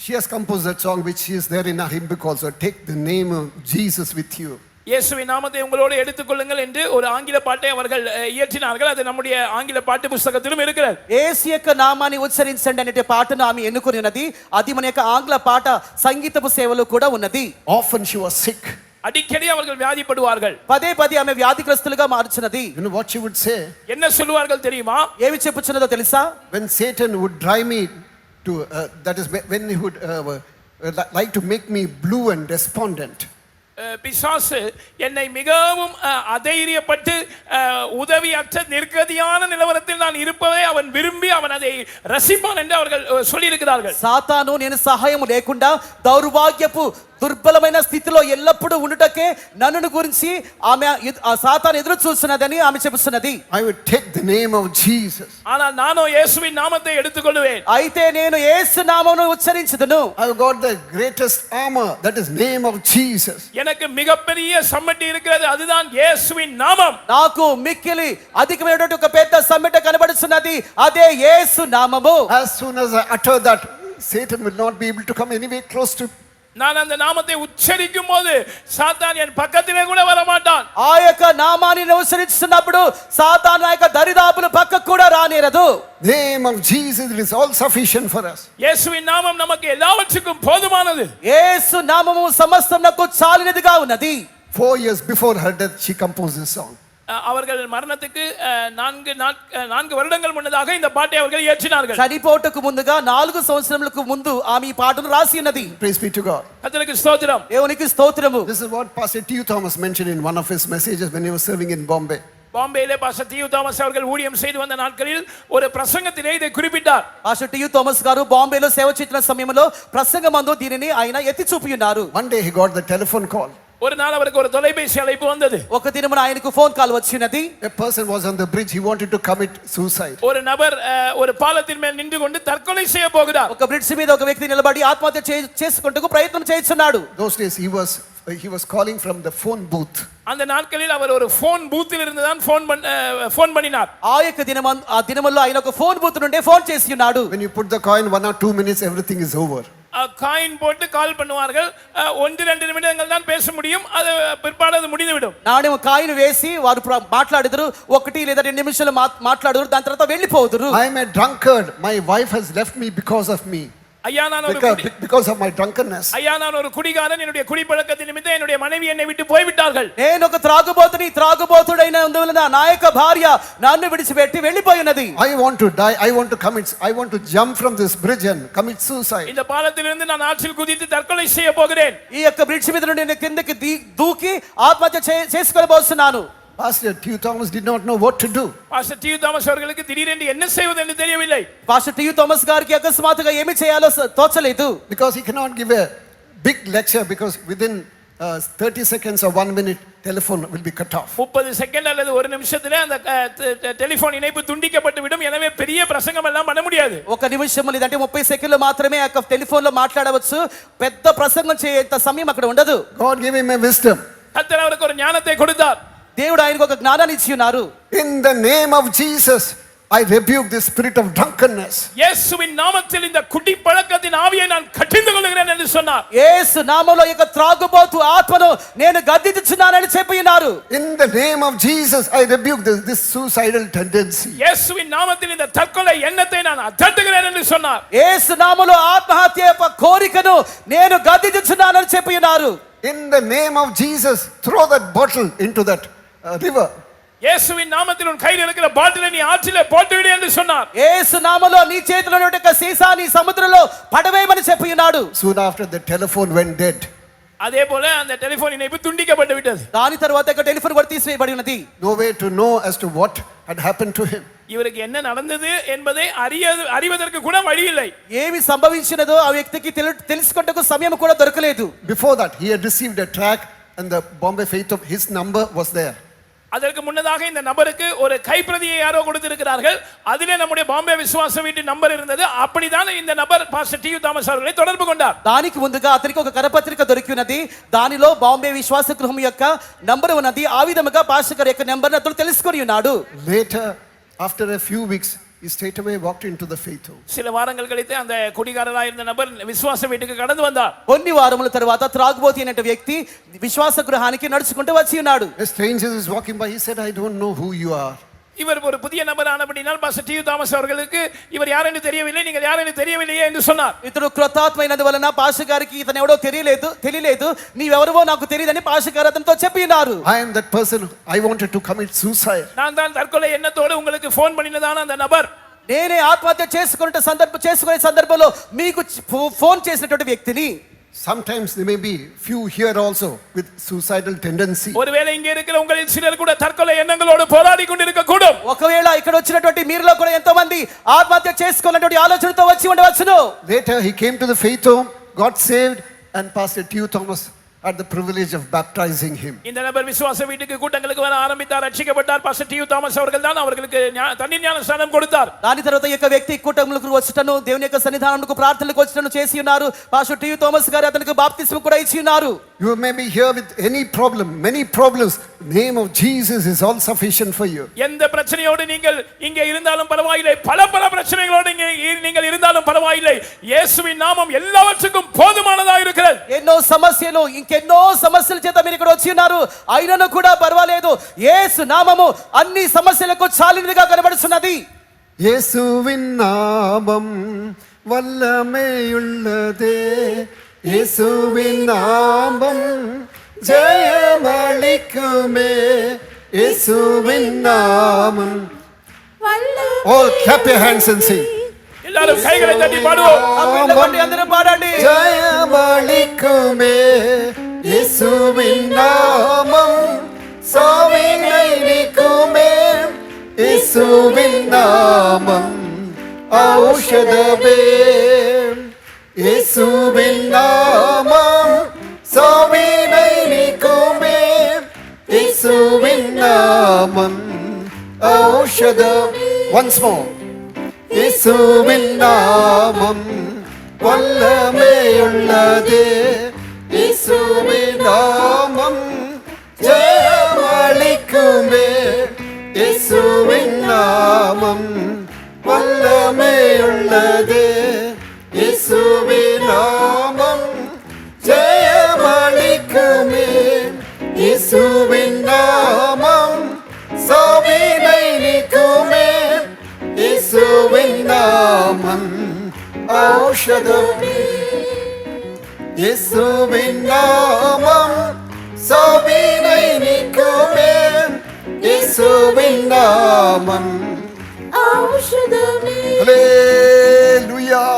She has composed that song which is there in our hymn book also. Take the name of Jesus with you. இயேசுவின் நாமத்தை உங்களோடு எடுத்துக்கொள்ளுங்கள் என்று ஒரு ஆங்கில பாட்டை அவர்கள் இயற்றினார்கள். அது நம்முடைய ஆங்கில பாட்டு புத்தகத்திலும் இருக்கிறது. యేసు యొక్క నామాన్ని ఉచ్చరించండి అనే పాటను ఆమె ఎన్నుకొని ఉన్నది. అది మన యొక్క ఆంగ్ల పాట సంగీతపు సేవలో కూడా ఉన్నది. Often she was sick. அடிக்கடி அவர்கள் வியாதிப்படுவார்கள். పదే పదే ఆమె వ్యాధిగ్రస్తులుగా మారుచున్నది. You know what she would say? என்ன சொல்லுவார்கள் தெரியுமா? ఏమి చెప్పుచున్నదో తెలుసా? When Satan would drive me to, that is when he would like to make me blue and despondent. பிசாசு என்னை மிகவும் அதைரியப்பட்டு உதவியற்ற நிர்கதியான நிலவரத்தில் நான் இருப்பதை அவன் விரும்பி அவன் அதை ரசிப்பான் என்று அவர்கள் சொல்லியிருக்கிறார்கள். సాతాను నేను సహాయం లేకుండా దౌర్భాగ్యపు దుర్బలమైన స్థితిలో ఎల్లప్పుడూ ఉండుటకే నన్ను గురించి ఆమె సాతాను ఎదురు చూస్తున్నదని ఆమె చెబుతున్నది. I would take the name of Jesus. ஆனால் நானோ இயேசுவின் நாமத்தை எடுத்துக்கொள்வேன். అయితే నేను యేసు నామమును ఉచ్చరించుదును. I've got the greatest armor, that is name of Jesus. எனக்கு மிகப்பெரிய சம்மட்டி இருக்கிறது, அதுதான் இயேசுவின் நாமம். నాకు మిక్కిలి అధికమైనటువంటి ఒక పెద్ద సమ్మెట కనబడుతున్నది, అదే యేసు నామము. As soon as I utter that, Satan will not be able to come anywhere close to. நான் அந்த நாமத்தை உச்சரிக்கும் போது சாத்தான் என் பக்கத்திலே கூட வர மாட்டான். ఆ యొక్క నామాన్ని ఉచ్చరిస్తున్నప్పుడు సాతాను ఆ యొక్క దరిదాపుల పక్కకు కూడా రానేరదు. Name of Jesus is all sufficient for us. இயேசுவின் நாமம் நமக்கு எல்லாவற்றுக்கும் போதுமானது. యేసు నామము సమస్తమునకు చాలినదిగా ఉన్నది. 4 years before her death, she composed this song. அவர்கள் மரணத்துக்கு 4 வருடங்கள் முன்னதாக இந்த பாட்டை அவர்கள் இயற்றினார்கள். చనిపోటకు ముందుగా 4 సంవత్సరములకు ముందు ఆమె ఈ పాటను రాసి ఉన్నది. Praise be to God. கர்த்தருக்கு ஸ்தோத்திரம். దేవునికి స్తోత్రము. This is what Pastor T. Thomas mentioned in one of his messages when he was serving in Bombay. பாம்பேயிலே பாஸ்டர் டி.யு. தாமஸ் அவர்கள் ஊழியம் செய்து வந்த நாட்களில் ஒரு பிரசங்கத்திலே இதை குறிப்பிட்டார். పాస్టర్ టి.యు. థామస్ గారు బాంబేలో సేవ చేసిన సమయంలో ప్రసంగమందు దీనిని ఆయన ఎత్తి చూపి ఉన్నారు. One day he got the telephone call. ஒரு நாள் அவருக்கு ஒரு தொலைபேசி அழைப்பு வந்தது. ఒక దినమున ఆయనకు ఫోన్ కాల్ వచ్చినది. A person was on the bridge, he wanted to commit suicide. ஒரு நபர் ஒரு பாலத்தின் மேல் நின்று கொண்டு தற்கொலை செய்ய போகிறார். ఒక బ్రిడ్జ్ మీద ఒక వ్యక్తి నిలబడి ఆత్మహత్య చేసుకుంటకు ప్రయత్నం చేస్తున్నాడు. Those days he was he was calling from the phone booth. அந்த நாட்களில் அவர் ஒரு ஃபோன் பூத்தில் இருந்து தான் ஃபோன் பண்ணினார். ఆ యొక్క దినముల్లో ఆయన ఒక ఫోన్ బూత్ నుండే ఫోన్ చేసి ఉన్నాడు. When you put the coin 1 or 2 minutes, everything is over. Coin போட்டு கால் பண்ணுவார்கள். 1-2 நிமிடங்கள் தான் பேச முடியும். அது பிற்பாடு அது முடிந்துவிடும். నాణ్యం కాయిన్ వేసి వారు మాట్లాడుదురు 1 లేదా 2 నిమిషాలు మాట్లాడుదురు దాని తర్వాత వెళ్ళిపోదురు. I am a drunkard. My wife has left me because of me. ஐயா நான் ஒரு because of my drunkenness. ஐயா நான் ஒரு குடிகாரன், என்னுடைய குடிப்பழக்கத்தின் நிமித்தம் என்னுடைய மனைவி என்னை விட்டு போய் விட்டார்கள். నేను ఒక త్రాగుబోతుడైన అందువలన నా యొక్క భార్య నన్ను విడిచిపెట్టి వెళ్ళిపోయినది. I want to die. I want to jump from this bridge and commit suicide. இந்த பாலத்திலிருந்து நான் ஆற்றில் குதித்து தற்கொலை செய்ய போகிறேன். ఈ యొక్క బ్రిడ్జ్ మీద నుండి నేను కిందకి దూకి ఆత్మహత్య చేసుకోబోతున్నాను. Pastor T. Thomas did not know what to do. Pastor T. Thomas அவர்களுக்கு திடீரென்று என்ன செய்வது என்று தெரியவில்லை. పాస్టర్ టి థామస్ గారికి అకస్మాత్తుగా ఏమి చేయాలో తోచలేదు. Because he cannot give a big lecture because within 30 seconds or 1 minute telephone will be cut off. 30 second அல்லது 1 நிமிஷத்திலே அந்த டெலிபோன் இணைப்பு துண்டிக்கப்பட்டு விடும். எனவே பெரிய பிரசங்கம் எல்லாம் பண்ண முடியாது. ఒక నిమిషం లేదంటే 30 సెకన్లు మాత్రమే ఆ టెలిఫోన్ లో మాట్లాడవచ్చు. పెద్ద ప్రసంగం చేయేంత సమయం అక్కడ ఉండదు. God gave him a wisdom. கர்த்தர் அவருக்கு ஒரு ஞானத்தை கொடுத்தார். దేవుడు ఆయనకు ఒక జ్ఞానాన్ని ఇచ్చి ఉన్నారు. In the name of Jesus, I rebuke the spirit of drunkenness. இயேசுவின் நாமத்தில் இந்த குடி பழக்கத்தின் ஆவியை நான் கட்டிந்து கொள்கிறேன் என்று சொன்னார். యేసు నామములో ఈ త్రాగుబోతు ఆత్మను నేను గద్దించుచున్నానని చెప్పి ఉన్నారు. In the name of Jesus, I rebuke this suicidal tendency. இயேசுவின் நாமத்தில் இந்த தற்கொலை எண்ணத்தை நான் அதட்டுகிறேன் என்று சொன்னார். యేసు నామములో ఆత్మహత్య కోరికను నేను గద్దించుచున్నానని చెప్పి ఉన్నారు. In the name of Jesus, throw that bottle into that river. இயேசுவின் நாமத்தில் உன் கையில் இருக்கிற பாட்டிலை நீ ஆற்றிலே போட்டுவிடு என்று சொன்னார். యేసు నామములో నీ చేతిలో ఉన్న సీసా నీ సముద్రంలో పడవేయమని చెప్పి ఉన్నాడు. Soon after, the telephone went dead. அதே போல அந்த டெலிபோன் இணைப்பு துண்டிக்கப்பட்டு விட்டது. దాని తర్వాత ఒక టెలిఫోన్ కూడా తీసివేయబడి ఉన్నది. No way to know as to what had happened to him. இவருக்கு என்ன நடந்தது என்பதை அறிவதற்கு கூட வழி இல்லை. ఏమి సంభవించినదో ఆ వ్యక్తికి తెలుసుకొనుటకు సమయం కూడా దొరకలేదు. Before that, he had received a tract and the Bombay Faith of his number was there. அதற்கு முன்னதாக இந்த நபருக்கு ஒரு கைப்பிரதியை யாரோ கொடுத்திருக்கிறார்கள். அதிலே நம்முடைய பாம்பே விசுவாச வீட்டு நம்பர் இருந்தது. அப்படிதான் இந்த நபர் பாஸ்டர் டி. தாமஸ் அவர்களை தொடர்பு கொண்டார். దానికి ముందుగా అతనికి ఒక కరపత్రిక దొరికి ఉన్నది. దానిలో బాంబే విశ్వాస గృహం యొక్క నంబర్ ఉన్నది. ఆ విధముగా పాస్టర్ గారి యొక్క నంబర్ అతను తెలుసుకొని ఉన్నాడు. Later, after a few weeks, he straight away walked into the faith home. சில வாரங்கள் கழித்து அந்த குடிகாரராக இருந்த நபர் விசுவாச வீட்டுக்கு கடந்து வந்தார். కొన్ని వారముల తర్వాత త్రాగుబోతు అయిన వ్యక్తి విశ్వాస గృహానికి నడుచుకుంటూ వచ్చి ఉన్నాడు. A stranger is walking by. He said, I don't know who you are. இவர் ஒரு புதிய நபர் ஆனபடினால் பாஸ்டர் டி. தாமஸ் அவர்களுக்கு இவர் யார் என்று தெரியவில்லை, நீங்கள் யார் என்று தெரியவில்லையே என்று சொன்னார். ఇతడు కృతాత్మైనందువలన పాస్టర్ గారికి ఇతను ఎవడో తెలియలేదు నీవెవరో నాకు తెలియదని పాస్టర్ గారు అతనితో చెప్పి ఉన్నారు. I am that person. I wanted to commit suicide. நான் தான் தற்கொலை எண்ணத்தோடு உங்களுக்கு ஃபோன் பண்ணினதான அந்த நபர். నేనే ఆత్మహత్య చేసుకునే సందర్భంలో మీకు ఫోన్ చేసినటువంటి వ్యక్తిని. Sometimes there may be few here also with suicidal tendency. ஒருவேளை இங்கே இருக்கிற உங்களில் சிலர் கூட தற்கொலை எண்ணங்களோடு போராடி கொண்டிருக்க கூடும். ఒకవేళ ఇక్కడ వచ్చినటువంటి మీరులో కూడా ఎంతో మంది ఆత్మహత్య చేసుకోవాలనేటువంటి ఆలోచనతో వచ్చి ఉండవచ్చును. Later he came to the faith home, got saved, and Pastor T. Thomas had the privilege of baptizing him. இந்த நபர் விசுவாச வீட்டுக்கு கூட்டங்களுக்கு வர ஆரம்பித்தார், ரட்சிக்கப்பட்டார். Pastor D. தாமஸ் அவர்கள் தான் அவர்களுக்கு தண்ணீர் ஞானஸ்நானம் கொடுத்தார். దాని తర్వాత ఈ యొక్క వ్యక్తి కూటములకు వచ్చటను దేవుని యొక్క సన్నిధానముకు ప్రార్థనలకు వచ్చటను చేసి ఉన్నారు. Pastor T. థామస్ గారు అతనికి బాప్తిస్మం కూడా ఇచ్చి ఉన్నారు. You may be here with any problem, many problems. The name of Jesus is all sufficient for you. எந்த பிரச்சனையோடு நீங்கள் இங்கே இருந்தாலும் பரவாயில்லை, பல பிரச்சனைகளோடு இங்கே நீங்கள் இருந்தாலும் பரவாயில்லை, இயேசுவின் நாமம் எல்லாவற்றுக்கும் போதுமானதாக இருக்கிறது. ఎన్నో సమస్యలు ఇంకెన్నో సమస్యల చేత మీరు ఇక్కడ వచ్చి ఉన్నారు. అయినను కూడా పర్వాలేదు, యేసు నామము అన్ని సమస్యలకు చాలినదిగా కనబడుతున్నది. యేసువిన్ నామం వల్లమేయుள்ளదే, యేసువిన్ నామం జయమளிக்குமே, యేసువిன் நாமம். All clap your hands and sing. எல்லாரும் கைகளை தட்டி பாடுவோம். అందరూ పాడండి. ஜெயமளிக்குமே இயேசுவின் நாமம், சாவினை நீக்குமே இயேசுவின் நாமம், ஔஷதமே இயேசுவின் நாமம், சாவினை நீக்குமே இயேசுவின் நாமம், ஔஷதம். Once more. இயேசுவின் நாமம் வல்லமையுள்ளதே, இயேசுவின் நாமம் ஜெயமளிக்குமே. இயேசுவின் நாமம் வல்லமையுள்ளது. இயேசுவின் நாமம் ஜெயமளிக்குமே. இயேசுவின் நாமம் சாவினை நீக்குமே. இயேசுவின் நாமம் ஔஷதமே. இயேசுவின் நாமம் சாவினை நீக்குமே. இயேசுவின் நாமம் ஔஷதமே. Hallelujah.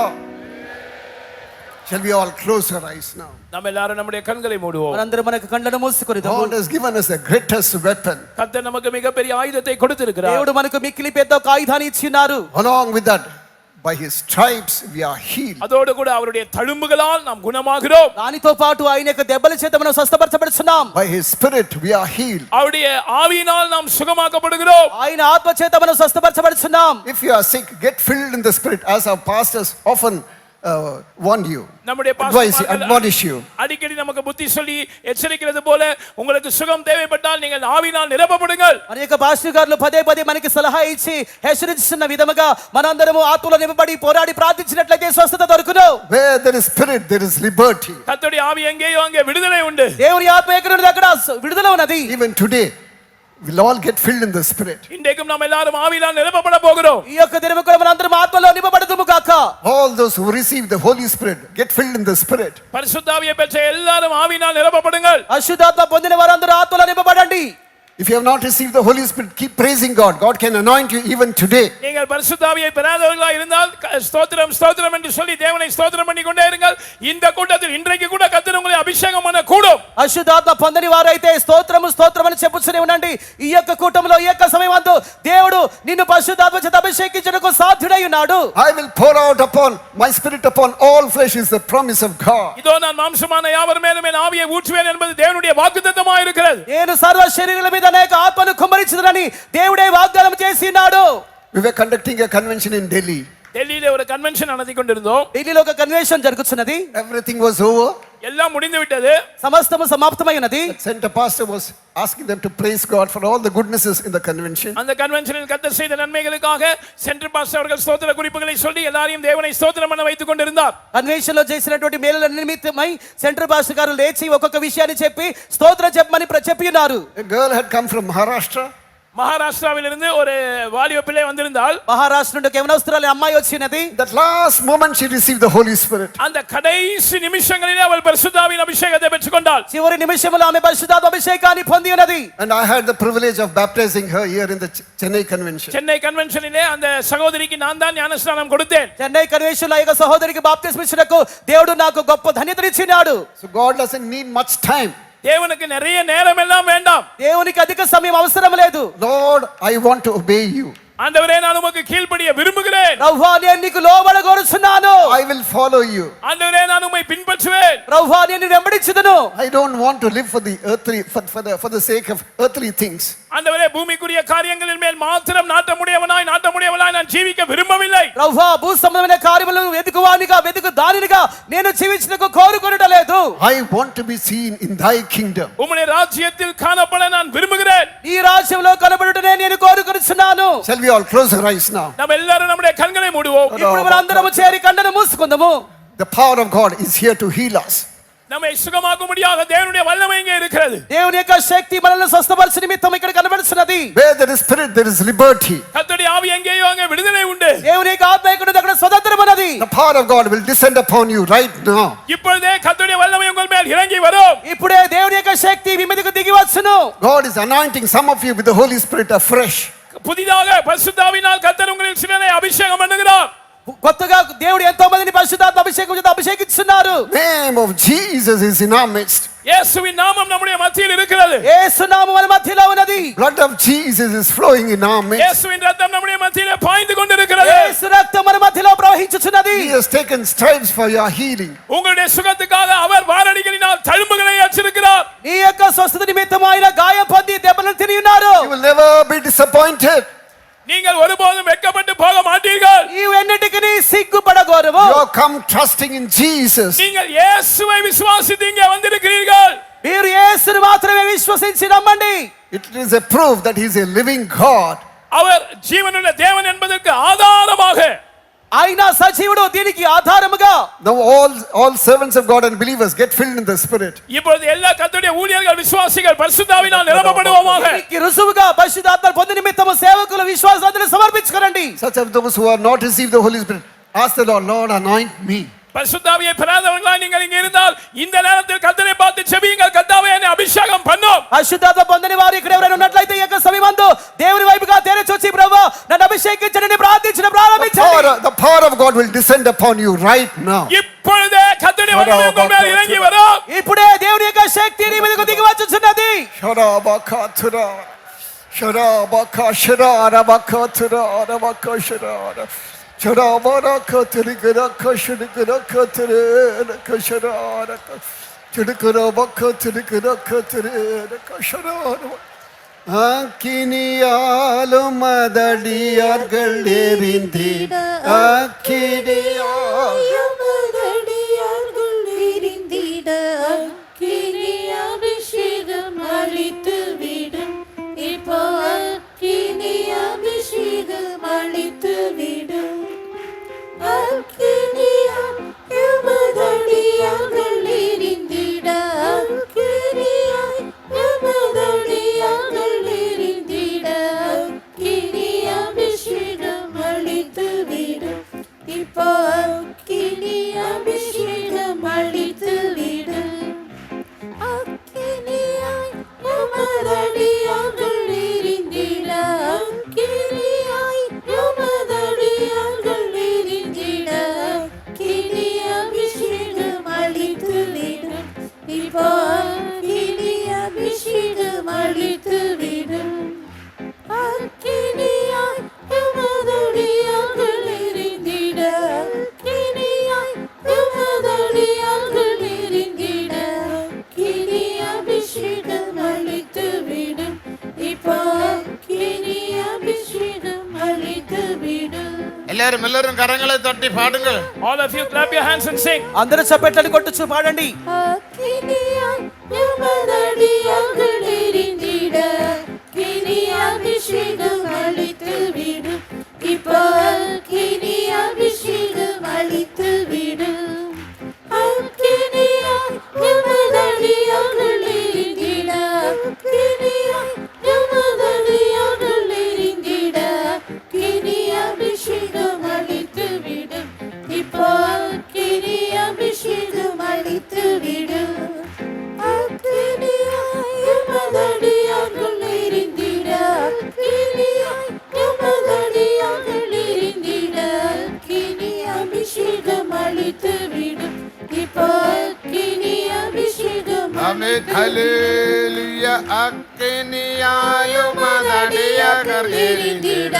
Shall we all close our eyes now? நம்ம எல்லாரும் நம்முடைய கண்களை மூடுவோம். మనందరం మనకు కళ్ళను మూసుకొనిదాము. God has given us the greatest weapon. கர்த்தர் நமக்கு மிகப்பெரிய ஆயுதத்தை கொடுத்திருக்கிறார். దేవుడు మనకు మిక్కిలి పెద్ద ఒక ఆయుధాన్ని ఇచ్చినారు. Along with that, by his stripes we are healed. அதோடு கூட அவருடைய தழும்புகளால் நாம் குணமாகிறோம். దానితో పాటు ఆయన యొక్క దెబ్బల చేత మనం స్వస్థపరచబడుచున్నాం. By his spirit we are healed. அவருடைய ஆவியினால் நாம் சுகமாக்கப்படுகிறோம். ఆయన ఆత్మ చేత మనం స్వస్థపరచబడుచున్నాం. If you are sick, get filled in the spirit, as our pastors often warn you, நம்முடைய advise you, பாஸ்டர்மார்கள் admonish you. அடிக்கடி நமக்கு புத்தி சொல்லி எச்சரிக்கிறது போல உங்களுக்கு சுகம் தேவைப்பட்டால் நீங்கள் ஆவியினால் நிரப்பப்படுங்கள். మన యొక్క పాస్టర్ గారు పదే పదే మనకి సలహా ఇచ్చి హెచ్చరిస్తున్న విధముగా మనందరము ఆత్మలో నింపబడి పోరాడి ప్రార్థించినట్లయితే స్వస్థత దొరుకును. Where there is spirit, there is liberty. கர்த்தருடைய ஆவி எங்கேயோ அங்கே விடுதலை உண்டு. దేవుని ఆత్మ ఎక్కడ ఉన్నది అక్కడ విడుదల ఉన్నది. Even today, we'll all get filled in the spirit. இன்றைக்கும் நாம் எல்லாரும் ஆவியினால் நிரப்பப்பட போகிறோம். ఈ యొక్క దినము కూడా మనందరం ఆత్మలో నింపబడుదుము గాక. All those who receive the Holy Spirit, get filled in the spirit. பரிசுத்த ஆவியை பெற்ற எல்லாரும் ஆவியினால் நிரப்பப்படுங்கள். అశుద్ధాత్మ పొందిన వారందరూ ఆత్మలో నింపబడండి. If you have not received the Holy Spirit, keep praising God. God can anoint you even today. நீங்கள் பரிசுத்த ஆவியை பெறாதவர்களாக இருந்தால் ஸ்தோத்திரம் ஸ்தோத்திரம் என்று சொல்லி தேவனை ஸ்தோத்திரம் பண்ணி கொண்டே இருங்கள். இந்த கூட்டத்தில் இன்றைக்கு கூட கர்த்தர் உங்களை அபிஷேகம் பண்ண கூடும். అశుద్ధాత్మ పొందని వారైతే స్తోత్రము స్తోత్రం అని చెప్పుతూనే ఉండండి. ఈ యొక్క కూటంలో ఈ యొక్క సమయమందు దేవుడు నిన్ను పరిశుద్ధాత్మ చేత అభిషేకించుటకు సాధ్యుడై ఉన్నాడు. I will pour out upon my spirit upon all flesh is the promise of God. இதோ நான் மாம்சமான யாவர் மேலும் என் ஆவியை ஊற்றுவேன் என்பது தேவனுடைய வாக்குத்தத்தமாக இருக்கிறது. నేను సర్వ శరీరుల మీద అనేక ఆత్మను కుమ్మరించుదునని దేవుడే వాగ్దానం చేసి ఉన్నాడు. We were conducting a convention in Delhi. டெல்லியில ஒரு கன்வென்ஷன் நடத்தி கொண்டிருந்தோம். ఢిల్లీలో ఒక కన్వెన్షన్ జరుగుతున్నది. Everything was over. எல்லாம் முடிந்து விட்டது. సమస్తము సమాప్తమై ఉన్నది. Center pastor was asking them to praise God for all the goodnesses in the convention. அந்த கன்வென்ஷனில் கர்த்தர் செய்த நன்மைகளுக்காக சென்ட்ரல் பாஸ்டர் அவர்கள் ஸ்தோத்திர குறிப்புகளை சொல்லி எல்லாரையும் தேவனை ஸ்தோத்திரம் பண்ண வைத்துக் கொண்டிருந்தார். కన్వెన్షన్ లో చేసినటువంటి మేలుల నిమిత్తమై సెంట్రల్ పాస్టర్ గారు లేచి ఒక్కొక్క విషయాన్ని చెప్పి స్తోత్రం చెప్పమని చెప్పి ఉన్నారు. A girl had come from Maharashtra. மகாராஷ்டிராவிலிருந்து ஒரு வாலிப பிள்ளை வந்திருந்தால் మహారాష్ట్ర నుండి యవనస్తురాలి అమ్మాయి వచ్చినది. That last moment she received the Holy Spirit. அந்த கடைசி நிமிஷங்களிலே அவள் பரிசுத்த ஆவியின் அபிஷேகத்தை பெற்றுக்கொண்டாள். చివరి నిమిషంలో ఆమె పరిశుద్ధాత్మ అభిషేకాన్ని పొంది ఉన్నది. And I had the privilege of baptizing her here in the Chennai convention. Chennai கன்வென்ஷனிலே அந்த சகோதரிக்கு நான் தான் ஞானஸ்நானம் கொடுத்தேன். చెన్నై కన్వెన్షన్ లో ఈ యొక్క సహోదరికి బాప్తిస్మం ఇచ్చుటకు దేవుడు నాకు గొప్ప ధన్యతనిచ్చినాడు. So God doesn't need much time. தேவனுக்கு நிறைய நேரம் எல்லாம் வேண்டாம். దేవునికి అధిక సమయం అవసరం లేదు. Lord, I want to obey you. ஆண்டவரே நான் உமக்கு கீழ்ப்படிய விரும்புகிறேன். ప్రభువా నేను నీకు లోబడ కోరుచున్నాను. I will follow you. ஆண்டவரே நான் உம்மை பின்பற்றுவேன். ప్రభువా నేను వెంబడించుదును. I don't want to live for the earthly for the sake of earthly things. ஆண்டவரே பூமிக்குரிய காரியங்களின் மேல் மாத்திரம் நாட்டமுடையவனாய் நான் ஜீவிக்க விரும்பவில்லை. ప్రభువా భూ సంబంధమైన కార్యములను వెతుకువానిగా వెతుకు దానినిగా నేను జీవించుటకు కోరుకొనటలేదు. I want to be seen in thy kingdom. உம்முடைய ராஜ்யத்தில் காணப்பட நான் விரும்புகிறேன். ఈ రాజ్యంలో కనబడుటనే నేను కోరుకొనుచున్నాను. Shall we all close our eyes now? நாம் எல்லாரும் நம்முடைய கண்களை மூடுவோம். ఇప్పుడు మనందరము చేరి కన్నును మూసుకుందాము. The power of God is here to heal us. நம்மை சுகமாக்கும்படியாக தேவனுடைய வல்லமை இங்கே இருக்கிறது. దేవుని యొక్క శక్తి మనల్ని స్వస్థపరచు నిమిత్తం ఇక్కడ కనబడుచున్నది. Where there is spirit, there is liberty. கர்த்தருடைய ஆவி எங்கேயோ அங்கே விடுதலை உண்டு. దేవుని యొక్క ఆత్మ ఇక్కడ ఉంది, అక్కడ స్వతంత్రం ఉన్నది. The power of God will descend upon you right now. இப்பொழுதே கர்த்தருடைய வல்லமை உங்கள் மேல் இறங்கி வரும். ఇప్పుడే దేవుని యొక్క శక్తి మీ మీదకు దిగి వచ్చును. God is anointing some of you with the Holy Spirit afresh. புதிதாக பரிசுத்த ஆவியினால் கர்த்தர் உங்களில் சிலரை அபிஷேகம் பண்ணுகிறார். కొత్తగా దేవుడు ఎంతో మందిని పరిశుద్ధాత్మ అభిషేకం చేత అభిషేకిస్తున్నారు. Name of Jesus is in our midst. இயேசுவின் நாமம் நம்முடைய மத்தியில் இருக்கிறது. యేసు నామము మన మధ్యలో ఉన్నది. Blood of Jesus is flowing in our midst. இயேசுவின் ரத்தம் நம்முடைய மத்தியிலே பாய்ந்து கொண்டிருக்கிறது. యేసు రక్తం మన మధ్యలో ప్రవహించుచున్నది. He has taken stripes for your healing. உங்களுடைய சுகத்துக்காக அவர் வாரடிகளினால் தழும்புகளை அச்சிருக்கிறார். నీ యొక్క స్వస్థత నిమిత్తం ఆయన గాయం పొంది దెబ్బలను తిని ఉన్నారు. You will never be disappointed. நீங்கள் ஒருபோதும் வெட்கப்பட்டு போக மாட்டீர்கள். నీవు ఎన్నిటికీ సిగ్గుపడగోరువు. You have come trusting in Jesus. நீங்கள் இயேசுவை விசுவாசித்து இங்கே வந்திருக்கிறீர்கள். మీరు యేసుని మాత్రమే విశ్వసించి నమ్మండి. It is a proof that he is a living God. அவர் ஜீவனுள்ள தேவன் என்பதற்கு ஆதாரமாக ఆయన సజీవుడు, దీనికి ఆధారముగా Now all servants of God and believers get filled in the Spirit. இப்பொழுது எல்லா கர்த்தருடைய ஊழியர்கள் விசுவாசிகள் பரிசுத்தாவினால் நிரப்பப்படுவோமாக. దీనికి రుజువుగా పరిశుద్ధాత్మ పొంది నిమిత్తము సేవకులు విశ్వాసాలను సమర్పించుకోరండి. Such of those who are not received the Holy Spirit, ask the Lord, Lord, anoint me. பரிசுத்தாவியை பெறாதவர்களாய் நீங்கள் இங்கே இருந்தால் இந்த நேரத்தில் கர்த்தரை பார்த்து ஜெபியுங்கள், கர்த்தாவே என்னை அபிஷேகம் பண்ணும். పరిశుద్ధాత్మ పొందని వారు ఇక్కడ ఎవరైనా ఉన్నట్లయితే ఈ యొక్క సమయమందు దేవుని వైపుగా తెరచి వచ్చి ప్రభువా నన్ను అభిషేకించండి ప్రార్థించడం ప్రారంభించండి. The power of God will descend upon you right now. இப்பொழுதே கர்த்தருடைய வல்லமை உங்கள் மேல் இறங்கி வரும். ఇప్పుడే దేవుని యొక్క శక్తి నీ మీదకు దిగి వచ్చుచున్నది. Sharabakatura, Sharabaka, Sharabakatura, Rabakashara, Sharabarakatirigaraka, Shirikarakatirigaraka, Sharaka, Shirikarabakaraka, Sharaka. அக்கினியாலும் மதடியார்கள் எரிந்திட அக்கினியாலும் மதடியார்கள் எரிந்திட அக்கினி அபிஷேகம் அளித்து விடும். இப்போ அக்கினி அபிஷேகம் அளித்து விடும். அக்கினியால் மதடியார்கள் எரிந்திட அக்கினியாய் மதடியார்கள் எரிந்திட அக்கினி அபிஷேகம் அளித்து விடும். இப்போ அக்கினி அபிஷேகம் அளித்து விடும். அக்கினியாய் மதடியார்கள் எரிந்திட அக்கினியாய் மதடியார்கள் எரிந்திட அக்கினி அபிஷேகம் அளித்து விடும். இப்போ அக்கினி அபிஷேகம் அளித்து விடும். அக்கினியாய் மதடியார்கள் எரிந்திட அக்கினியாய் மதடியார்கள் எரிந்திட அக்கினி அபிஷேகம் அளித்து விடும். இப்போ அக்கினி அபிஷேகம் அளித்து விடும். எல்லாரும் கரங்களை தட்டி பாடுங்கள். All of you clap your hands and sing. అందరూ చప్పట్లను కొట్టుచు పాడండి. அக்கினியாய் மதடியார்கள் எரிந்திட அக்கினி அபிஷேகம் அளித்து விடும். இப்போ அக்கினி அபிஷேகம் அளித்து விடும். அக்கினியாய் மதடியார்கள் எரிந்திட அக்கினியாய் மதடியார்கள் எரிந்திட அக்கினி அபிஷேகம் அளித்து விடும். இப்போ அக்கினி அபிஷேகம் அளித்து விடும். அக்கினியாய் மதடியார்கள் எரிந்திட அக்கினியாய் மதடியார்கள் எரிந்திட அக்கினி அபிஷேகம் அளித்து விடும். இப்போ அக்கினி அபிஷேகம் ஆமென். ஹல்லேலூயா. அக்கினியாயும் மதடியார்கள் எரிந்திட